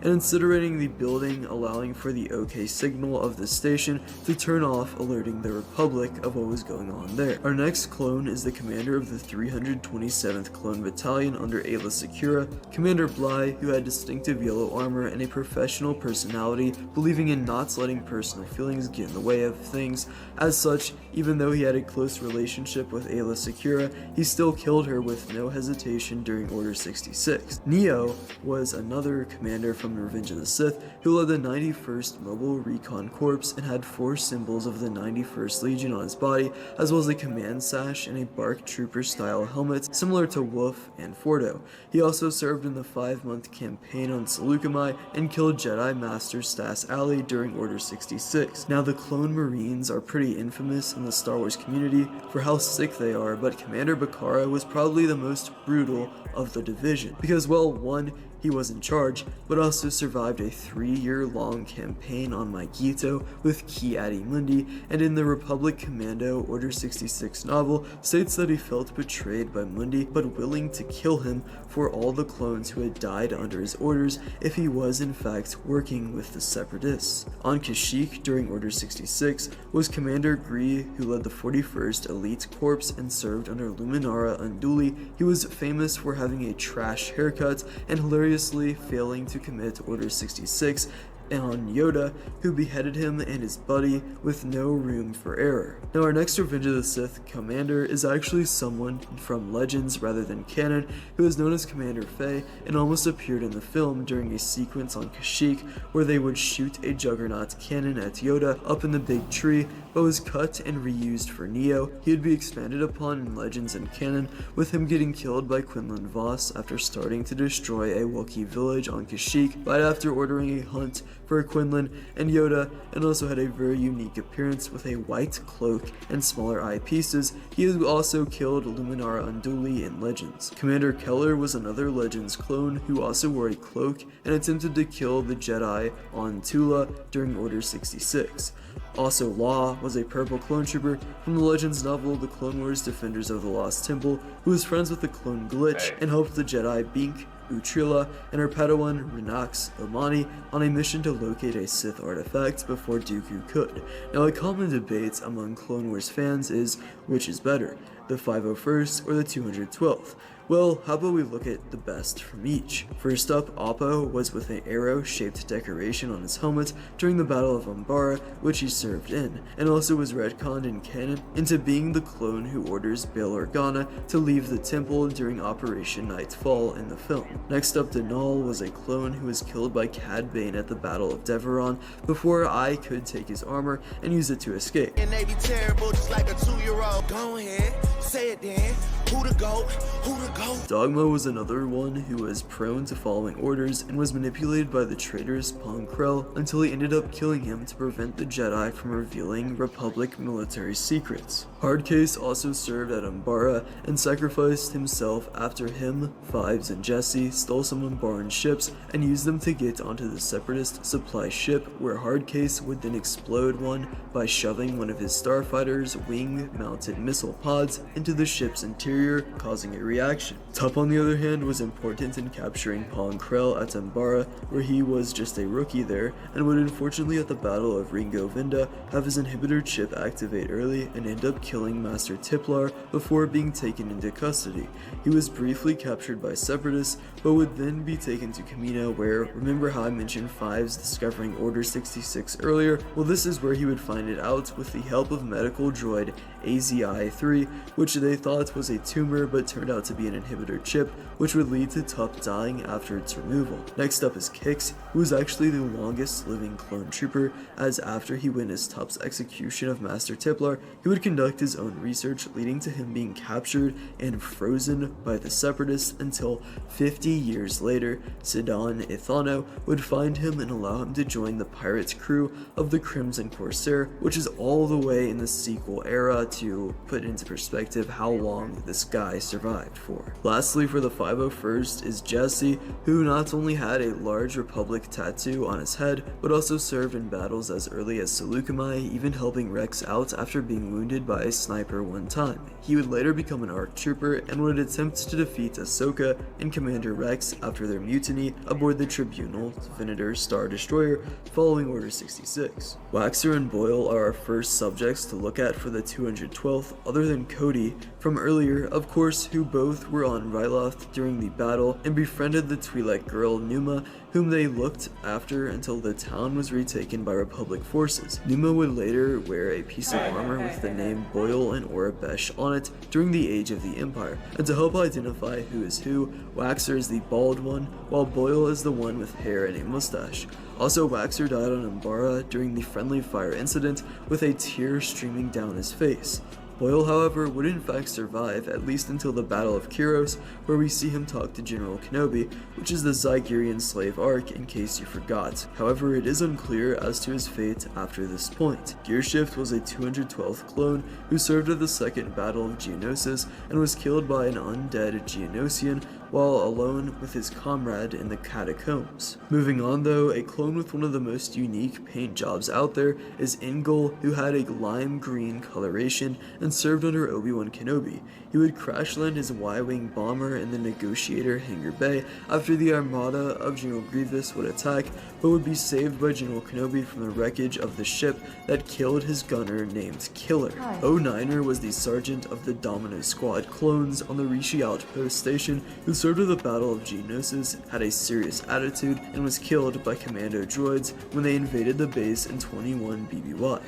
And incinerating the building, allowing for the OK signal of the station to turn off, alerting the Republic of what was going on there. Our next clone is the commander of the 327th Clone Battalion under Aayla Secura, Commander Bly, who had distinctive yellow armor and a professional personality, believing in not letting personal feelings get in the way of things. As such, even though he had a close relationship with Aayla Secura, he still killed her with no hesitation during Order 66. Neo was another commander from Revenge of the Sith who led the 91st Mobile Recon Corps and had 4 symbols of the 91st Legion on his body, as well as a command sash and a BARC trooper style helmet similar to Wolf and Fordo. He also served in the 5-month campaign on Seleucami and killed Jedi Master Stas Ali during Order 66. Now, the Clone Marines are pretty infamous in the Star Wars community for how sick they are, but Commander Bakara was probably the most brutal of the division because, well, one, he was in charge, but also survived a 3-year-long campaign on Maigito with Ki-Adi-Mundi, and in the Republic Commando Order 66 novel states that he felt betrayed by Mundi, but willing to kill him for all the clones who had died under his orders if he was in fact working with the Separatists. On Kashyyyk during Order 66 was Commander Gree, who led the 41st Elite Corps and served under Luminara Unduli. He was famous for having a trash haircut and hilariously failing to commit Order 66 on Yoda, who beheaded him and his buddy with no room for error. Now our next Revenge of the Sith commander is actually someone from Legends rather than canon, who is known as Commander Fey and almost appeared in the film during a sequence on Kashyyyk where they would shoot a Juggernaut cannon at Yoda up in the big tree, but was cut and reused for Neo. He would be expanded upon in Legends and canon, with him getting killed by Quinlan Vos after starting to destroy a Wookiee village on Kashyyyk right after ordering a hunt for Quinlan and Yoda, and also had a very unique appearance with a white cloak and smaller eyepieces. He has also killed Luminara Unduli in Legends. Commander Keller was another Legends clone who also wore a cloak and attempted to kill the Jedi on Tula during Order 66. Also, Law was a purple clone trooper from the Legends novel The Clone Wars Defenders of the Lost Temple, who was friends with the clone Glitch and helped the Jedi Bink, Utrilla, and her Padawan Renax Omani on a mission to locate a Sith artifact before Dooku could. Now, a common debate among Clone Wars fans is, which is better, the 501st or the 212th? Well, how about we look at the best from each? First up, Oppo was with an arrow-shaped decoration on his helmet during the Battle of Umbara, which he served in, and also was retconned in canon into being the clone who orders Bail Organa to leave the temple during Operation Nightfall in the film. Next up, Denal was a clone who was killed by Cad Bane at the Battle of Deveron before I could take his armor and use it to escape. And they be terrible just like a 2-year-old. Go ahead, say it then. Who to go? Who to go? Dogma was another one who was prone to following orders and was manipulated by the traitorous Pong Krell until he ended up killing him to prevent the Jedi from revealing Republic military secrets. Hardcase also served at Umbara and sacrificed himself after him, Fives, and Jesse stole some Umbaran ships and used them to get onto the Separatist supply ship, where Hardcase would then explode one by shoving one of his starfighters' wing-mounted missile pods into the ship's interior, causing a reaction. Tup, on the other hand, was important in capturing Pong Krell at Umbara, where he was just a rookie there, and would unfortunately at the Battle of Ringo Vinda have his inhibitor chip activate early and end up killing Master Tiplar before being taken into custody. He was briefly captured by Separatists, but would then be taken to Kamino, where, remember how I mentioned Fives discovering Order 66 earlier? Well, this is where he would find it out with the help of medical droid AZI-3, which they thought was a tumor but turned out to be an inhibitor chip, which would lead to Tup dying after its removal. Next up is Kix, who was actually the longest living clone trooper, as after he witnessed Tup's execution of Master Tiplar, he would conduct his own research, leading to him being captured and frozen by the Separatists until 50 years later, Sidon Ithano would find him and allow him to join the pirates crew of the Crimson Corsair, which is all the way in the sequel era to put into perspective how long this guy survived for. Lastly, for the 501st is Jesse, who not only had a large Republic tattoo on his head, but also served in battles as early as Seleucami, even helping Rex out after being wounded by a sniper one time. He would later become an ARC trooper and would attempt to defeat Ahsoka and Commander Rex after their mutiny aboard the Tribunal Venator Star Destroyer following Order 66. Waxer and Boyle are our first subjects to look at for the 212th, other than Cody from earlier, of course, who both were on Ryloth during the battle and befriended the Twi'lek girl Numa, whom they looked after until the town was retaken by Republic forces. Numa would later wear a piece of armor with the name Boyle and Orabesh on it during the Age of the Empire, and to help identify who is who, Waxer is the bald one, while Boyle is the one with hair and a mustache. Also, Waxer died on Umbara during the Friendly Fire incident with a tear streaming down his face. Boyle, however, would in fact survive, at least until the Battle of Kyros, where we see him talk to General Kenobi, which is the Zygerian slave arc, in case you forgot. However, it is unclear as to his fate after this point. Gearshift was a 212th clone who served at the Second Battle of Geonosis and was killed by an undead Geonosian while alone with his comrade in the catacombs. Moving on though, a clone with one of the most unique paint jobs out there is Ingol, who had a lime green coloration and served under Obi-Wan Kenobi. He would crash land his Y-Wing bomber in the Negotiator Hangar Bay after the armada of General Grievous would attack, but would be saved by General Kenobi from the wreckage of the ship that killed his gunner named Killer. Hi. 09er was the sergeant of the Domino Squad clones on the Rishi Outpost Station who served at the Battle of Geonosis, had a serious attitude, and was killed by commando droids when they invaded the base in 21 BBY.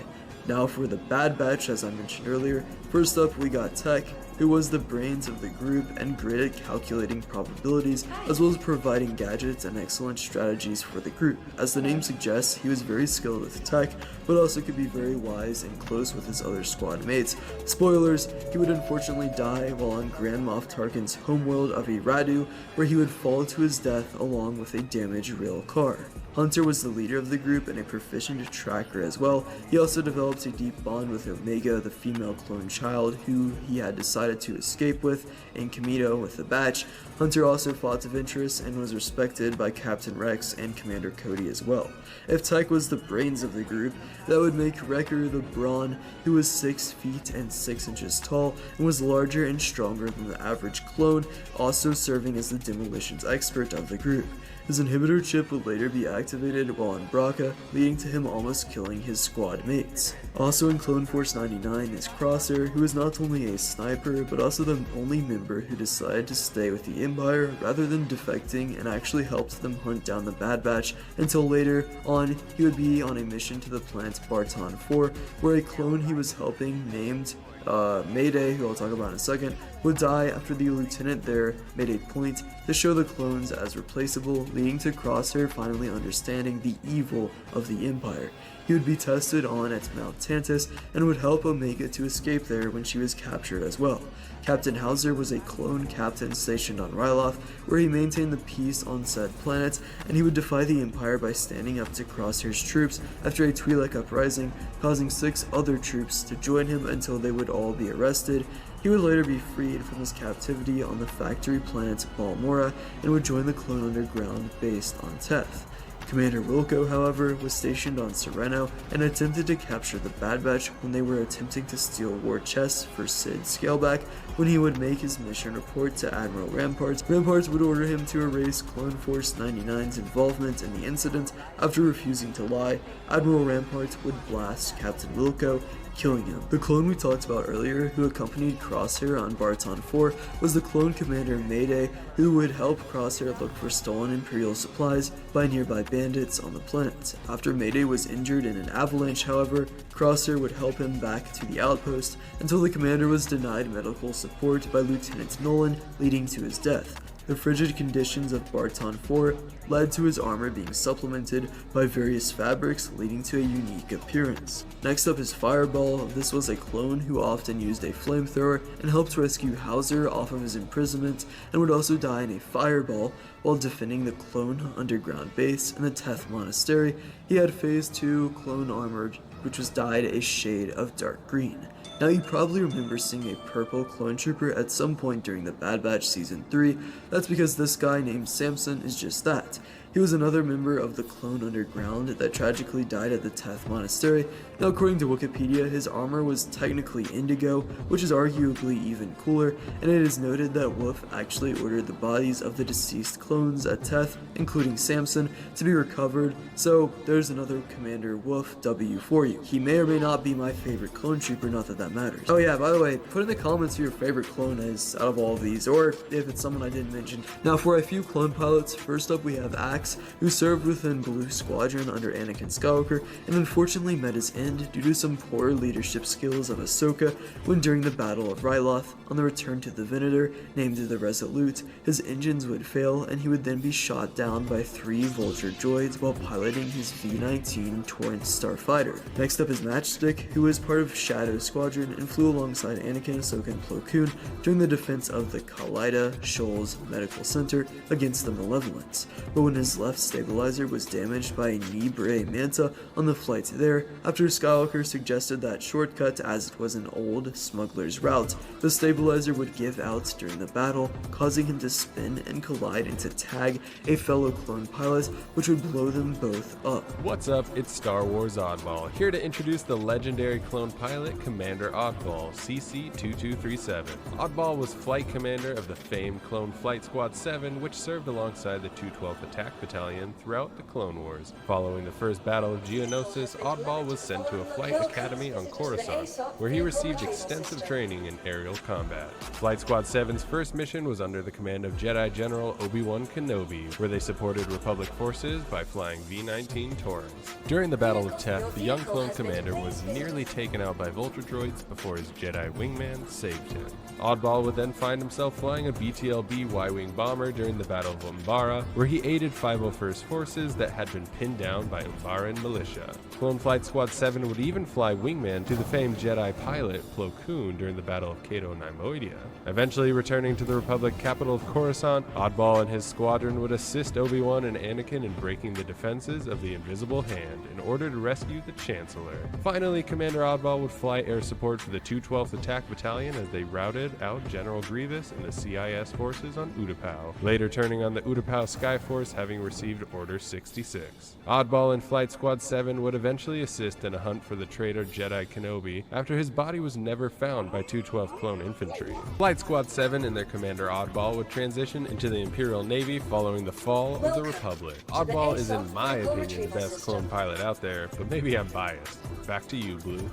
Now for the Bad Batch, as I mentioned earlier, first up we got Tech, who was the brains of the group and great at calculating probabilities, as well as providing gadgets and excellent strategies for the group. As the name suggests, he was very skilled with tech, but also could be very wise and close with his other squad mates. Spoilers, he would unfortunately die while on Grand Moff Tarkin's homeworld of Iradu, where he would fall to his death along with a damaged rail car. Hunter was the leader of the group and a proficient tracker as well. He also developed a deep bond with Omega, the female clone child who he had decided to escape with in Kamino with the Batch. Hunter also fought to Ventress and was respected by Captain Rex and Commander Cody as well. If Tech was the brains of the group, that would make Wrecker the brawn, who was 6 feet and 6 inches tall and was larger and stronger than the average clone, also serving as the demolitions expert of the group. His inhibitor chip would later be activated while on Bracca, leading to him almost killing his squad mates. Also in Clone Force 99 is Crosshair, who is not only a sniper, but also the only member who decided to stay with the Empire rather than defecting, and actually helped them hunt down the Bad Batch, until later on he would be on a mission to the planet Barton 4, where a clone he was helping named Mayday, who I'll talk about in a second, would die after the lieutenant there made a point to show the clones as replaceable, leading to Crosshair finally understanding the evil of the Empire. He would be tested on at Mount Tantus and would help Omega to escape there when she was captured as well. Captain Hauser was a clone captain stationed on Ryloth, where he maintained the peace on said planet, and he would defy the Empire by standing up to Crosshair's troops after a Twi'lek uprising, causing 6 other troops to join him until they would all be arrested. He would later be freed from his captivity on the factory planet Balmora and would join the clone underground based on Teth. Commander Wilco, however, was stationed on Sereno and attempted to capture the Bad Batch when they were attempting to steal war chests for Sid Scaleback. When he would make his mission report to Admiral Ramparts, Ramparts would order him to erase Clone Force 99's involvement in the incident. After refusing to lie, Admiral Ramparts would blast Captain Wilco, killing him. The clone we talked about earlier, who accompanied Crosshair on Barton 4, was the clone commander Mayday, who would help Crosshair look for stolen Imperial supplies by nearby bandits on the planet. After Mayday was injured in an avalanche, however, Crosshair would help him back to the outpost until the commander was denied medical support by Lieutenant Nolan, leading to his death. The frigid conditions of Barton 4 led to his armor being supplemented by various fabrics, leading to a unique appearance. Next up is Fireball. This was a clone who often used a flamethrower and helped rescue Hauser off of his imprisonment, and would also die in a fireball while defending the clone underground base in the Teth Monastery. He had Phase 2 clone armor, which was dyed a shade of dark green. Now you probably remember seeing a purple clone trooper at some point during the Bad Batch Season 3, that's because this guy named Samson is just that. He was another member of the Clone Underground that tragically died at the Teth Monastery. Now according to Wikipedia, his armor was technically indigo, which is arguably even cooler, and it is noted that Wolf actually ordered the bodies of the deceased clones at Teth, including Samson, to be recovered, so there's another Commander Wolf W for you. He may or may not be my favorite clone trooper, not that that matters. Oh yeah, by the way, put in the comments who your favorite clone is out of all of these, or if it's someone I didn't mention. Now for a few clone pilots, first up we have Axe, who served within Blue Squadron under Anakin Skywalker, and unfortunately met his end due to some poor leadership skills of Ahsoka when during the Battle of Ryloth, on the return to the Venator, named the Resolute, his engines would fail and he would then be shot down by 3 Vulture droids while piloting his V-19 Torrent starfighter. Next up is Matchstick, who was part of Shadow Squadron and flew alongside Anakin, Ahsoka, and Plo Koon during the defense of the Kaleida Shoals Medical Center against the Malevolence. But when his left stabilizer was damaged by a Nibre Manta on the flight there, after Skywalker suggested that shortcut as it was an old smuggler's route, the stabilizer would give out during the battle, causing him to spin and collide into Tag, a fellow clone pilot, which would blow them both up. What's up, it's Star Wars Oddball, here to introduce the legendary clone pilot Commander Oddball, CC-2237. Oddball was flight commander of the famed Clone Flight Squad 7, which served alongside the 212th Attack Battalion throughout the Clone Wars. Following the first Battle of Geonosis, Oddball was sent to a flight academy on Coruscant, where he received extensive training in aerial combat. Flight Squad 7's first mission was under the command of Jedi General Obi-Wan Kenobi, where they supported Republic forces by flying V-19 Taurans. During the Battle of Teth, the young clone commander was nearly taken out by Vulture droids before his Jedi wingman saved him. Oddball would then find himself flying a BTLB Y-Wing bomber during the Battle of Umbara, where he aided 501st forces that had been pinned down by Umbaran militia. Clone Flight Squad 7 would even fly wingman to the famed Jedi pilot Plo Koon during the Battle of Cato Neimoidia. Eventually returning to the Republic capital of Coruscant, Oddball and his squadron would assist Obi-Wan and Anakin in breaking the defenses of the Invisible Hand in order to rescue the Chancellor. Finally, Commander Oddball would fly air support for the 212th Attack Battalion as they routed out General Grievous and the CIS forces on Utapau, later turning on the Utapau Skyforce, having received Order 66. Oddball and Flight Squad 7 would eventually assist in a hunt for the traitor Jedi Kenobi after his body was never found by 212th Clone Infantry. Flight Squad 7 and their commander Oddball would transition into the Imperial Navy following the fall of the Republic. Oddball is, in my opinion, the best clone pilot out there, but maybe I'm biased. Back to you, Blue.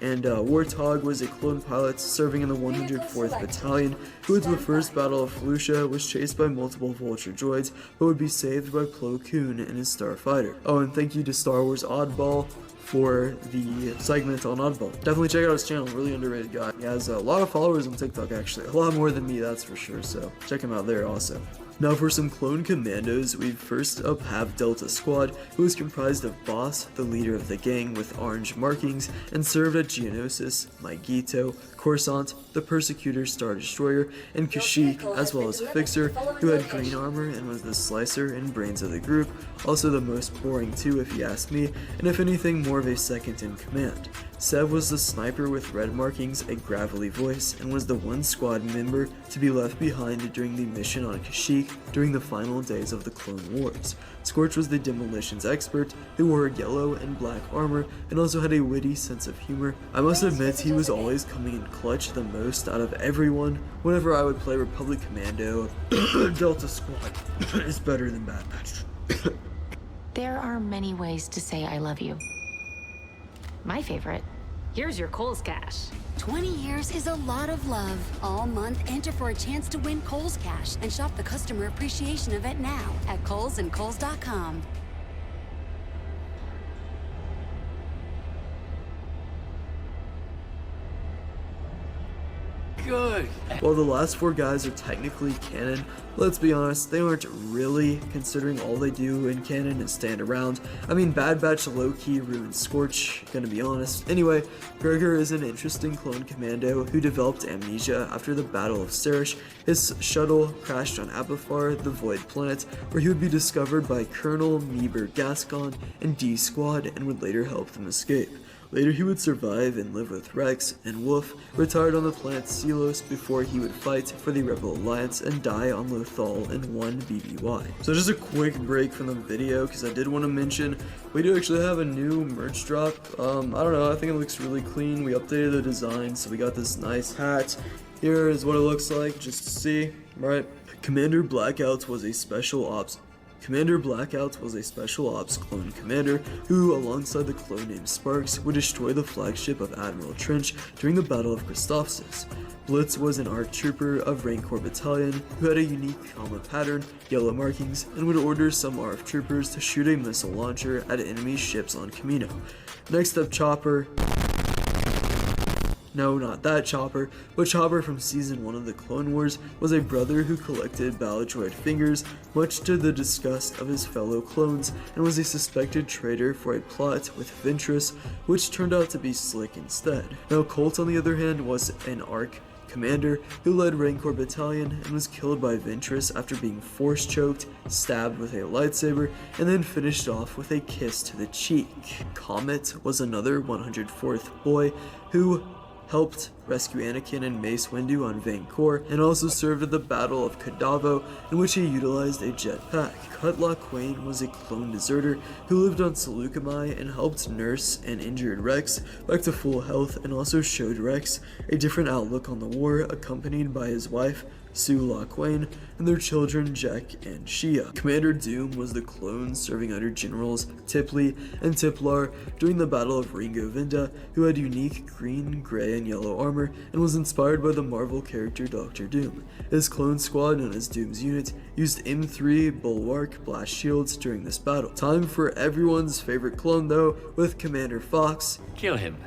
And Warthog was a clone pilot serving in the 104th Battalion, who at the first Battle of Felucia was chased by multiple Vulture droids, but would be saved by Plo Koon and his starfighter. Oh, and thank you to Star Wars Oddball for the segment on Oddball. Definitely check out his channel, really underrated guy. He has a lot of followers on TikTok actually, a lot more than me, that's for sure, so check him out there also. Now for some clone commandos, we first up have Delta Squad, who is comprised of Boss, the leader of the gang with orange markings, and served at Geonosis, Maigito, Coruscant, the Persecutor Star Destroyer, and Kashyyyk, as well as Fixer, who had green armor and was the slicer and brains of the group, also the most boring too if you ask me, and if anything more of a second in command. Sev was the sniper with red markings, a gravelly voice, and was the one squad member to be left behind during the mission on Kashyyyk during the final days of the Clone Wars. Scorch was the demolitions expert, who wore yellow and black armor and also had a witty sense of humor. I must admit he was always coming in clutch the most out of everyone. Whenever I would play Republic Commando, Delta Squad is better than Bad Batch. There are many ways to say I love you. My favorite. Here's your Kohl's Cash. 20 years is a lot of love. All month, enter for a chance to win Kohl's Cash and shop the customer appreciation event now at Kohl's and Kohl's.com. Good. While the last four guys are technically canon, let's be honest, they aren't really, considering all they do in canon is stand around. I mean, Bad Batch low-key ruined Scorch, gonna be honest. Anyway, Gregor is an interesting clone commando who developed amnesia after the Battle of Serish. His shuttle crashed on Abathar, the Void Planet, where he would be discovered by Colonel Meeber Gascon and D Squad and would later help them escape. Later he would survive and live with Rex and Wolf, retired on the planet Selos before he would fight for the Rebel Alliance and die on Lothal in 1 BBY. So just a quick break from the video because I did want to mention we do actually have a new merch drop. I don't know, I think it looks really clean. We updated the design, so we got this nice hat. Here is what it looks like, just to see, right? Commander Blackouts was a special ops clone commander who, alongside the clone named Sparks, would destroy the flagship of Admiral Trench during the Battle of Christophsis. Blitz was an ARC trooper of Rancor Battalion who had a unique helmet pattern, yellow markings, and would order some ARF troopers to shoot a missile launcher at enemy ships on Kamino. Next up, Chopper. No, not that Chopper, but Chopper from Season 1 of the Clone Wars was a brother who collected Baladroid fingers, much to the disgust of his fellow clones, and was a suspected traitor for a plot with Ventress, which turned out to be Slick instead. Now Colt, on the other hand, was an ARC commander who led Rancor Battalion and was killed by Ventress after being force choked, stabbed with a lightsaber, and then finished off with a kiss to the cheek. Comet was another 104th boy who helped rescue Anakin and Mace Windu on Vancor, and also served at the Battle of Kadavo, in which he utilized a jetpack. Cutlock Quain was a clone deserter who lived on Seleucami and helped nurse an injured Rex back to full health, and also showed Rex a different outlook on the war, accompanied by his wife, Sue Locke-Wayne, and their children Jack and Shia. Commander Doom was the clone serving under Generals Tipley and Tiplar during the Battle of Ringo Vinda, who had unique green, gray, and yellow armor and was inspired by the Marvel character Doctor Doom. His clone squad, known as Doom's Unit, used M3 Bulwark blast shields during this battle. Time for everyone's favorite clone though, with Commander Fox. Kill him.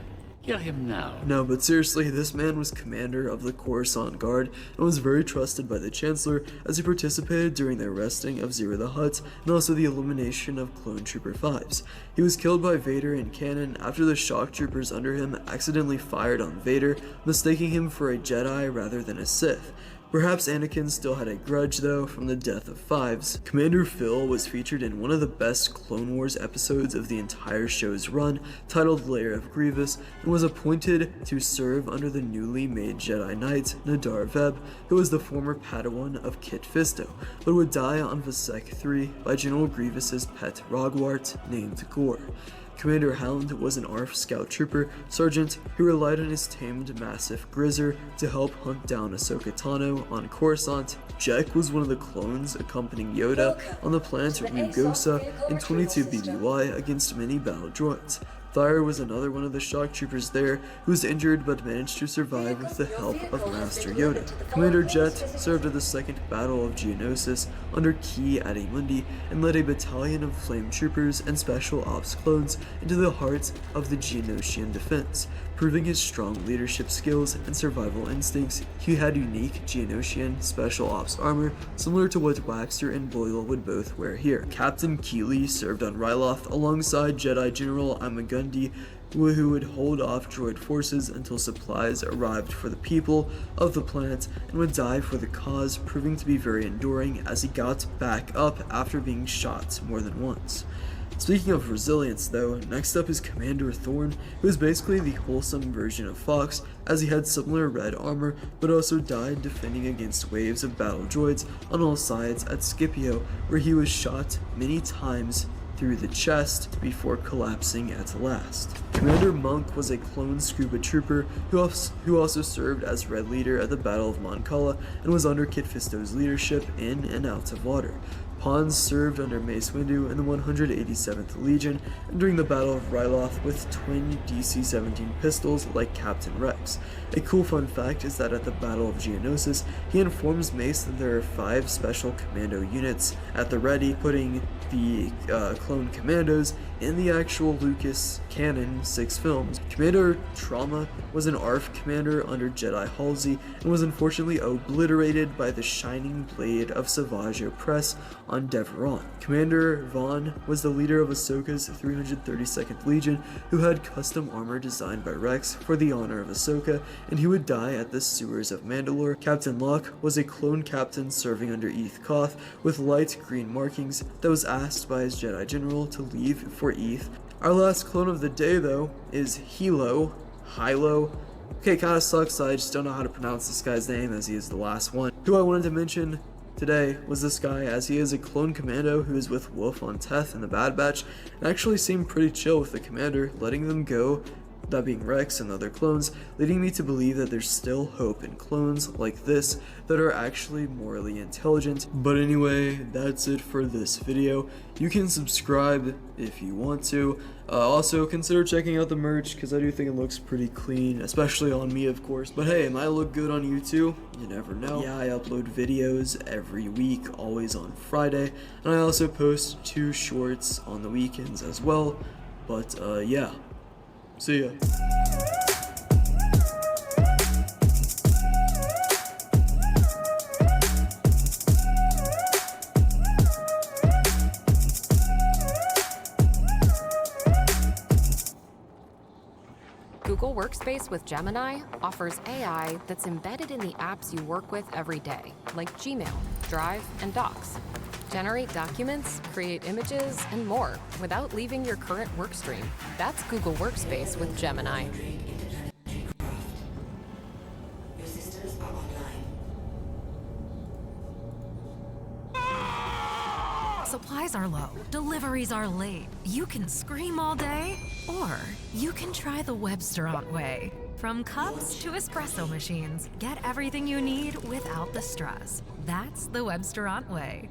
Kill him now. No, but seriously, this man was commander of the Coruscant Guard and was very trusted by the Chancellor as he participated during the arresting of Zero the Hutt and also the elimination of Clone Trooper 5s. He was killed by Vader in canon after the shock troopers under him accidentally fired on Vader, mistaking him for a Jedi rather than a Sith. Perhaps Anakin still had a grudge though from the death of 5s. Commander Phil was featured in one of the best Clone Wars episodes of the entire show's run, titled Lair of Grievous, and was appointed to serve under the newly made Jedi Knight Nadar Veb, who was the former Padawan of Kit Fisto, but would die on Vasek 3 by General Grievous's pet Rogwart named Gore. Commander Hound was an ARF scout trooper sergeant who relied on his tamed Massif Grizzer to help hunt down Ahsoka Tano on Coruscant. Jek was one of the clones accompanying Yoda on the planet Rugosa in 22 BBY against many battle droids. Thyre was another one of the shock troopers there who was injured but managed to survive with the help of Master Yoda. Commander Jet served at the Second Battle of Geonosis under Ki Adi-Mundi and led a battalion of flame troopers and special ops clones into the heart of the Geonosian defense. Proving his strong leadership skills and survival instincts, he had unique Geonosian special ops armor, similar to what Waxter and Boyle would both wear here. Captain Keeley served on Ryloth alongside Jedi General Amagundi, who would hold off droid forces until supplies arrived for the people of the planet and would die for the cause, proving to be very enduring as he got back up after being shot more than once. Speaking of resilience though, next up is Commander Thorn, who is basically the wholesome version of Fox, as he had similar red armor, but also died defending against waves of battle droids on all sides at Scipio, where he was shot many times through the chest before collapsing at last. Commander Monk was a clone scuba trooper who also served as Red Leader at the Battle of Mon Cala and was under Kit Fisto's leadership in and out of water. Pons served under Mace Windu in the 187th Legion and during the Battle of Ryloth with twin DC-17 pistols like Captain Rex. A cool fun fact is that at the Battle of Geonosis, he informs Mace that there are 5 special commando units at the ready, putting the clone commandos in the actual Lucas canon 6 films. Commander Trauma was an ARF commander under Jedi Halsey and was unfortunately obliterated by the shining blade of Savage Opress on Deveron. Commander Vaughn was the leader of Ahsoka's 332nd Legion, who had custom armor designed by Rex for the honor of Ahsoka, and he would die at the sewers of Mandalore. Captain Locke was a clone captain serving under Eth Koth with light green markings that was asked by his Jedi General to leave for Eth. Our last clone of the day though is Hilo. Okay, kinda sucks, I just don't know how to pronounce this guy's name as he is the last one. Who I wanted to mention today was this guy, as he is a clone commando who is with Wolf on Teth in the Bad Batch and actually seemed pretty chill with the commander, letting them go, that being Rex and other clones, leading me to believe that there's still hope in clones like this that are actually morally intelligent. But anyway, that's it for this video. You can subscribe if you want to. Also, consider checking out the merch, because I do think it looks pretty clean, especially on me, of course. But hey, it might look good on you too. You never know. Yeah, I upload videos every week, always on Friday. And I also post 2 shorts on the weekends as well. But yeah. See ya. Google Workspace with Gemini offers AI that's embedded in the apps you work with every day, like Gmail, Drive, and Docs. Generate documents, create images, and more without leaving your current work stream. That's Google Workspace with Gemini. Your systems are online. supplies are low, deliveries are late. You can scream all day, or you can try the Webstaurant way. From cups to espresso machines, get everything you need without the stress. That's the Webstaurant way.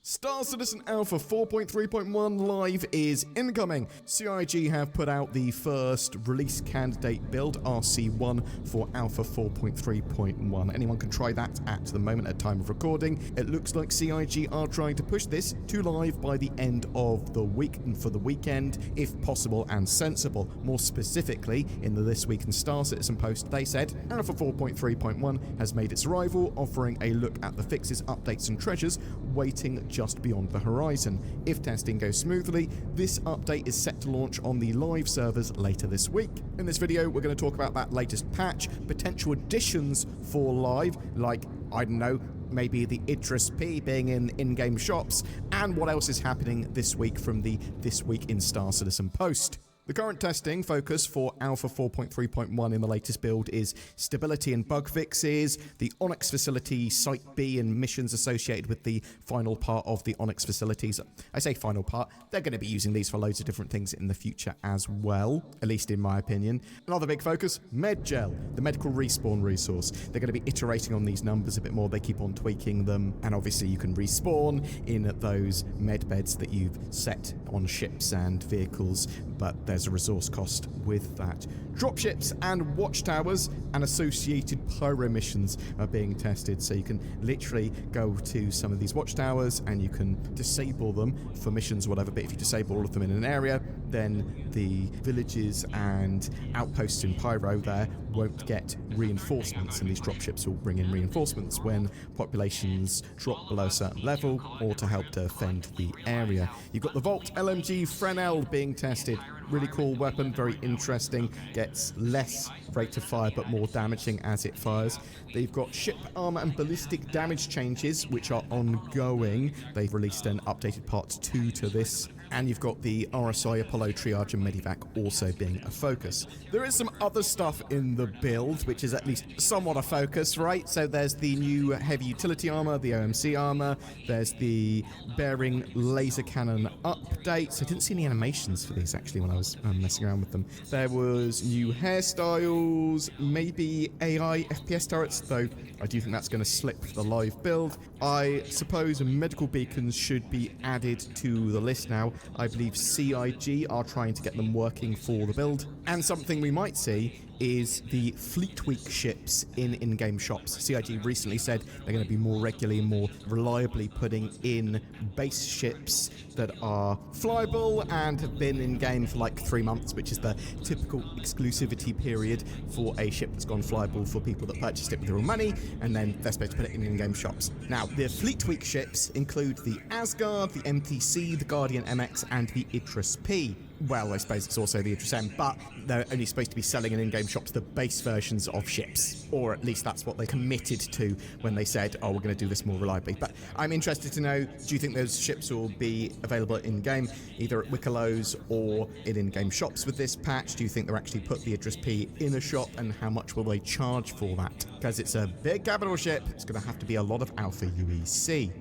Star Citizen Alpha 4.3.1 Live is incoming. CIG have put out the first release candidate build, RC1, for Alpha 4.3.1. Anyone can try that at the moment at time of recording. It looks like CIG are trying to push this to live by the end of the week and for the weekend, if possible and sensible. More specifically, in the This Week in Star Citizen post, they said Alpha 4.3.1 has made its arrival, offering a look at the fixes, updates and treasures waiting just beyond the horizon. If testing goes smoothly, this update is set to launch on the live servers later this week. In this video, we're going to talk about that latest patch, potential additions for live, like, I don't know, maybe the Idris P being in in-game shops, and what else is happening this week from the This Week in Star Citizen post. The current testing focus for Alpha 4.3.1 in the latest build is stability and bug fixes, the Onyx facility, Site B, and missions associated with the final part of the Onyx facilities. I say final part, they're going to be using these for loads of different things in the future as well, at least in my opinion. Another big focus, MedGel, the medical respawn resource. They're going to be iterating on these numbers a bit more, they keep on tweaking them, and obviously you can respawn in those med beds that you've set on ships and vehicles, but there's a resource cost with that. Dropships and watchtowers and associated pyro missions are being tested, so you can literally go to some of these watchtowers and you can disable them for missions or whatever, but if you disable all of them in an area, then the villages and outposts in pyro there won't get reinforcements, and these dropships will bring in reinforcements when populations drop below a certain level or to help defend the area. You've got the Volt LMG Fresnel being tested. Really cool weapon, very interesting, gets less rate of fire but more damaging as it fires. They've got ship armor and ballistic damage changes which are ongoing. They've released an updated part 2 to this. And you've got the RSI Apollo Triage and Medivac also being a focus. There is some other stuff in the build which is at least somewhat a focus, right? So there's the new heavy utility armor, the OMC armor, there's the bearing laser cannon updates. I didn't see any animations for these actually when I was messing around with them. There was new hairstyles, maybe AI FPS turrets, though I do think that's going to slip the live build. I suppose medical beacons should be added to the list now. I believe CIG are trying to get them working for the build. And something we might see is the Fleet Week ships in in-game shops. CIG recently said they're going to be more regularly and more reliably putting in base ships that are flyable and have been in-game for like 3 months, which is the typical exclusivity period for a ship that's gone flyable for people that purchased it with their own money, and then they're supposed to put it in in-game shops. Now, the Fleet Week ships include the Asgard, the MTC, the Guardian MX, and the Idris P. Well, I suppose it's also the Idris M, but they're only supposed to be selling in in-game shops the base versions of ships, or at least that's what they committed to when they said, oh, we're going to do this more reliably. But I'm interested to know, do you think those ships will be available in-game, either at Wickelows or in in-game shops with this patch? Do you think they'll actually put the Idris P in a shop, and how much will they charge for that? Because it's a big capital ship, it's going to have to be a lot of Alpha UEC.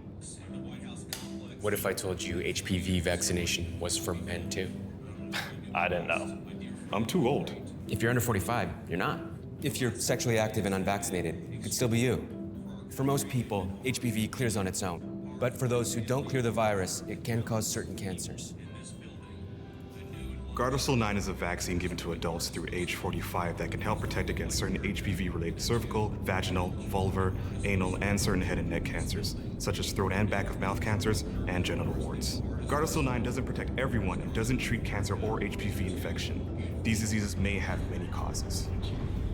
What if I told you HPV vaccination was for men too? I didn't know. I'm too old. If you're under 45, you're not. If you're sexually active and unvaccinated, it could still be you. For most people, HPV clears on its own. But for those who don't clear the virus, it can cause certain cancers. Gardasil 9 is a vaccine given to adults through age 45 that can help protect against certain HPV-related cervical, vaginal, vulvar, anal, and certain head and neck cancers, such as throat and back of mouth cancers and genital warts. Gardasil 9 doesn't protect everyone and doesn't treat cancer or HPV infection. These diseases may have many causes.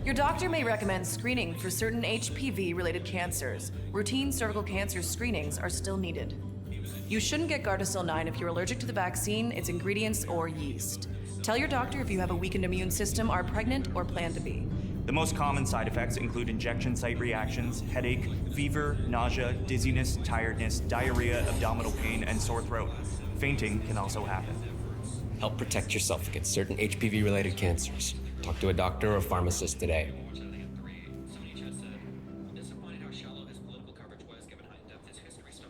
Your doctor may recommend screening for certain HPV-related cancers. Routine cervical cancer screenings are still needed. You shouldn't get Gardasil 9 if you're allergic to the vaccine, its ingredients, or yeast. Tell your doctor if you have a weakened immune system, are pregnant, or plan to be. The most common side effects include injection site reactions, headache, fever, nausea, dizziness, tiredness, diarrhea, abdominal pain, and sore throat. Fainting can also happen. Help protect yourself against certain HPV-related cancers. Talk to a doctor or pharmacist today.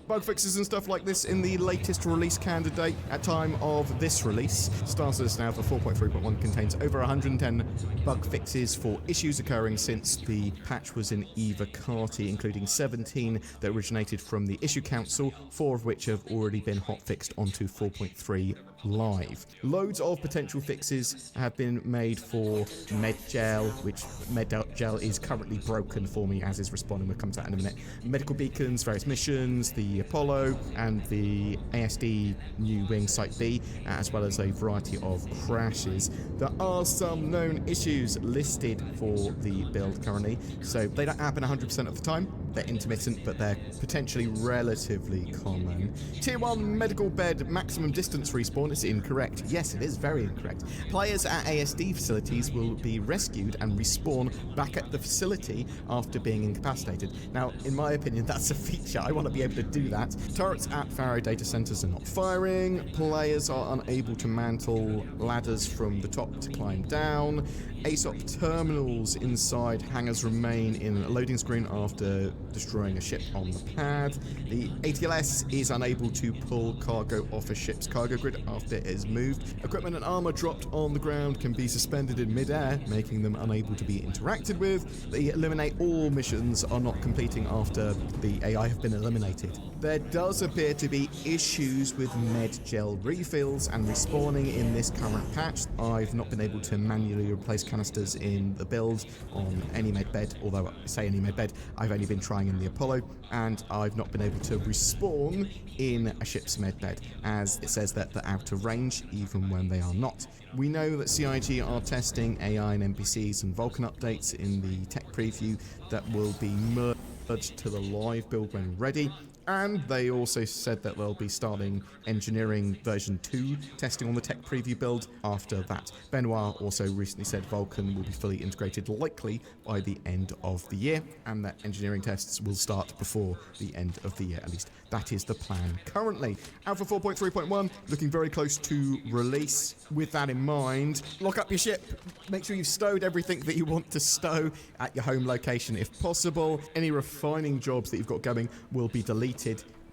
Bug fixes and stuff like this in the latest release candidate. At time of this release, Star Citizen Alpha 4.3.1 contains over 110 bug fixes for issues occurring since the patch was in EVA Kati, including 17 that originated from the Issue Council, 4 of which have already been hotfixed onto 4.3 live. Loads of potential fixes have been made for Medgel, which Medgel is currently broken for me, as is responding. We'll come to that in a minute. Medical beacons, various missions, the Apollo, and the ASD New Wing Site B, as well as a variety of crashes. There are some known issues listed for the build currently, so they don't happen 100% of the time. They're intermittent, but they're potentially relatively common. Tier 1 medical bed maximum distance respawn is incorrect. Yes, it is very incorrect. Players at ASD facilities will be rescued and respawn back at the facility after being incapacitated. Now, in my opinion, that's a feature. I want to be able to do that. Turrets at Faro data centers are not firing. Players are unable to mantle ladders from the top to climb down. ASOP terminals inside hangars remain in a loading screen after destroying a ship on the pad. The ATLS is unable to pull cargo off a ship's cargo grid after it is moved. Equipment and armor dropped on the ground can be suspended in mid-air, making them unable to be interacted with. The eliminate all missions are not completing after the AI have been eliminated. There does appear to be issues with Medgel refills and respawning in this current patch. I've not been able to manually replace canisters in the build on any medbed, although I say any medbed, I've only been trying in the Apollo, and I've not been able to respawn in a ship's medbed, as it says that they're out of range even when they are not. We know that CIG are testing AI and NPCs and Vulkan updates in the tech preview that will be merged to the live build when ready. And they also said that they'll be starting engineering version 2 testing on the tech preview build after that. Benoit also recently said Vulkan will be fully integrated likely by the end of the year, and that engineering tests will start before the end of the year. At least that is the plan currently. Alpha 4.3.1 looking very close to release. With that in mind, lock up your ship. Make sure you've stowed everything that you want to stow at your home location if possible. Any refining jobs that you've got going will be deleted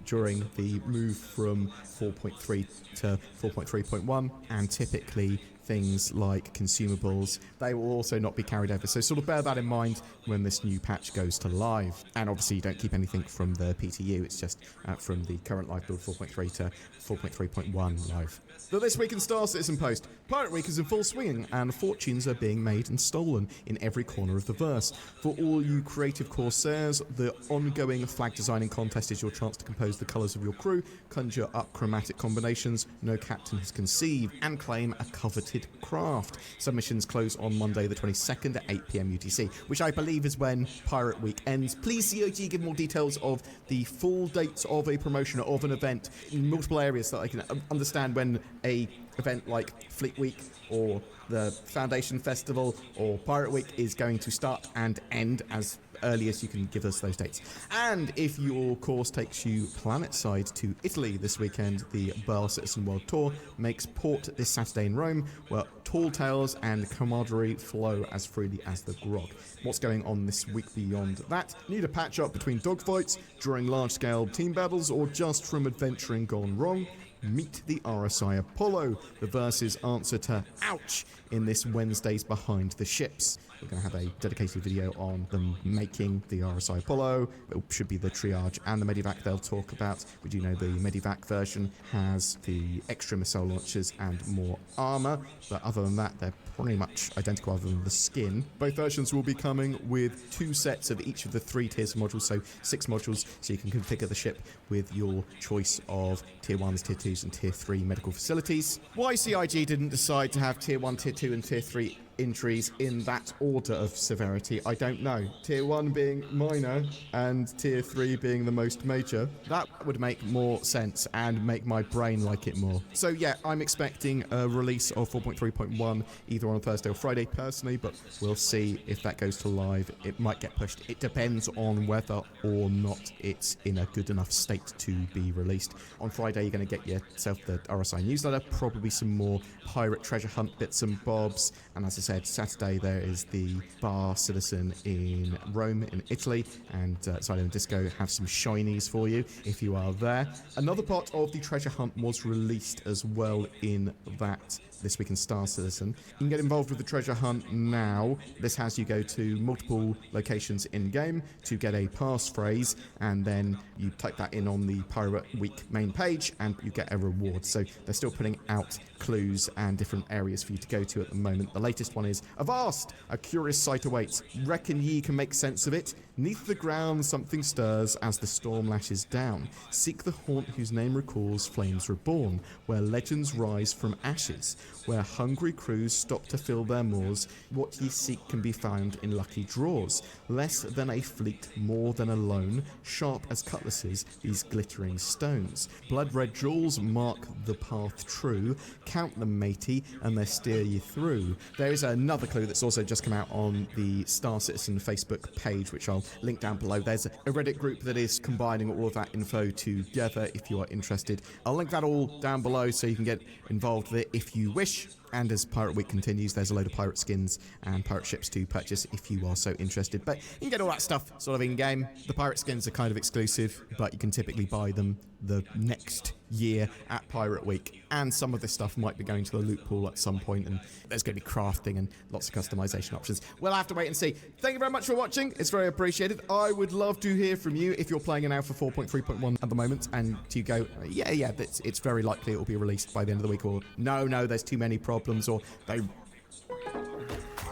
during the move from 4.3 to 4.3.1, and typically things like consumables, they will also not be carried over. So sort of bear that in mind when this new patch goes to live. And obviously you don't keep anything from the PTU, it's just from the current live build 4.3 to 4.3.1 live. But this week in Star Citizen Post, Pirate Week is in full swing and fortunes are being made and stolen in every corner of the verse. For all you creative Corsairs, the ongoing flag designing contest is your chance to compose the colours of your crew, conjure up chromatic combinations no captain has conceived, and claim a coveted Haunted Craft. Submissions close on Monday the 22nd at 8 PM UTC, which I believe is when Pirate Week ends. Please COG give more details of the full dates of a promotion of an event in multiple areas so that I can understand when a event like Fleet Week or the Foundation Festival or Pirate Week is going to start and end as early as you can give us those dates. And if your course takes you planetside to Italy this weekend, the Bar Citizen World Tour makes port this Saturday in Rome, where tall tales and camaraderie flow as freely as the grog. What's going on this week beyond that? Need a patch up between dogfights, during large-scale team battles, or just from adventuring gone wrong? Meet the RSI Apollo, the Verse's answer to ouch in this Wednesday's Behind the Ships. We're going to have a dedicated video on them making the RSI Apollo. It should be the Triage and the Medivac they'll talk about. We do know the Medivac version has the extra missile launchers and more armor, but other than that, they're pretty much identical other than the skin. Both versions will be coming with 2 sets of each of the 3 tiers of modules, so 6 modules, so you can configure the ship with your choice of Tier 1s, Tier 2s, and Tier 3 medical facilities. Why CIG didn't decide to have Tier 1, Tier 2, and Tier 3 entries in that order of severity, I don't know. Tier 1 being minor and Tier 3 being the most major. That would make more sense and make my brain like it more. So yeah, I'm expecting a release of 4.3.1 either on Thursday or Friday personally, but we'll see if that goes to live. It might get pushed. It depends on whether or not it's in a good enough state to be released. On Friday, you're going to get yourself the RSI newsletter, probably some more pirate treasure hunt bits and bobs, and as I said, Saturday there is the Bar Citizen in Rome in Italy, and Silent Disco have some shinies for you if you are there. Another part of the treasure hunt was released as well in that This Week in Star Citizen. You can get involved with the treasure hunt now. This has you go to multiple locations in-game to get a passphrase, and then you type that in on the Pirate Week main page and you get a reward. So they're still putting out clues and different areas for you to go to at the moment. The latest one is Avast! A curious sight awaits. Reckon ye can make sense of it? Neath the ground something stirs as the storm lashes down. Seek the haunt whose name recalls flames reborn, where legends rise from ashes, where hungry crews stop to fill their maws. What ye seek can be found in lucky draws. Less than a fleet, more than a loan, sharp as cutlasses, these glittering stones. Blood-red jewels mark the path true. Count them, matey, and they steer ye through. There is another clue that's also just come out on the Star Citizen Facebook page, which I'll link down below. There's a Reddit group that is combining all of that info together if you are interested. I'll link that all down below so you can get involved with it if you wish. And as Pirate Week continues, there's a load of pirate skins and pirate ships to purchase if you are so interested. But you can get all that stuff sort of in-game. The pirate skins are kind of exclusive, but you can typically buy them the next year at Pirate Week. And some of this stuff might be going to the loot pool at some point, and there's going to be crafting and lots of customization options. We'll have to wait and see. Thank you very much for watching. It's very appreciated. I would love to hear from you if you're playing an Alpha 4.3.1 at the moment, and you go, yeah, it's very likely it will be released by the end of the week, or no, there's too many problems, or they...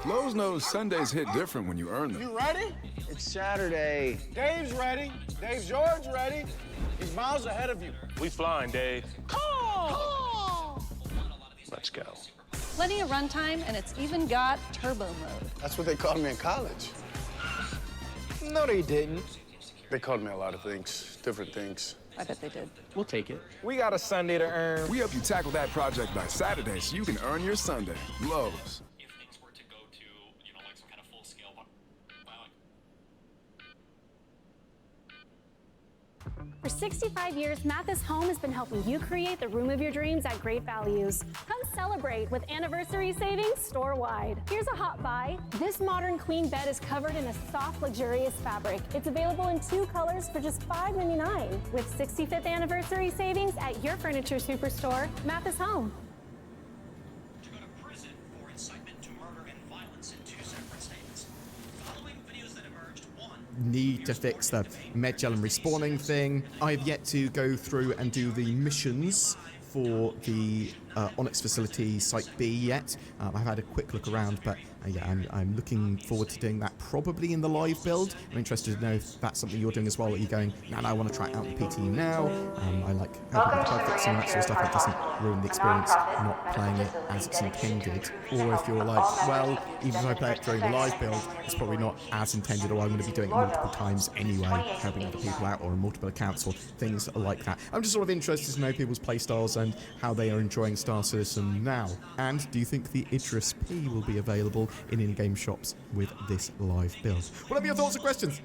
Lowe's knows Sundays hit different when you earn them. You ready? It's Saturday. Dave's ready. Dave George ready. He's miles ahead of you. We flying, Dave. Call! Let's go. Plenty of runtime, and it's even got turbo mode. That's what they called me in college. No, they didn't. They called me a lot of things, different things. I bet they did. We'll take it. We got a Sunday to earn. We help you tackle that project by Saturday so you can earn your Sunday. Lowe's. For 65 years, Mathis Home has been helping you create the room of your dreams at great values. Come celebrate with anniversary savings store-wide. Here's a hot buy. This modern queen bed is covered in a soft, luxurious fabric. It's available in 2 colors for just $5.99. With 65th anniversary savings at your furniture superstore, Mathis Home. To go to prison for incitement to murder and violence in 2 separate states. Following videos that emerged, need to fix the Medgel and respawning thing. I have yet to go through and do the missions for the Onyx Facility Site B yet. I've had a quick look around, but yeah, I'm looking forward to doing that probably in the live build. I'm interested to know if that's something you're doing as well. Are you going, no, I want to try out the PTU now? I like helping with bug fixing and that sort of stuff. It doesn't ruin the experience not playing it as it's intended. Or if you're like, well, even if I play it during the live build, it's probably not as intended, or I'm going to be doing it multiple times anyway, helping other people out, or on multiple accounts, or things like that. I'm just sort of interested to know people's playstyles and how they are enjoying Star Citizen now. And do you think the Idris P will be available in-game shops with this live build? Whatever your thoughts or questions,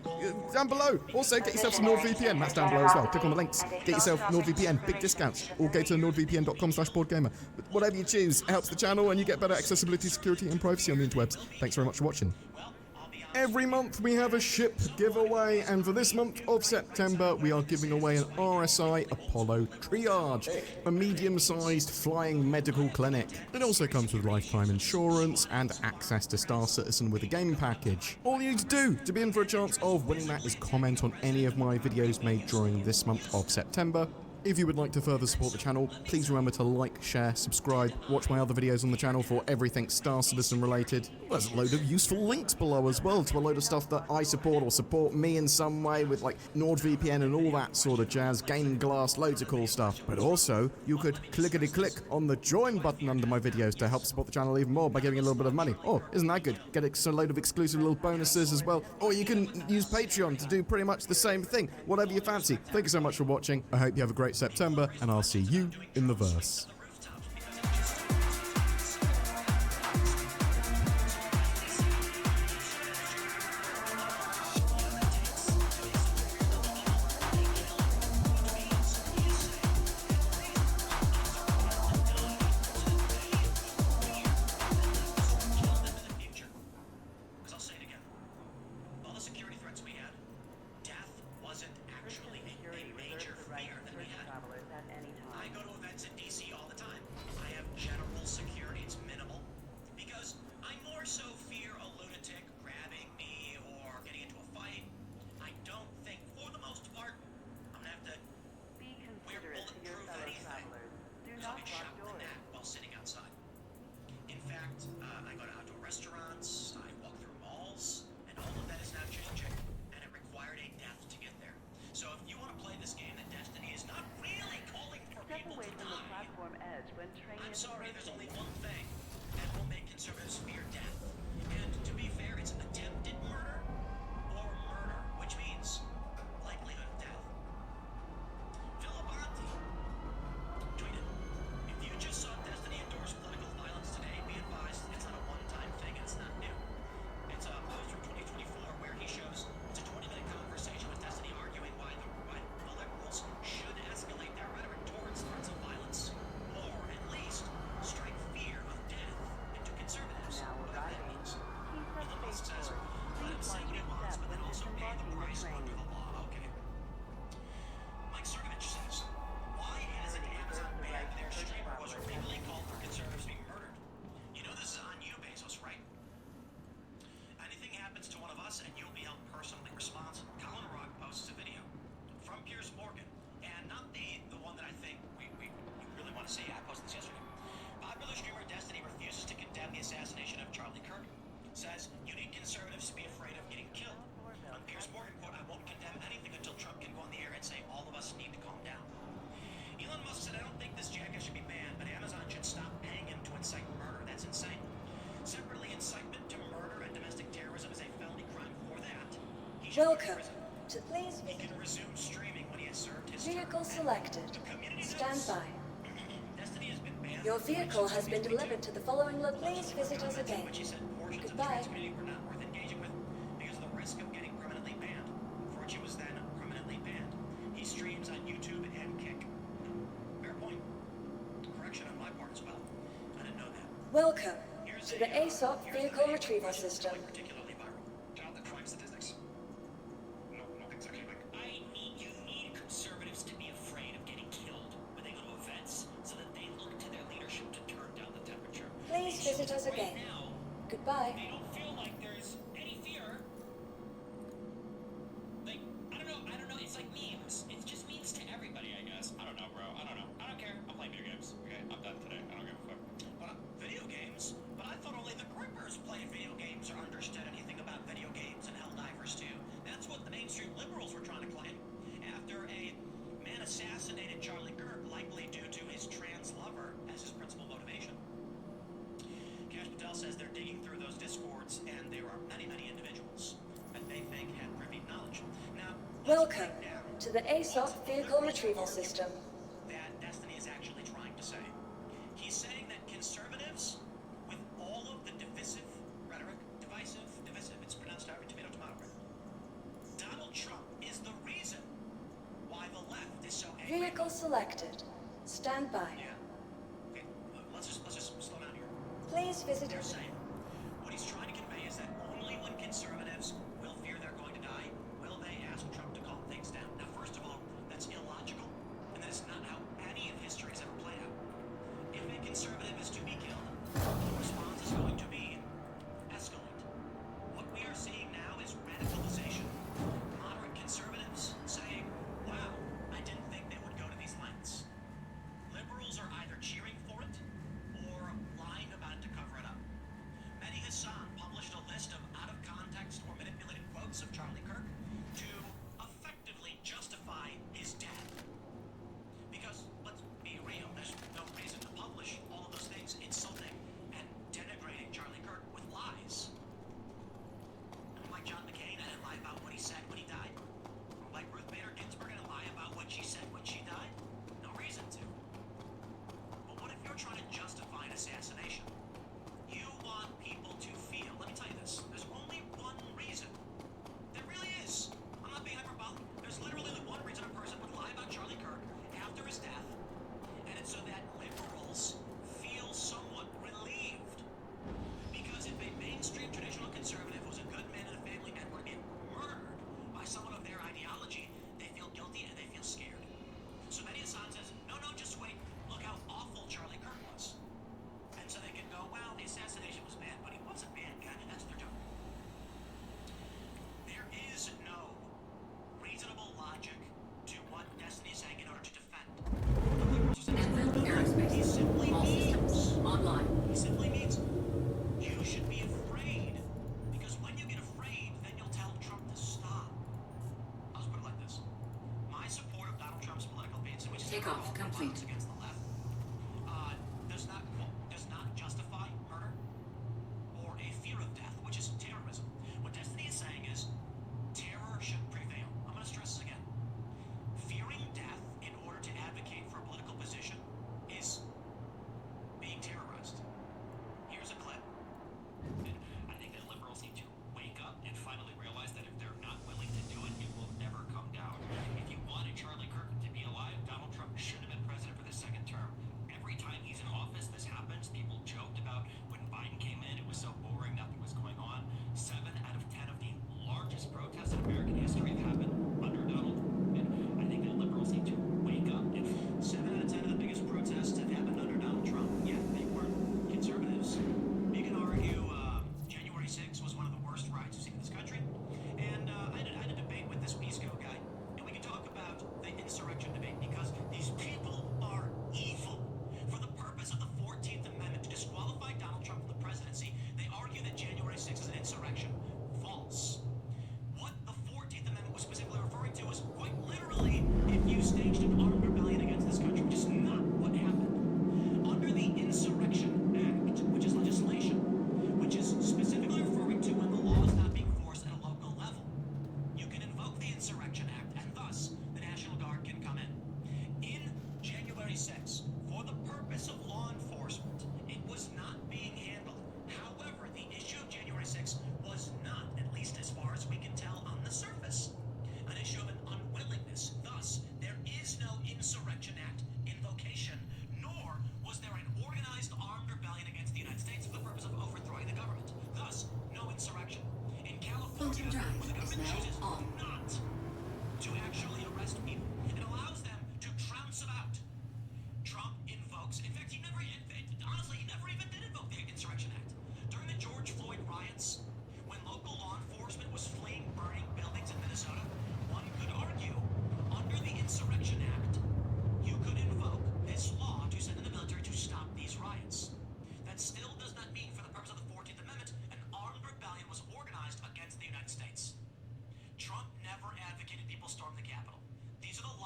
down below. Also, get yourself some NordVPN. That's down below as well. Click on the links. Get yourself NordVPN, big discounts, or go to nordvpn.com/boardgamer. Whatever you choose, it helps the channel and you get better accessibility, security, and privacy on the interwebs. Thanks very much for watching. Every month we have a ship giveaway, and for this month of September we are giving away an RSI Apollo Triage, a medium-sized flying medical clinic. It also comes with lifetime insurance and access to Star Citizen with a game package. All you need to do to be in for a chance of winning that is comment on any of my videos made during this month of September. If you would like to further support the channel, please remember to like, share, subscribe, watch my other videos on the channel for everything Star Citizen related. There's a load of useful links below as well to a load of stuff that I support or support me in some way with like NordVPN and all that sort of jazz, Gaming Glass, loads of cool stuff. But also, you could clickety-click on the join button under my videos to help support the channel even more by giving a little bit of money. Oh, isn't that good? Get a load of exclusive little bonuses as well. Or you can use Patreon to do pretty much the same thing, whatever you fancy. Thank you so much for watching. I hope you have a great September, and I'll see you in the verse. I'm sorry, there's only one thing that will make conservatives fear death. And to be fair, it's attempted murder or murder, which means likelihood of death. Filibanti tweeted, if you just saw Destiny endorse political violence today, be advised it's not a one-time thing and it's not new. It's a post from 2024 where he shows it's a 20-minute conversation with Destiny arguing why the liberals should escalate their rhetoric towards threats of violence. Or at least strike fear of death into conservatives. Whatever that means. Elon Musk says, let him say what he wants, but then also pay the price under the law. Okay. Mike Cernovich says, why hasn't Amazon banned their streamer was repeatedly called for conservatives to be murdered? You know this is on you, Bezos, right? Anything happens to one of us and you'll be held personally responsible. Colin Rock posts a video from Piers Morgan, and not the one that I think we really want to see. I posted this yesterday. Popular streamer Destiny refuses to condemn the assassination of Charlie Kirk. Says, you need conservatives to be afraid of getting killed. On Piers Morgan, quote, I won't condemn anything until Trump can go on the air and say all of us need to calm down. Elon Musk said, I don't think this jackass should be banned, but Amazon should stop paying him to incite murder. That's insane. Separately, incitement to murder and domestic terrorism is a felony crime. For that, he should go to prison. To please He can resume streaming when he has served his Vehicle term. selected. Stand by. Destiny has been banned. Your vehicle has been delivered to the following location. Please visit us again. Which he said portions of the Goodbye. trans community were not worth engaging with because of the risk of getting permanently banned. For which he was then permanently banned. He streams on YouTube and Kick. Fair point. Correction on my part as well. I didn't know that. Welcome to the ASOP Vehicle Retrieval System. Particularly viral. Down the crime statistics. No, exactly. You need conservatives to be afraid of getting killed when they go to events, so that they look to their leadership to turn down the temperature. Please visit us again. Goodbye. They don't feel like there's any fear. Like, I don't know, it's like memes. It's just memes to everybody, I guess. I don't know, bro. I don't know. I don't care. I'm playing video games. Okay, I'm done today. I don't says they're digging through those discords, and there are many, many individuals that they think had privy knowledge. Now, Welcome to the ASOP Vehicle Retrieval System. that Destiny is actually trying to say. He's saying that conservatives, with all of the divisive rhetoric, divisive, it's pronounced however, tomato, Donald Trump is the reason why the left is so angry. Vehicle selected. Stand by. Okay, let's just slow down here. Please visit They're saying what he's trying to convey is that only when conservatives will fear they're going to die will they ask Trump to calm things down. Now, first of all, that's illogical, and that is not how any of history has ever played out. If a conservative is to be killed, the response is going to be escalate. What we are seeing now is radicalization. Moderate conservatives saying, wow, I didn't think they would go to these lengths. Liberals are either cheering for it or lying about it to cover it up. Mehdi Hasan published a list of out-of-context or manipulated quotes of Charlie Kirk to effectively justify his death. Because, let's be real, there's no reason to publish all of those things insulting and denigrating Charlie Kirk with lies. Like John McCain, I didn't lie about what he said when he died. Like Ruth Bader Ginsburg, I didn't lie about what she said when she died. No reason to. But what if you're trying to justify an assassination? You want people to feel. Let me tell you this. There's only one reason. There really is. I'm not being hyperbolic. There's literally only one reason a person would lie about Charlie Kirk after his death. And it's so that liberals feel somewhat relieved. Because if a mainstream traditional conservative who's a good man and a family man were murdered by someone of their ideology, they feel guilty and they feel scared. So Mehdi Hasan says, no, just wait. Look how awful Charlie Kirk was. And so they can go, well, the assassination was bad, but he was a bad guy, and that's their job. There is no reasonable logic to what Destiny is saying in order to defend. He simply means online. He simply means you should be afraid, because when you get afraid, then you'll tell Trump to stop. I'll just put it like this: my support of Donald Trump's political base, which is Takeoff complete. against the left, does not justify murder or a fear of death, which is terrorism. What Destiny is saying is terror should prevail. I'm going to stress this again. Fearing death in order to advocate for a political position is being terrorized. Here's a clip. I think that liberals need to wake up and finally realize that if they're not willing to do it, it will never come down. If you wanted Charlie Kirk to be alive, Donald Trump should have been president for the second term. Every time he's in office, this happens. People joked about when Biden came in, it was so boring, nothing was going on. 7 out of 10 of the largest protests in American history have happened under Donald. And I think that liberals need to wake up. If 7 out of 10 of the biggest protests have happened under Donald Trump, yet they weren't conservatives. You can argue January 6th was one of the worst riots you've seen in this country. And I had a debate with this Peace Corps guy, and we can talk about the insurrection debate because these people are evil. For the purpose of the 14th Amendment to disqualify Donald Trump from the presidency, they argue that January 6th is an insurrection. False. What the 14th Amendment was specifically referring to was quite literally if you staged an armed rebellion against this country, which is not what happened. Under the Insurrection Act, which is legislation, which is specifically referring to when the law is not being forced at a local level, you can invoke the Insurrection Act, and thus the National Guard can come in. In January 6th, for the purpose of law enforcement, it was not being handled. However, the issue of January 6th was not, at least as far as we can tell on the surface, an issue of an unwillingness. Thus, there is no Insurrection Act invocation, nor was there an organized armed rebellion against the United States for the purpose of overthrowing the government. Thus, no insurrection. In California, where the government chooses not to actually arrest people, it allows them to trounce about. Trump invokes, in fact, honestly, he never even did invoke the Insurrection Act. During the George Floyd riots, when local law enforcement was fleeing burning buildings in Minnesota, one could argue, under the Insurrection Act, you could invoke this law to send in the military to stop these riots. That still does not mean, for the purpose of the 14th Amendment, an armed rebellion was organized against the United States. Trump never advocated people storm the Capitol. These are the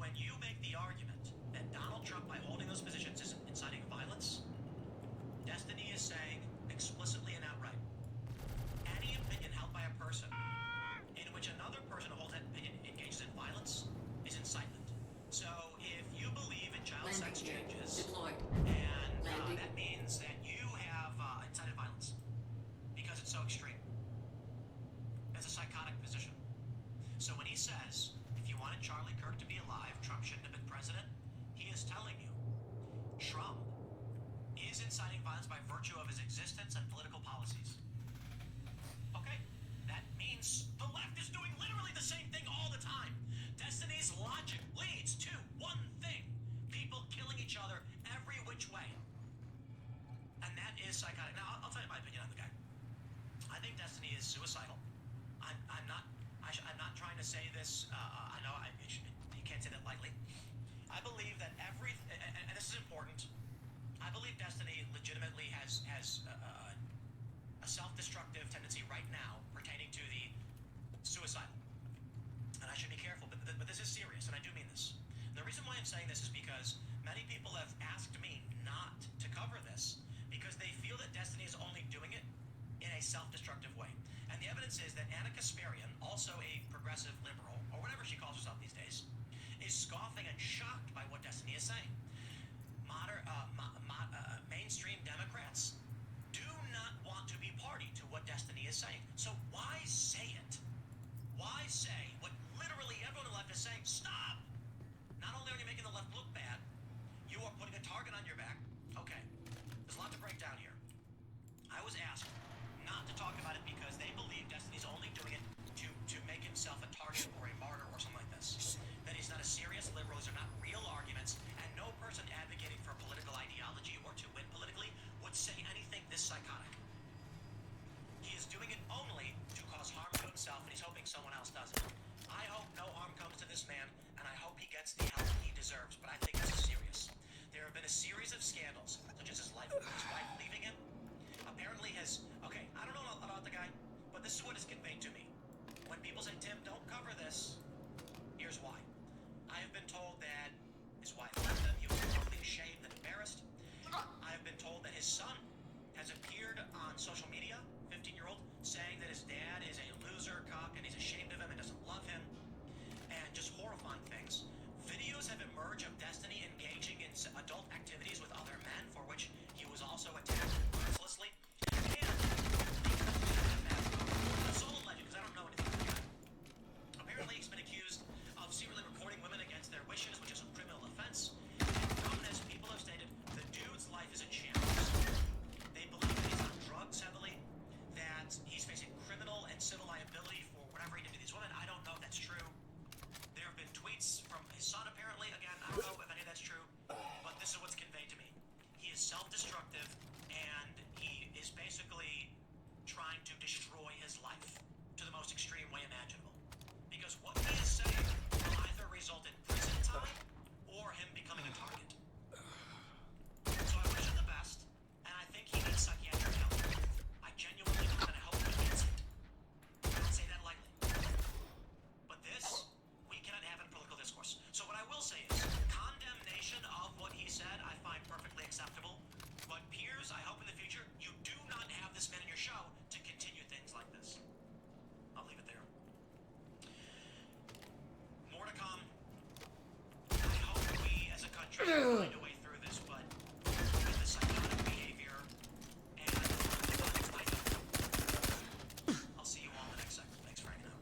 when you make the argument that Donald Trump, by holding those positions, is inciting violence, Destiny is saying explicitly and outright, any opinion held by a person in which another person who holds that opinion engages in violence is incitement. So if you believe in child sex changes, and that means that you have incited violence because it's so extreme. That's a psychotic position. So when he says, if you wanted Charlie Kirk to be alive, Trump shouldn't have been president, he is telling you Trump is inciting violence by virtue of his existence and political policies. Okay, that means the left is doing literally the same thing all the time. Destiny's logic leads to one thing: people killing each other every which way. And that is psychotic. Now, I'll tell you my opinion on the guy. I think Destiny is suicidal. I'm not trying to say this. I know you can't say that lightly. I believe that and this is important. I believe Destiny legitimately has a self-destructive tendency right now pertaining to the suicidal. And I should be careful, but this is serious, and I do mean this. The reason why I'm saying this is because many people have asked me not to cover this because they feel that Destiny is only doing it in a self-destructive way. And the evidence is that Anna Kasparian, also a progressive liberal, or whatever she calls herself these days, is scoffing and shocked by what Destiny is saying. Mainstream Democrats do not want to be party to what Destiny is saying. So why say it? Why say what literally everyone on the left is saying? Stop! Not only are you making the left look bad, you are putting a target on your back. Okay, there's a lot to break down here. I was asked not to talk about it because they believe Destiny's only doing it to make himself a target or a martyr or something like this. That he's not a serious liberal, these are not real arguments, and no person advocating for political ideology or to win politically would say anything this psychotic. He is doing it only to cause harm to himself, and he's hoping someone else does it. I hope no harm comes to this man, and I hope he gets the help he deserves, but I think this is serious. There have been a series of scandals, such as his wife leaving him. Apparently okay, I don't know about the guy, but this is what is conveyed to me. When people say, Tim, don't cover this, here's why. I have been told that his wife left him, he was totally shamed and embarrassed. I have been told that his son has appeared on social media, 15-year-old, saying that his dad is a loser, cock, and he's ashamed of him and doesn't love him, and just horrifying things. Videos have emerged of Destiny engaging in adult activities with other men, for which he was also attacked mercilessly. And it's all alleged, because I don't know anything about the guy. Apparently, he's been accused of secretly recording women against their wishes, which is a criminal offense. And from this, people have stated the dude's life is in shambles. They believe that he's on drugs heavily, that he's facing criminal and civil liability for whatever he did to these women. I don't know if that's true. There have been tweets from his son, apparently. Again, I don't know if any of that's true, but this is what's conveyed to me. He is self-destructive, and he is basically trying to destroy his life to the most extreme way imaginable. Because what he is saying will either result in prison time or him becoming a target. So I wish him the best, and I think he needs psychiatric help. I genuinely do, and I hope he gets it. I don't say that lightly. But this, we cannot have in political discourse. So what I will say is, condemnation of what he said I find perfectly acceptable. But Piers, I hope in the future you do not have this man in your show to continue things like this. I'll leave it there. More to come. I hope we as a country find a way through this, but with the psychotic behavior and I'll see you all in the next segment. Thanks for hanging out.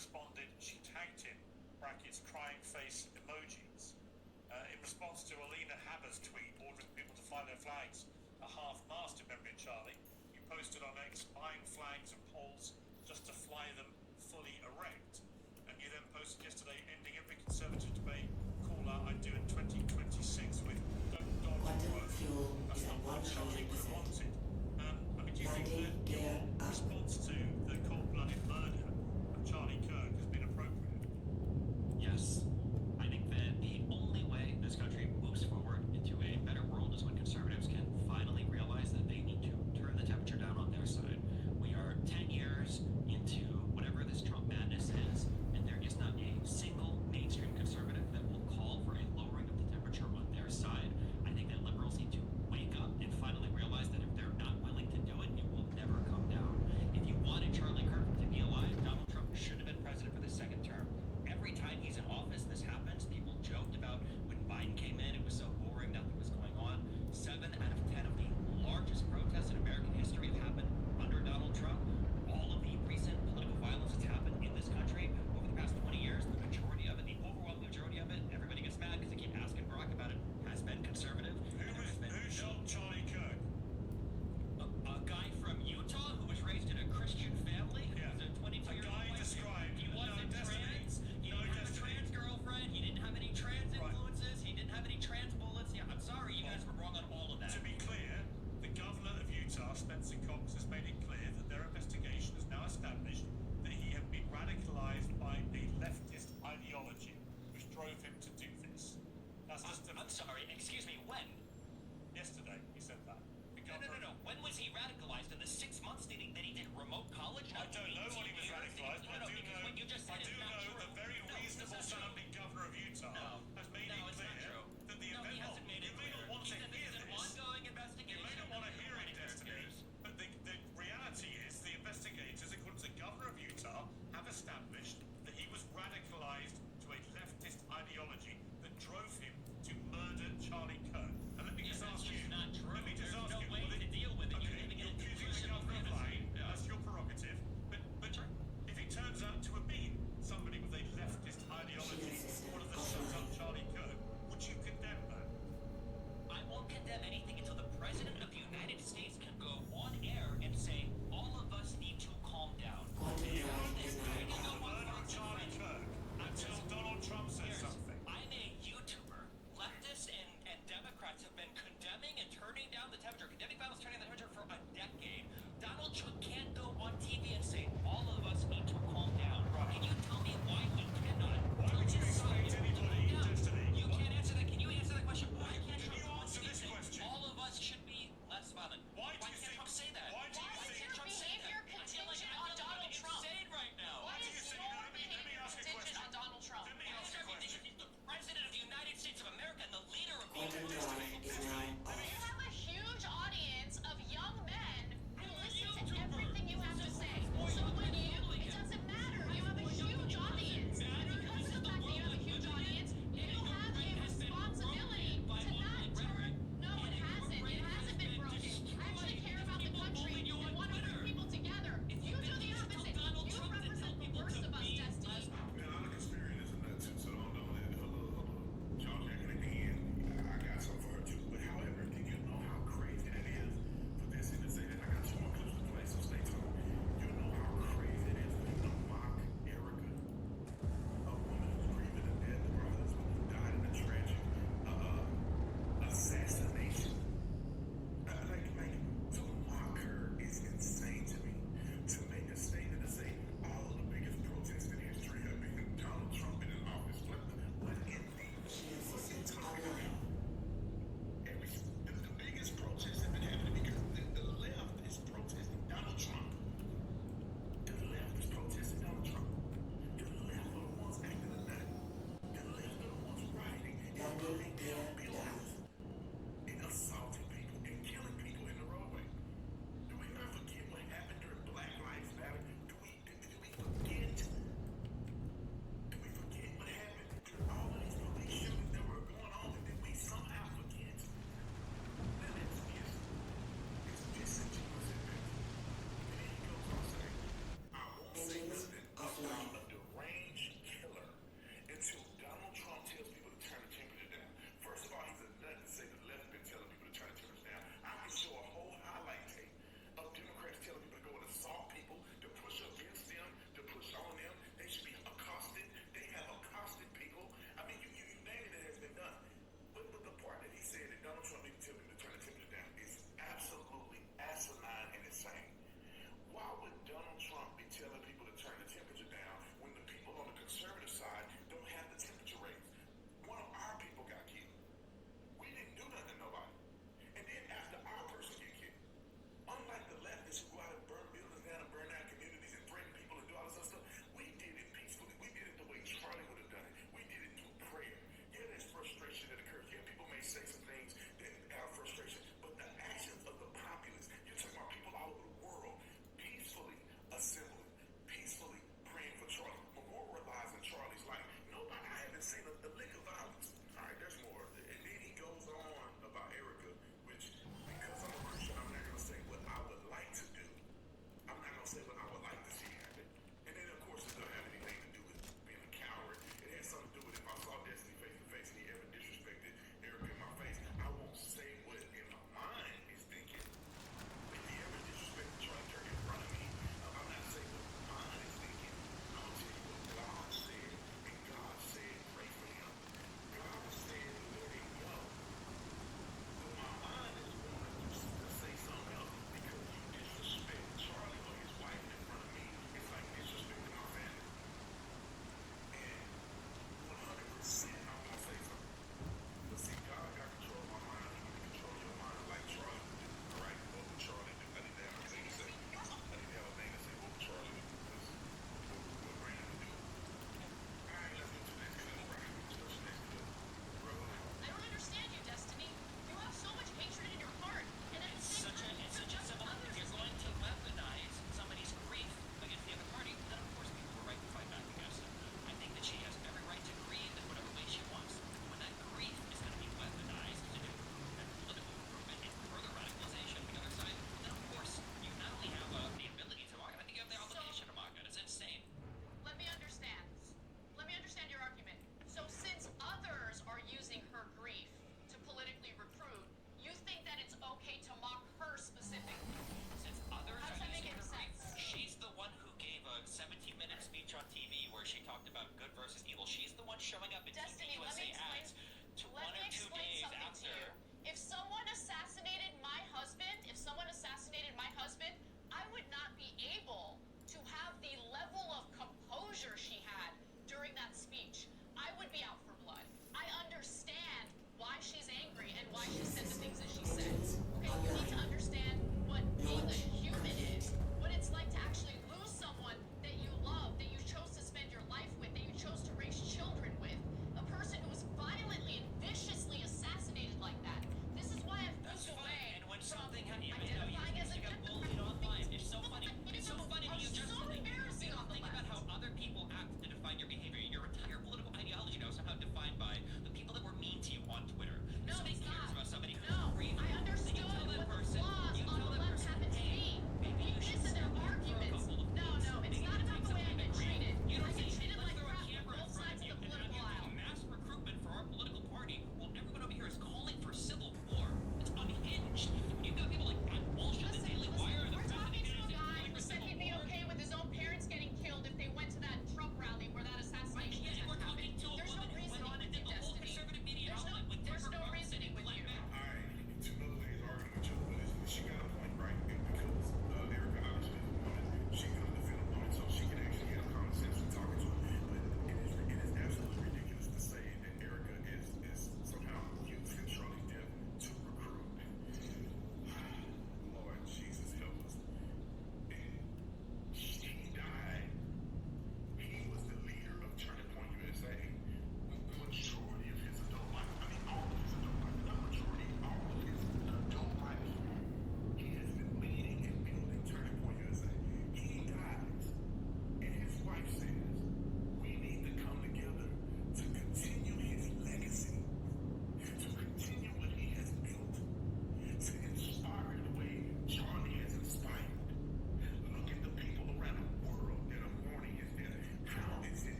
responded, she tagged him, brackets, crying face emojis. In response to Alina Haber's tweet ordering people to fly their flags a half-mast, remembering Charlie, you posted on X buying flags and poles just to fly them fully erect. And you then posted yesterday, ending every conservative debate, call out I'd do in 2026 with don't dodge growth. That's not what Charlie would have wanted. I mean, do you think that your response to the cold-blooded murder of Charlie Kirk has been appropriate? Yes. I think that the only way this country moves forward into a better world is when conservatives can finally realize that they need to turn the temperature down on their side. We are 10 years into whatever this Trump madness is, and there is not a single mainstream conservative that will call for a lowering of the temperature on their side. I think that liberals need to wake up and finally realize that if they're not willing to do it, it will never come down. If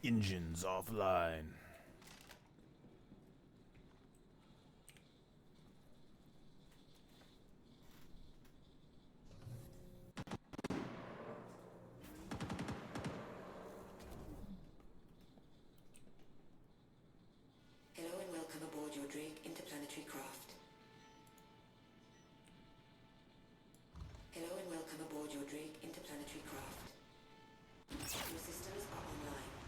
Engines offline. Hello and welcome aboard your Drake interplanetary craft. Hello and welcome aboard your Drake interplanetary craft. Your systems are online.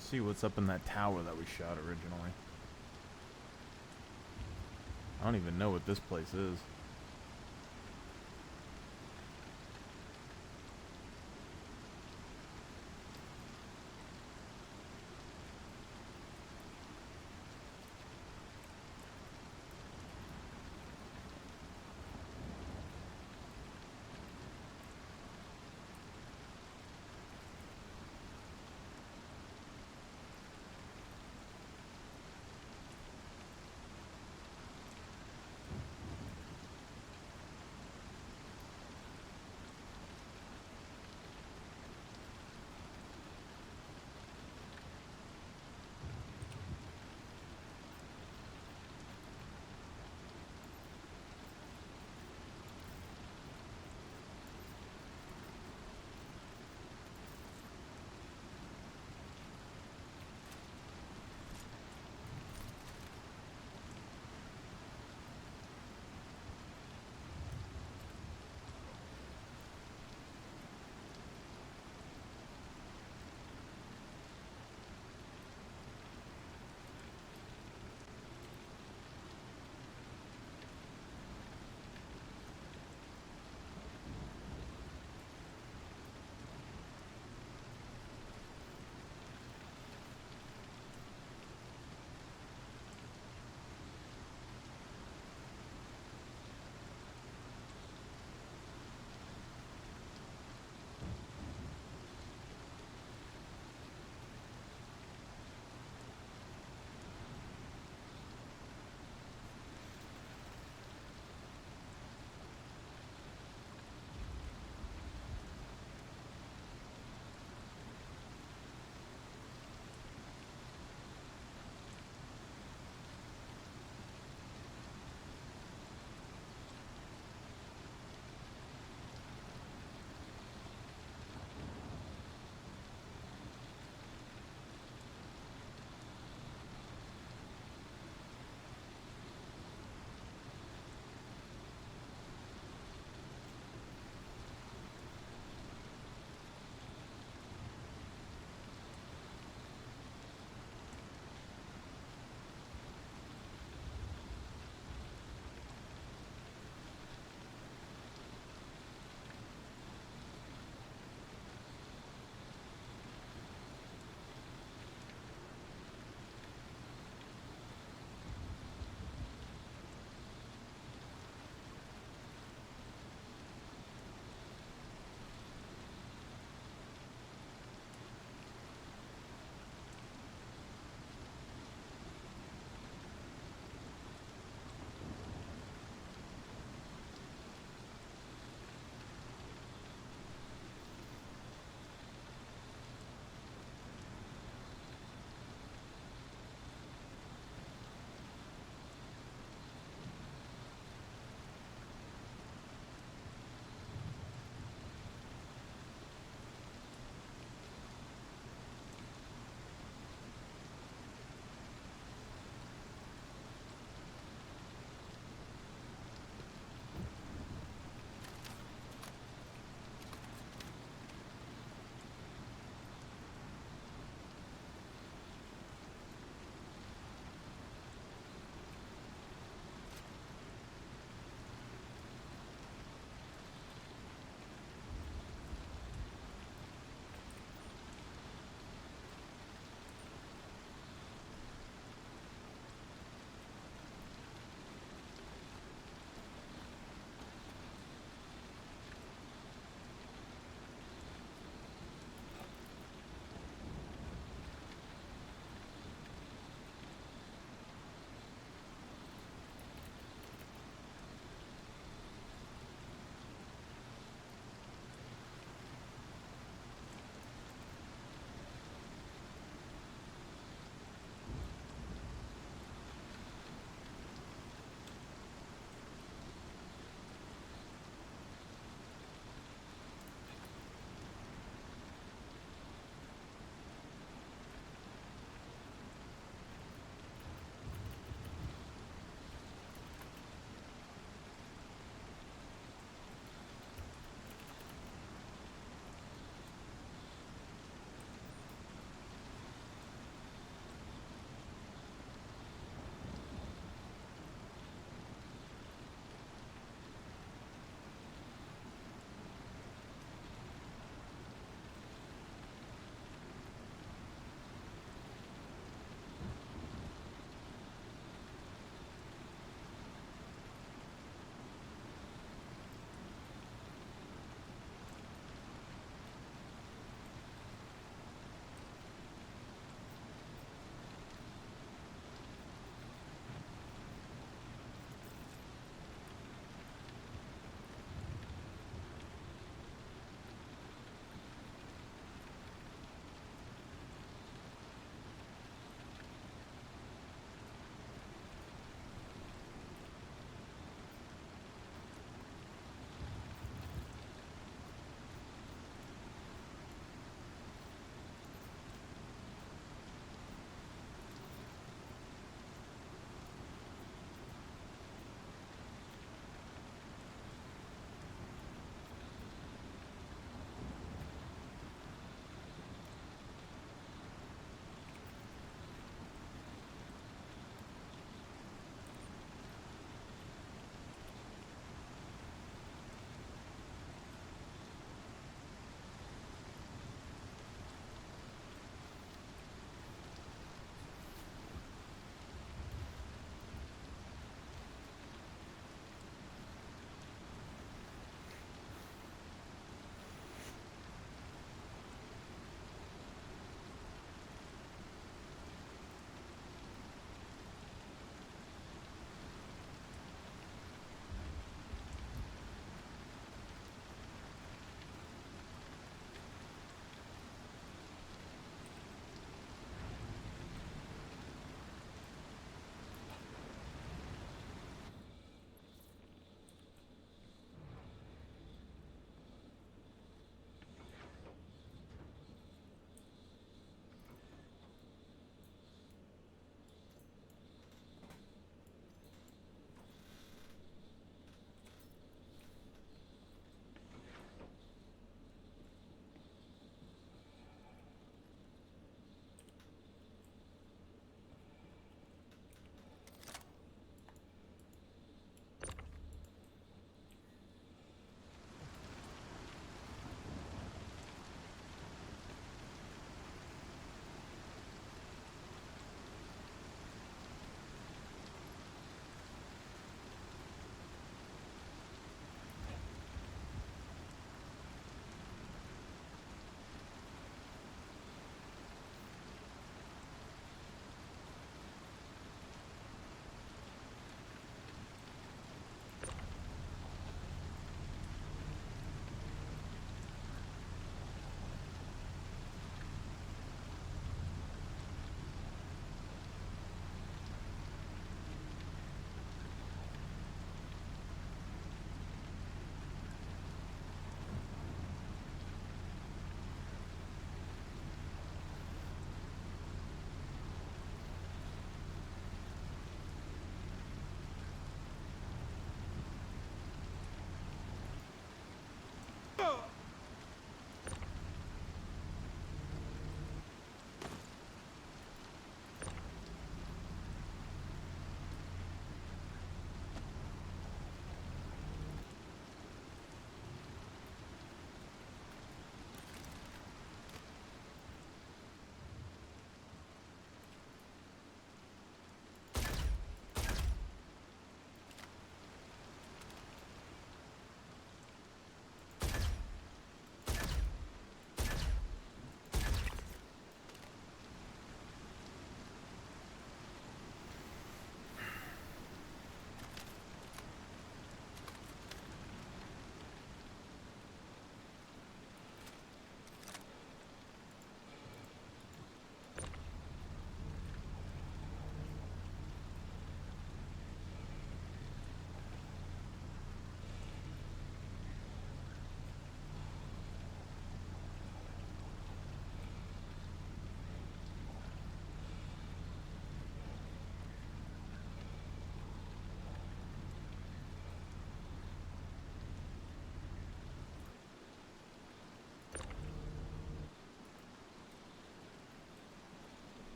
Let's see what's up in that tower that we shot originally. I don't even know what this place is.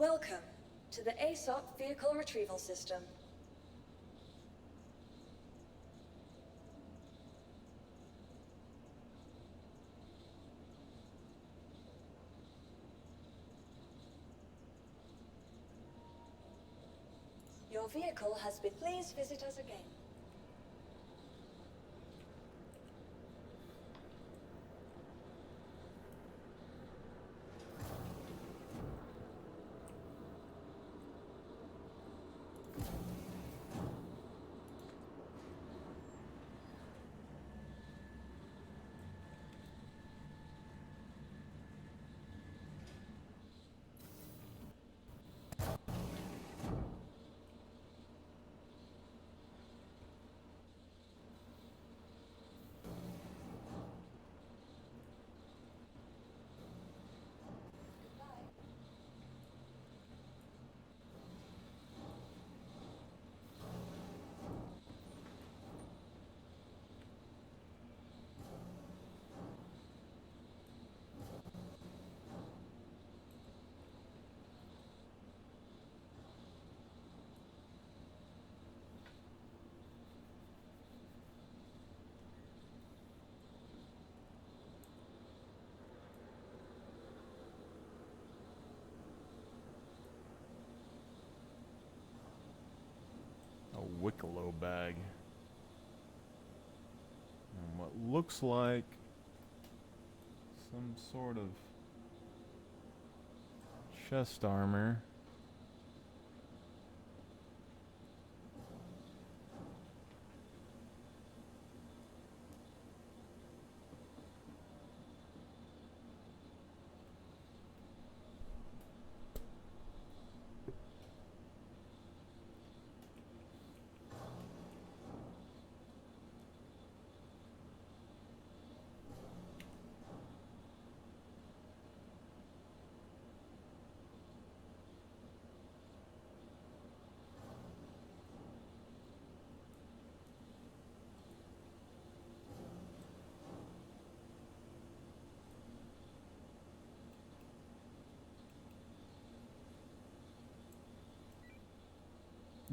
Welcome to the ASOP Vehicle Retrieval System. Your vehicle has been... Please visit us again. A Wicklow bag. And what looks like some sort of chest armor.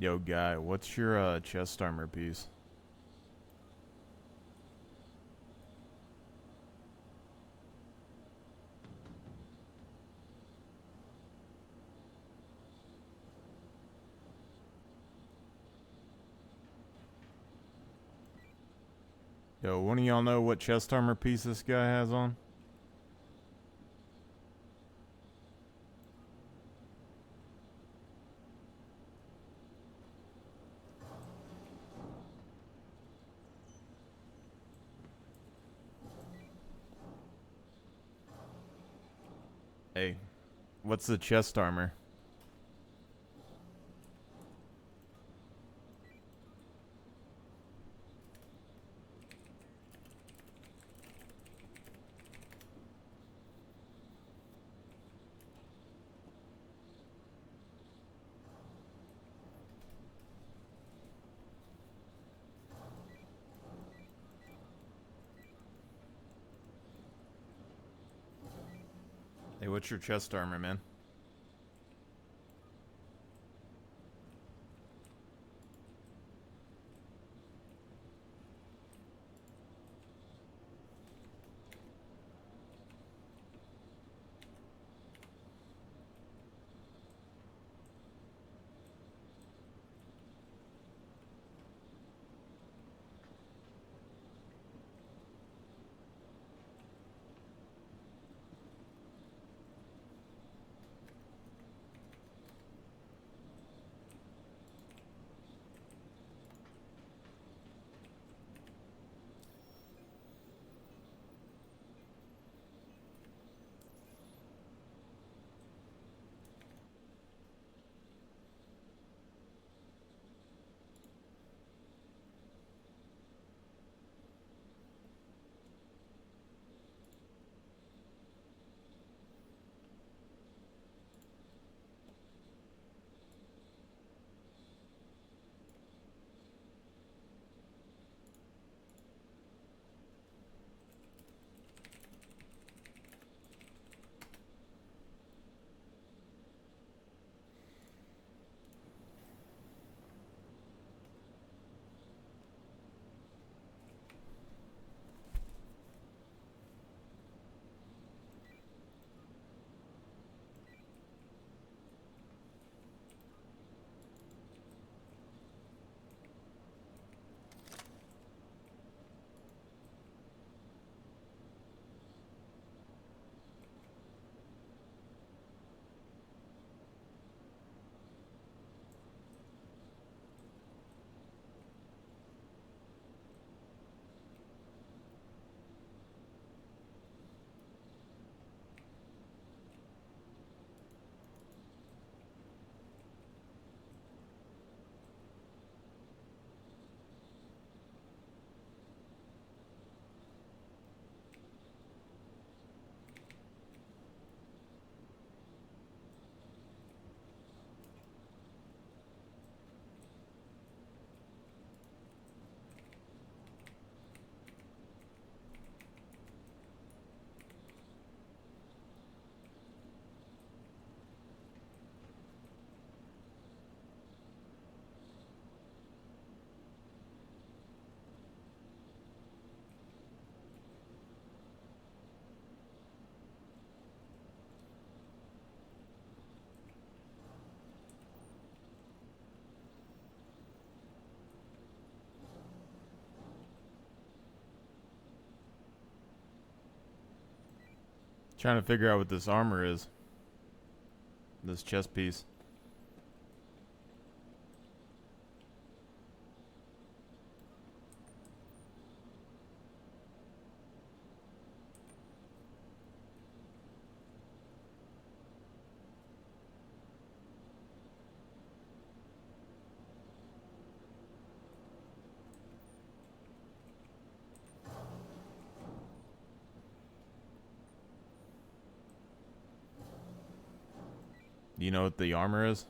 Yo, guy, what's your chest armor piece? Yo, one of y'all know what chest armor piece this guy has on? Hey, what's the chest armor? Hey, what's your chest armor, man? Trying to figure out what this armor is. This chest piece. Do you know what the armor is?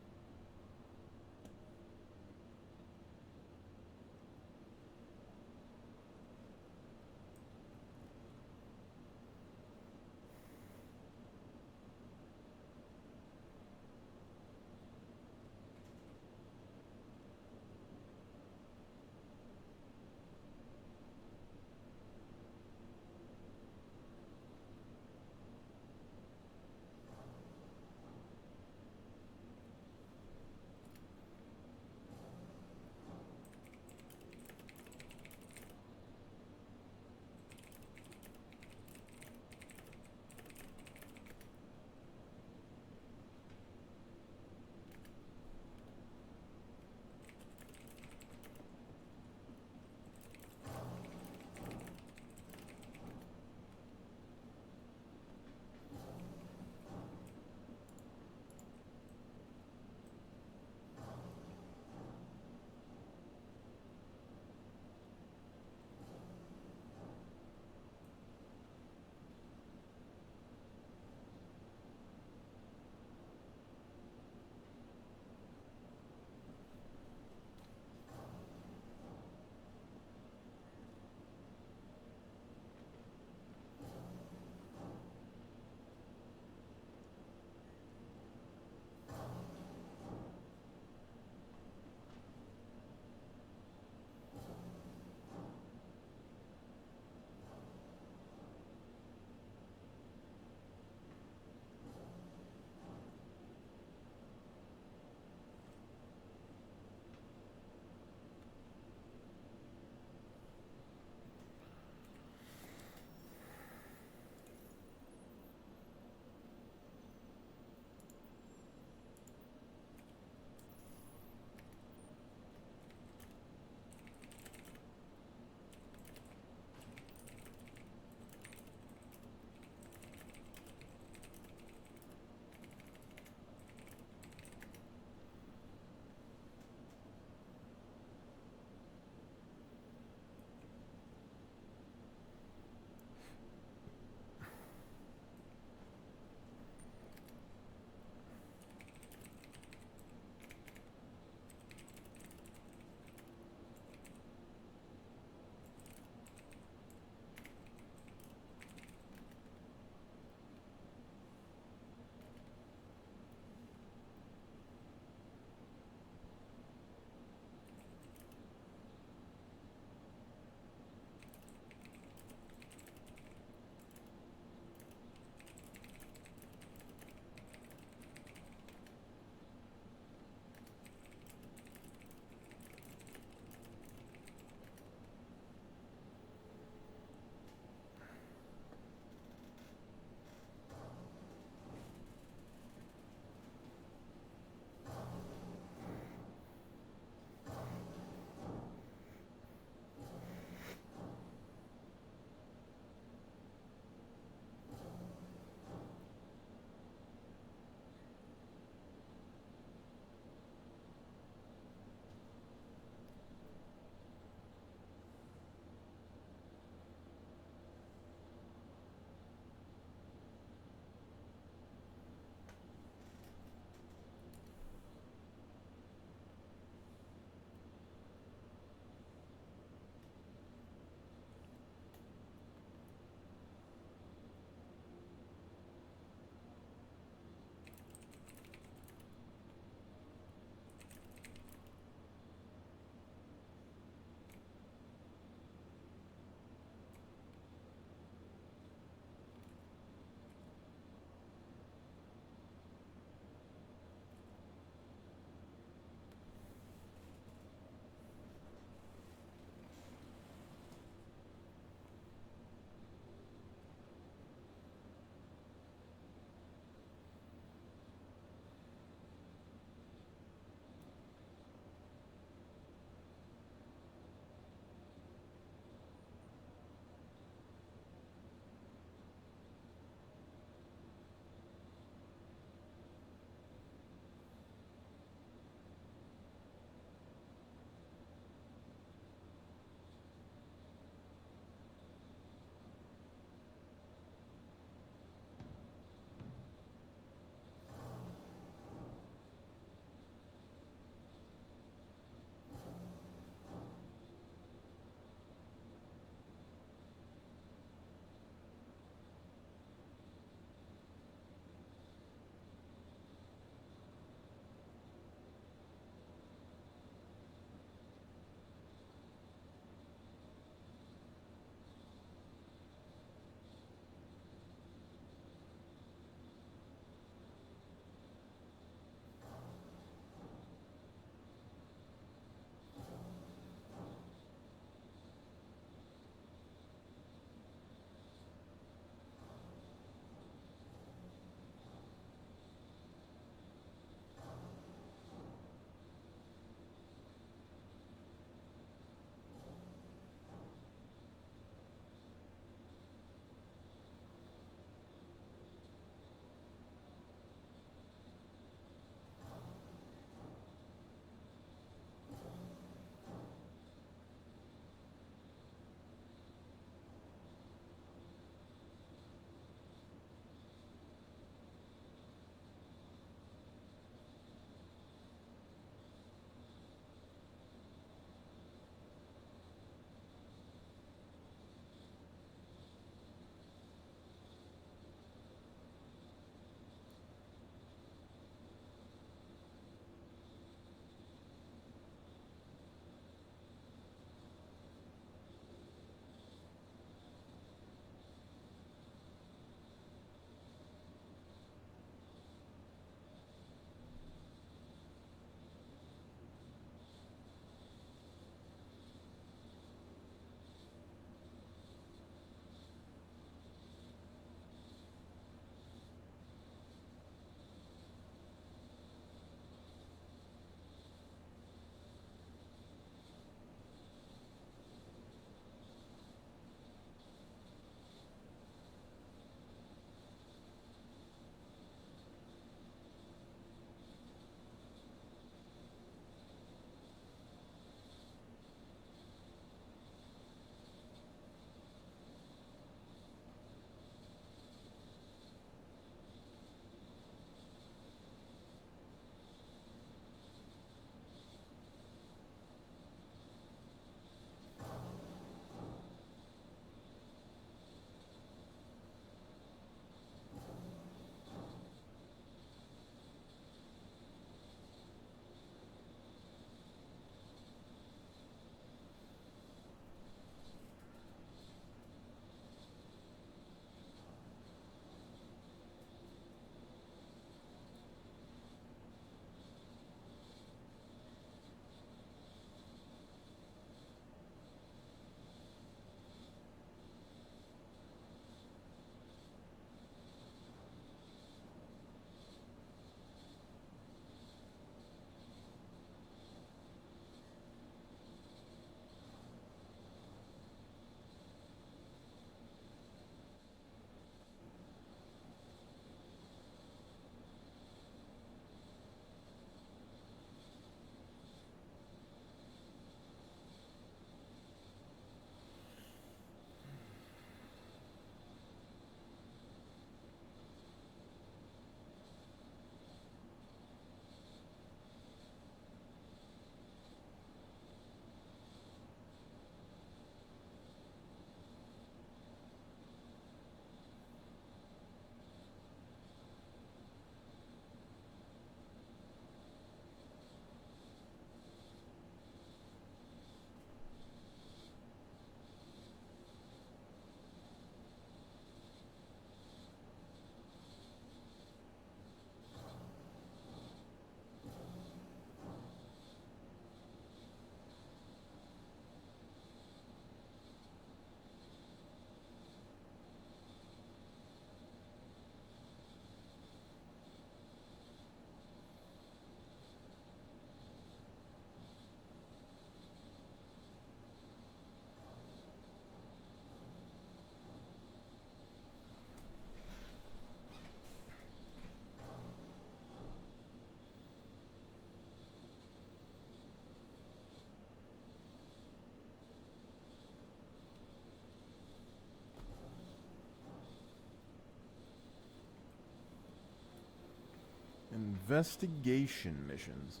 Investigation missions.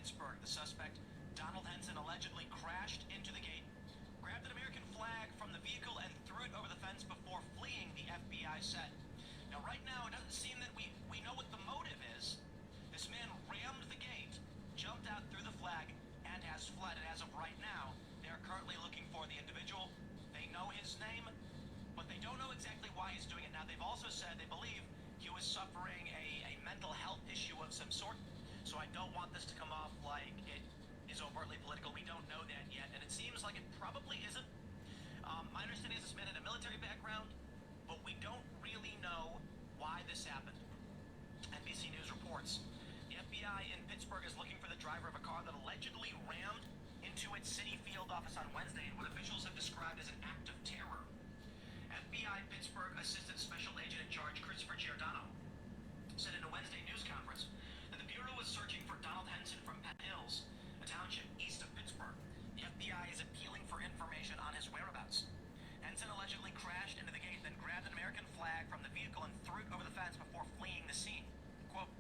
Pittsburgh. The suspect, Donald Henson, allegedly crashed into the gate, grabbed an American flag from the vehicle, and threw it over the fence before fleeing, the FBI said. Now, right now, it doesn't seem that we know what the motive is. This man rammed the gate, jumped out through the flag, and has fled. And as of right now, they are currently looking for the individual. They know his name, but they don't know exactly why he's doing it. Now, they've also said they believe he was suffering a mental health issue of some sort. So I don't want this to come off like it is overtly political. We don't know that yet, and it seems like it probably isn't. My understanding is this man had a military background, but we don't really know why this happened. NBC News reports the FBI in Pittsburgh is looking for the driver of a car that allegedly rammed into its city field office on Wednesday in what officials have described as an act of terror. FBI Pittsburgh Assistant Special Agent in Charge Christopher Giordano said in a Wednesday news conference that the Bureau was searching for Donald Henson from Penn Hills, a township east of Pittsburgh. The FBI is appealing for information on his whereabouts. Henson allegedly crashed into the gate, then grabbed an American flag from the vehicle and threw it over the fence before fleeing the scene. Quote,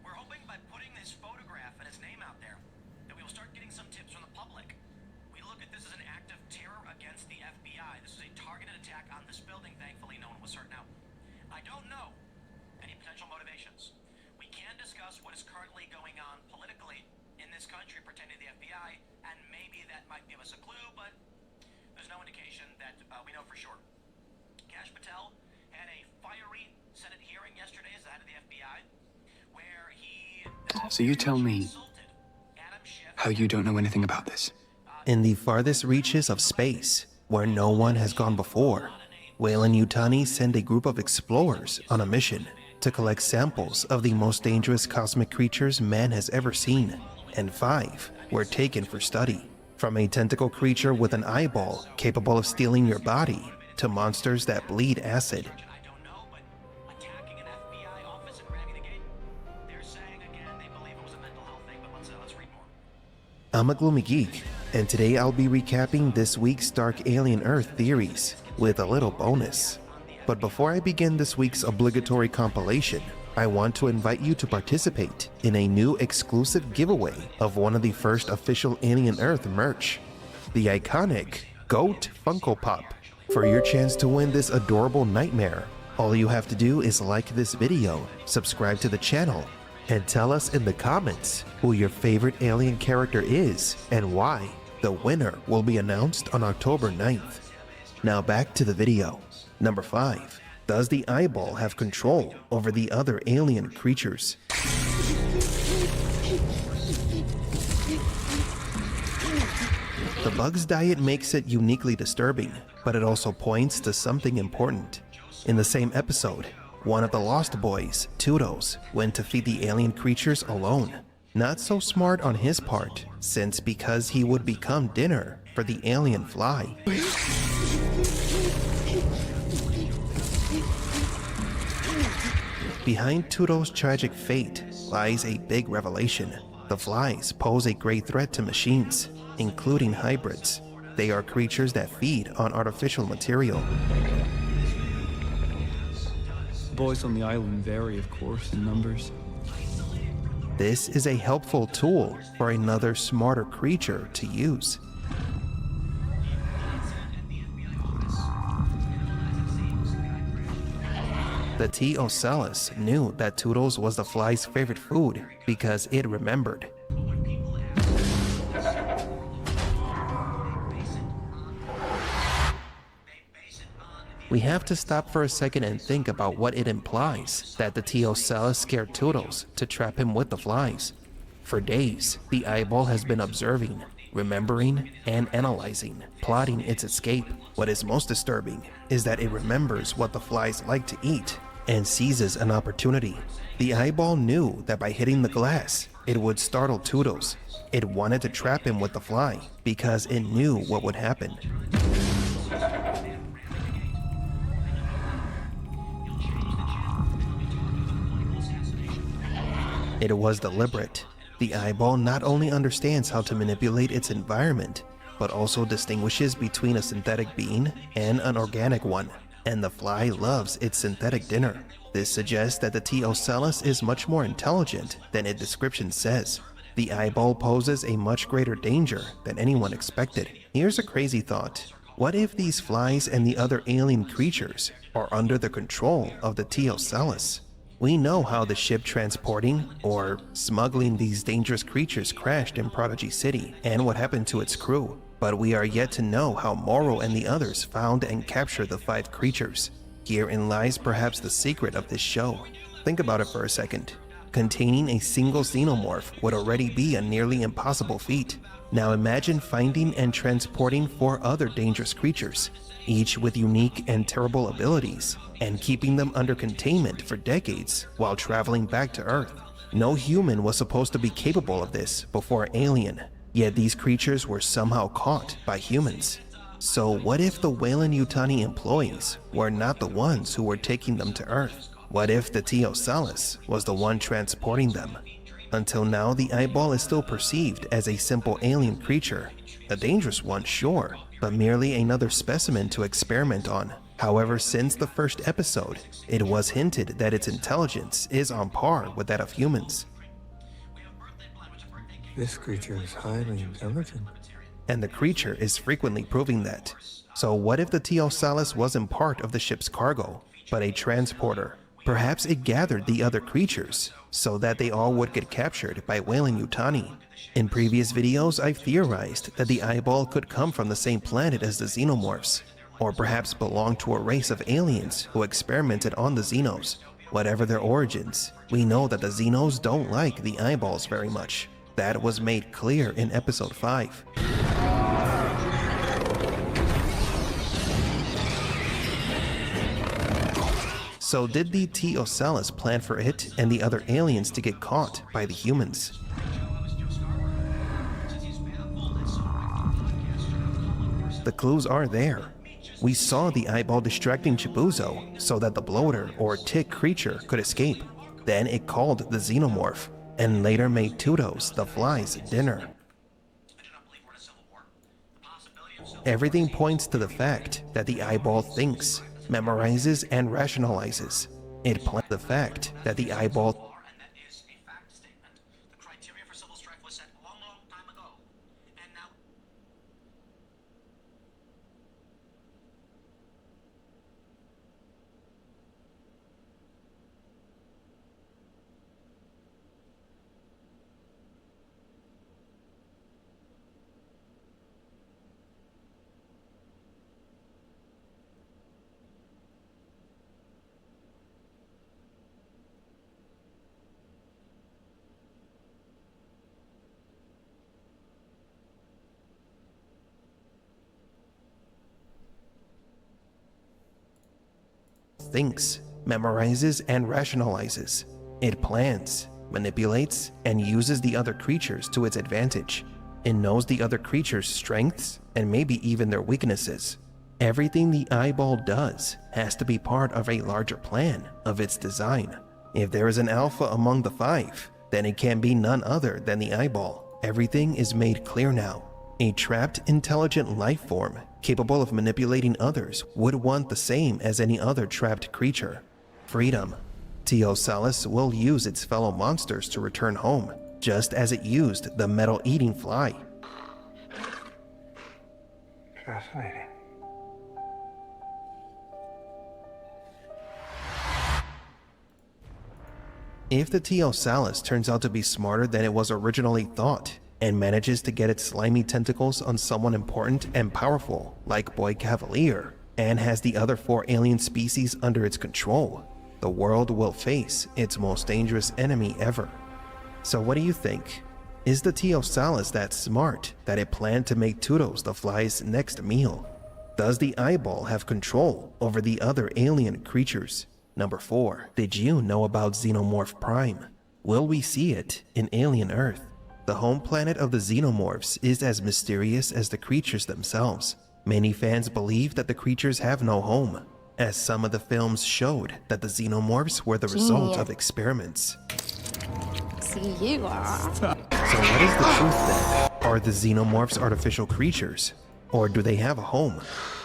"We're hoping by putting his photograph and his name out there that we will start getting some tips from the public. We look at this as an act of terror against the FBI. This is a targeted attack on this building. Thankfully, no one was hurt. Now, I don't know any potential motivations. We can discuss what is currently going on politically in this country pertaining to the FBI, and maybe that might give us a clue, but there's no indication that we know for sure." Kash Patel had a fiery Senate hearing yesterday as the head of the FBI, where he So you tell me how you don't know anything about this. In the farthest reaches of space, where no one has gone before, Weyland-Yutani sent a group of explorers on a mission to collect samples of the most dangerous cosmic creatures man has ever seen, and 5 were taken for study. From a tentacle creature with an eyeball capable of stealing your body, to monsters that bleed acid. I'm a Gloomy Geek, and today I'll be recapping this week's Dark Alien Earth theories, with a little bonus. But before I begin this week's obligatory compilation, I want to invite you to participate in a new exclusive giveaway of one of the first official Alien Earth merch, the iconic Goat Funko Pop. For your chance to win this adorable nightmare, all you have to do is like this video, subscribe to the channel, and tell us in the comments who your favorite alien character is and why. The winner will be announced on October 9th. Now back to the video. Number 5. Does the eyeball have control over the other alien creatures? The bug's diet makes it uniquely disturbing, but it also points to something important. In the same episode, one of the Lost Boys, Toodles, went to feed the alien creatures alone. Not so smart on his part, since because he would become dinner for the alien fly. Behind Toodles' tragic fate lies a big revelation. The flies pose a great threat to machines, including hybrids. They are creatures that feed on artificial material. Boys on the island vary, of course, in numbers. This is a helpful tool for another smarter creature to use. The T. Ocellus knew that Toodles was the fly's favorite food because it remembered. We have to stop for a second and think about what it implies that the T. Ocellus scared Toodles to trap him with the flies. For days, the eyeball has been observing, remembering, and analyzing, plotting its escape. What is most disturbing is that it remembers what the flies like to eat and seizes an opportunity. The eyeball knew that by hitting the glass, it would startle Toodles. It wanted to trap him with the fly because it knew what would happen. It was deliberate. The eyeball not only understands how to manipulate its environment, but also distinguishes between a synthetic being and an organic one. And the fly loves its synthetic dinner. This suggests that the T. Ocellus is much more intelligent than its description says. the eyeball poses a much greater danger than anyone expected. Here's a crazy thought. What if these flies and the other alien creatures are under the control of the Teocellus? We know how the ship transporting or smuggling these dangerous creatures crashed in Prodigy City and what happened to its crew, but we are yet to know how Morrow and the others found and captured the 5 creatures. Herein lies perhaps the secret of this show. Think about it for a second. Containing a single xenomorph would already be a nearly impossible feat. Now imagine finding and transporting 4 other dangerous creatures, each with unique and terrible abilities, and keeping them under containment for decades while traveling back to Earth. No human was supposed to be capable of this before Alien, yet these creatures were somehow caught by humans. So what if the Weyland-Yutani employees were not the ones who were taking them to Earth? What if the Teocellus was the one transporting them? Until now, the eyeball is still perceived as a simple alien creature. A dangerous one, sure, but merely another specimen to experiment on. However, since the first episode, it was hinted that its intelligence is on par with that of humans. This creature is highly intelligent. And the creature is frequently proving that. So what if the Teocellus wasn't part of the ship's cargo, but a transporter? Perhaps it gathered the other creatures, so that they all would get captured by Weyland-Yutani. In previous videos, I've theorized that the eyeball could come from the same planet as the xenomorphs, or perhaps belong to a race of aliens who experimented on the Xenos. Whatever their origins, we know that the Xenos don't like the eyeballs very much. That was made clear in episode 5. So did the Teocellus plan for it and the other aliens to get caught by the humans? The clues are there. We saw the eyeball distracting Chibouzo so that the bloater or tick creature could escape. Then it called the xenomorph, and later made Tudos, the fly's dinner. Everything points to the fact that the eyeball thinks, memorizes, and rationalizes. It plans the fact that the eyeball thinks, memorizes, and rationalizes. It plans, manipulates, and uses the other creatures to its advantage. It knows the other creatures' strengths and maybe even their weaknesses. Everything the eyeball does has to be part of a larger plan of its design. If there is an alpha among the 5, then it can be none other than the eyeball. Everything is made clear now. A trapped, intelligent life form capable of manipulating others would want the same as any other trapped creature: freedom. Teocellus will use its fellow monsters to return home, just as it used the metal-eating fly. Fascinating. If the Teocellus turns out to be smarter than it was originally thought, and manages to get its slimy tentacles on someone important and powerful like Boy Cavalier, and has the other 4 alien species under its control, the world will face its most dangerous enemy ever. So what do you think? Is the Teocellus that smart that it planned to make Tudos the fly's next meal? Does the eyeball have control over the other alien creatures? Number 4. Did you know about Xenomorph Prime? Will we see it in Alien Earth? The home planet of the Xenomorphs is as mysterious as the creatures themselves. Many fans believe that the creatures have no home, as some of the films showed that the Xenomorphs were the result of experiments. See, you are. So what is the truth then? Are the Xenomorphs artificial creatures? Or do they have a home?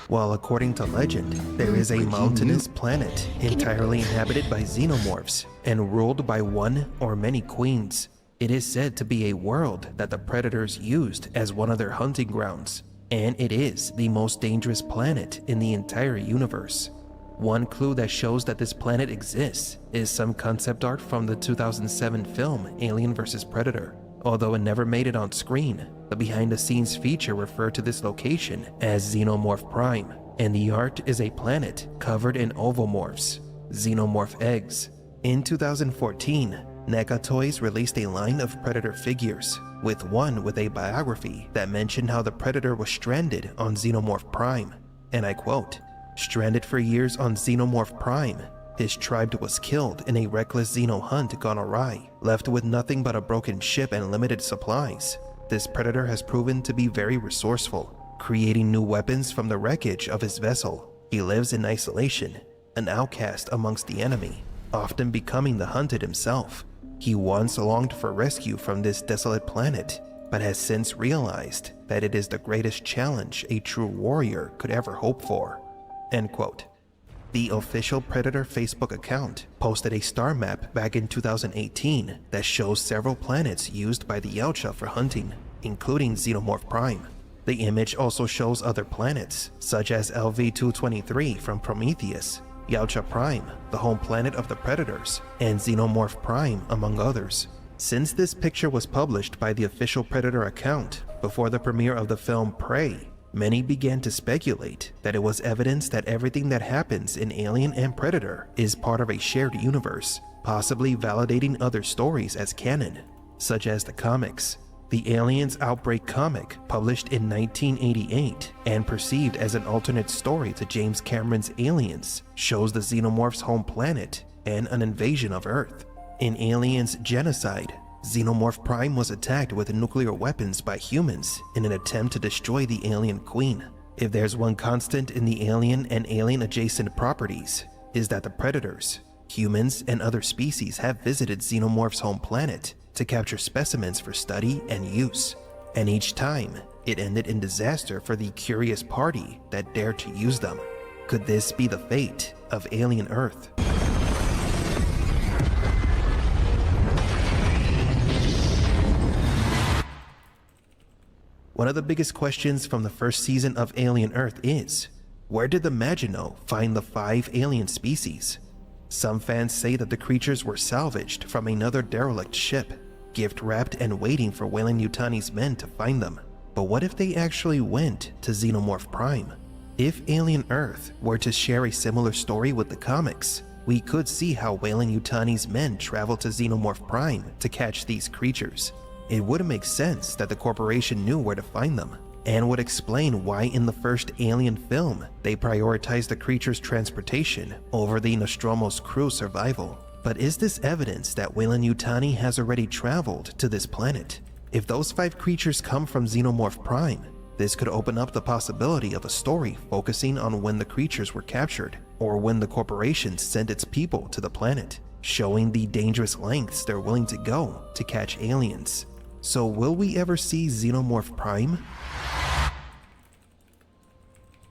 Well, according to legend, there is a mountainous planet entirely inhabited by Xenomorphs and ruled by one or many queens. It is said to be a world that the Predators used as one of their hunting grounds, and it is the most dangerous planet in the entire universe. One clue that shows that this planet exists is some concept art from the 2007 film Alien vs. Predator. Although it never made it on screen, the behind-the-scenes feature referred to this location as Xenomorph Prime, and the art is a planet covered in ovomorphs, xenomorph eggs. In 2014, NECA Toys released a line of Predator figures, with one with a biography that mentioned how the Predator was stranded on Xenomorph Prime, and I quote, "Stranded for years on Xenomorph Prime, his tribe was killed in a reckless Xeno hunt gone awry, left with nothing but a broken ship and limited supplies. This Predator has proven to be very resourceful, creating new weapons from the wreckage of his vessel. He lives in isolation, an outcast amongst the enemy, often becoming the hunted himself. He once longed for rescue from this desolate planet, but has since realized that it is the greatest challenge a true warrior could ever hope for." End quote. The official Predator Facebook account posted a star map back in 2018 that shows several planets used by the Yautja for hunting, including Xenomorph Prime. The image also shows other planets, such as LV-223 from Prometheus, Yautja Prime, the home planet of the Predators, and Xenomorph Prime, among others. Since this picture was published by the official Predator account before the premiere of the film Prey, many began to speculate that it was evidence that everything that happens in Alien and Predator is part of a shared universe, possibly validating other stories as canon, such as the comics. The Aliens Outbreak comic, published in 1988 and perceived as an alternate story to James Cameron's Aliens, shows the Xenomorph's home planet and an invasion of Earth. In Aliens Genocide, Xenomorph Prime was attacked with nuclear weapons by humans in an attempt to destroy the alien queen. If there's one constant in the Alien and Alien-adjacent properties, is that the Predators, humans, and other species have visited Xenomorph's home planet to capture specimens for study and use, and each time it ended in disaster for the curious party that dared to use them. Could this be the fate of Alien Earth? One of the biggest questions from the first season of Alien Earth is, where did the Maginot find the 5 alien species? Some fans say that the creatures were salvaged from another derelict ship, gift-wrapped and waiting for Weyland-Yutani's men to find them. But what if they actually went to Xenomorph Prime? If Alien Earth were to share a similar story with the comics, we could see how Weyland-Yutani's men traveled to Xenomorph Prime to catch these creatures. It would make sense that the corporation knew where to find them, and would explain why in the first Alien film they prioritized the creature's transportation over the Nostromo's crew's survival. But is this evidence that Weyland-Yutani has already traveled to this planet? If those 5 creatures come from Xenomorph Prime, this could open up the possibility of a story focusing on when the creatures were captured, or when the corporation sent its people to the planet, showing the dangerous lengths they're willing to go to catch aliens. So will we ever see Xenomorph Prime?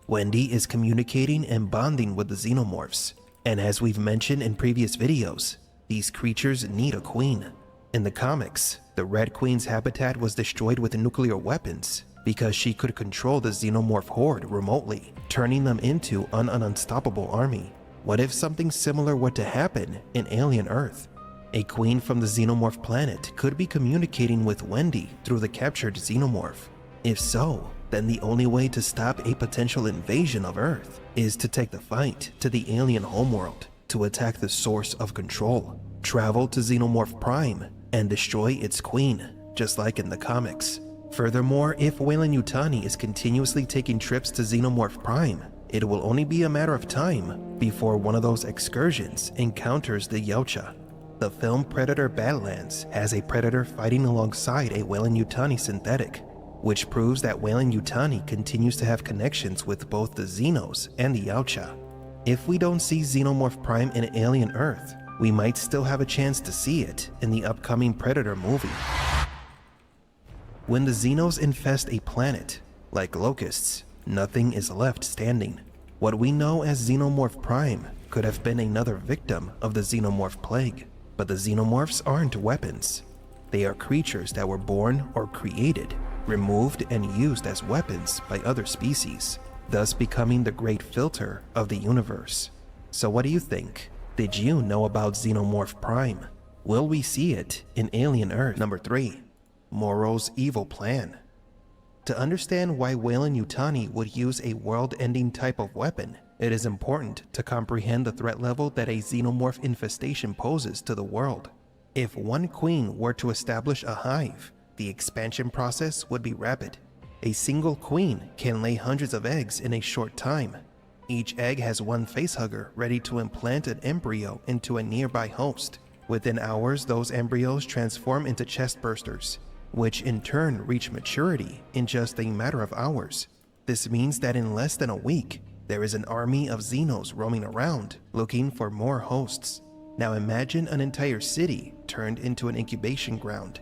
Wendy is communicating and bonding with the Xenomorphs, and as we've mentioned in previous videos, these creatures need a queen. In the comics, the Red Queen's habitat was destroyed with nuclear weapons because she could control the Xenomorph horde remotely, turning them into an unstoppable army. What if something similar were to happen in Alien Earth? A queen from the Xenomorph planet could be communicating with Wendy through the captured Xenomorph. If so, then the only way to stop a potential invasion of Earth is to take the fight to the alien homeworld, to attack the source of control, travel to Xenomorph Prime, and destroy its queen, just like in the comics. Furthermore, if Weyland-Yutani is continuously taking trips to Xenomorph Prime, it will only be a matter of time before one of those excursions encounters the Yautja. The film Predator Badlands has a Predator fighting alongside a Weyland-Yutani synthetic, which proves that Weyland-Yutani continues to have connections with both the Xenos and the Yautja. If we don't see Xenomorph Prime in Alien Earth, we might still have a chance to see it in the upcoming Predator movie. When the Xenos infest a planet, like locusts, nothing is left standing. What we know as Xenomorph Prime could have been another victim of the Xenomorph plague, but the Xenomorphs aren't weapons. They are creatures that were born or created, removed and used as weapons by other species, thus becoming the great filter of the universe. So what do you think? Did you know about Xenomorph Prime? Will we see it in Alien Earth? Number 3. Moro's evil plan. To understand why Weyland-Yutani would use a world-ending type of weapon, it is important to comprehend the threat level that a xenomorph infestation poses to the world. If one queen were to establish a hive, the expansion process would be rapid. A single queen can lay hundreds of eggs in a short time. Each egg has one facehugger ready to implant an embryo into a nearby host. Within hours, those embryos transform into chestbursters, which in turn reach maturity in just a matter of hours. This means that in less than a week, there is an army of Xenos roaming around, looking for more hosts. Now imagine an entire city turned into an incubation ground.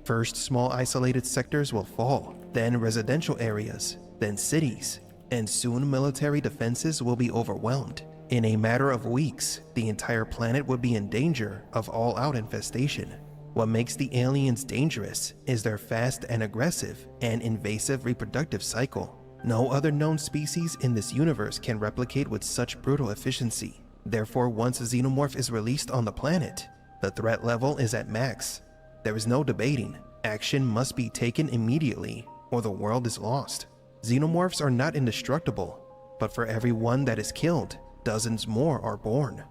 First, small isolated sectors will fall, then residential areas, then cities, and soon military defenses will be overwhelmed. In a matter of weeks, the entire planet would be in danger of all-out infestation. What makes the aliens dangerous is their fast and aggressive and invasive reproductive cycle. No other known species in this universe can replicate with such brutal efficiency. Therefore, once a xenomorph is released on the planet, the threat level is at max. There is no debating. Action must be taken immediately, or the world is lost. Xenomorphs are not indestructible, but for every one that is killed, dozens more are born.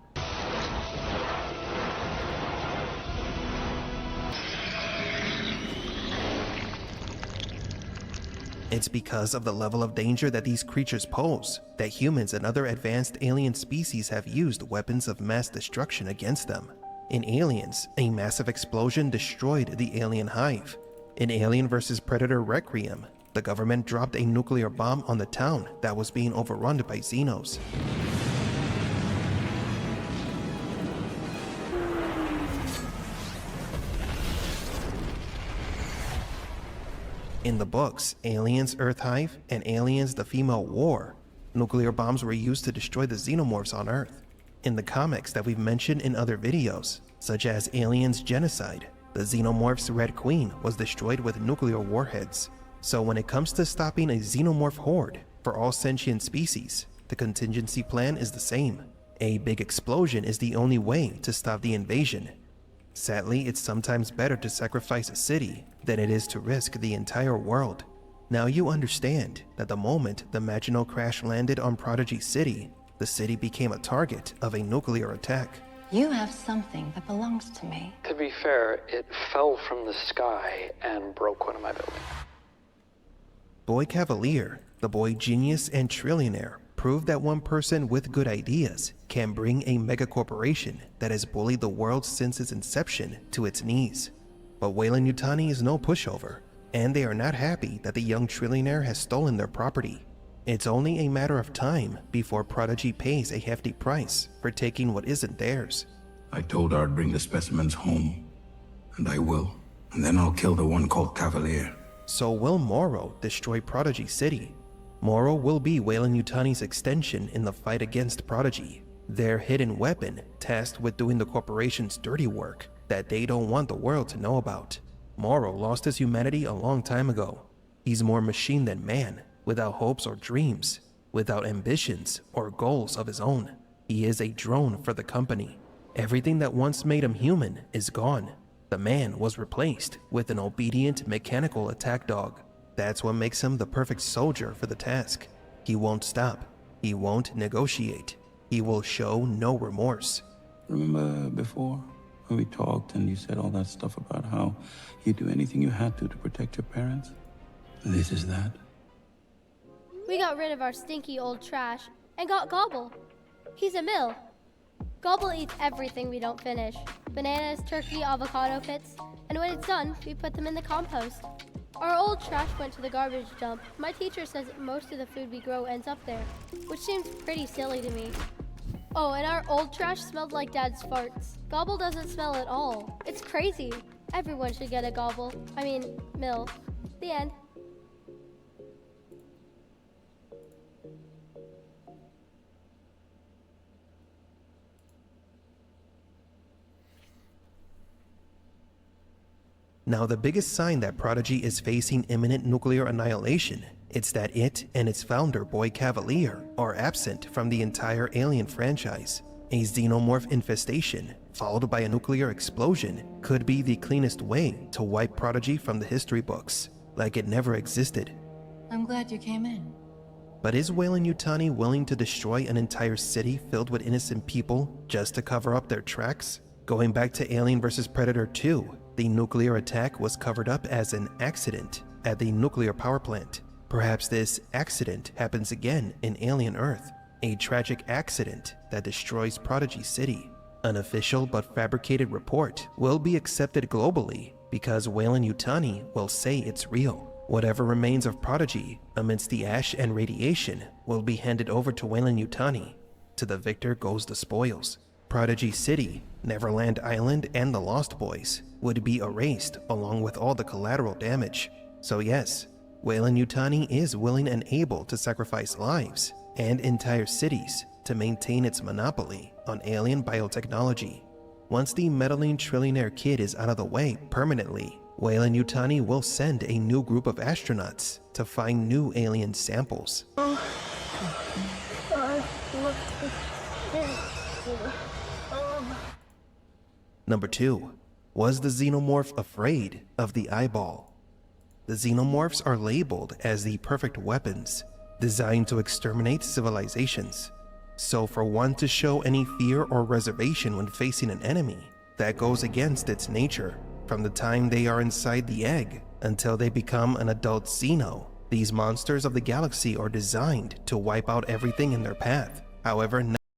It's because of the level of danger that these creatures pose that humans and other advanced alien species have used weapons of mass destruction against them. In Aliens, a massive explosion destroyed the alien hive. In Alien vs. Predator Requiem, the government dropped a nuclear bomb on the town that was being overrun by Xenos. In the books, Aliens Earth Hive and Aliens The Female War, nuclear bombs were used to destroy the xenomorphs on Earth. In the comics that we've mentioned in other videos, such as Aliens Genocide, the xenomorph's Red Queen was destroyed with nuclear warheads. So when it comes to stopping a xenomorph horde for all sentient species, the contingency plan is the same. A big explosion is the only way to stop the invasion. Sadly, it's sometimes better to sacrifice a city than it is to risk the entire world. Now you understand that the moment the Maginot crash landed on Prodigy City, the city became a target of a nuclear attack. You have something that belongs to me. To be fair, it fell from the sky and broke one of my buildings. Boy Cavalier, the boy genius and trillionaire, proved that one person with good ideas can bring a megacorporation that has bullied the world since its inception to its knees. But Weyland-Yutani is no pushover, and they are not happy that the young trillionaire has stolen their property. It's only a matter of time before Prodigy pays a hefty price for taking what isn't theirs. I told her I'd bring the specimens home, and I will. And then I'll kill the one called Cavalier. So will Moro destroy Prodigy City? Moro will be Weyland-Yutani's extension in the fight against Prodigy, their hidden weapon tasked with doing the corporation's dirty work that they don't want the world to know about. Moro lost his humanity a long time ago. He's more machine than man, without hopes or dreams, without ambitions or goals of his own. He is a drone for the company. Everything that once made him human is gone. The man was replaced with an obedient mechanical attack dog. That's what makes him the perfect soldier for the task. He won't stop. He won't negotiate. He will show no remorse. Remember before when we talked and you said all that stuff about how you'd do anything you had to protect your parents? This is that. We got rid of our stinky old trash and got Gobble. He's a mill. Gobble eats everything we don't finish. Bananas, turkey, avocado pits, and when it's done, we put them in the compost. Our old trash went to the garbage dump. My teacher says most of the food we grow ends up there, which seems pretty silly to me. Oh, and our old trash smelled like Dad's farts. Gobble doesn't smell at all. It's crazy. Everyone should get a Gobble. Mill. The end. Now, the biggest sign that Prodigy is facing imminent nuclear annihilation, it's that it and its founder, Boy Cavalier, are absent from the entire Alien franchise. A xenomorph infestation, followed by a nuclear explosion, could be the cleanest way to wipe Prodigy from the history books, like it never existed. I'm glad you came in. But is Weyland-Yutani willing to destroy an entire city filled with innocent people just to cover up their tracks? Going back to Alien vs. Predator 2, the nuclear attack was covered up as an accident at the nuclear power plant. Perhaps this accident happens again in Alien Earth, a tragic accident that destroys Prodigy City. An official but fabricated report will be accepted globally because Weyland-Yutani will say it's real. Whatever remains of Prodigy amidst the ash and radiation will be handed over to Weyland-Yutani. To the victor goes the spoils. Prodigy City, Neverland Island, and the Lost Boys would be erased along with all the collateral damage. So yes, Weyland-Yutani is willing and able to sacrifice lives and entire cities to maintain its monopoly on alien biotechnology. Once the meddling trillionaire kid is out of the way permanently, Weyland-Yutani will send a new group of astronauts to find new alien samples. Number 2. Was the xenomorph afraid of the eyeball? The xenomorphs are labeled as the perfect weapons, designed to exterminate civilizations. So for one to show any fear or reservation when facing an enemy, that goes against its nature. From the time they are inside the egg until they become an adult xeno, these monsters of the galaxy are designed to wipe out everything in their path. However,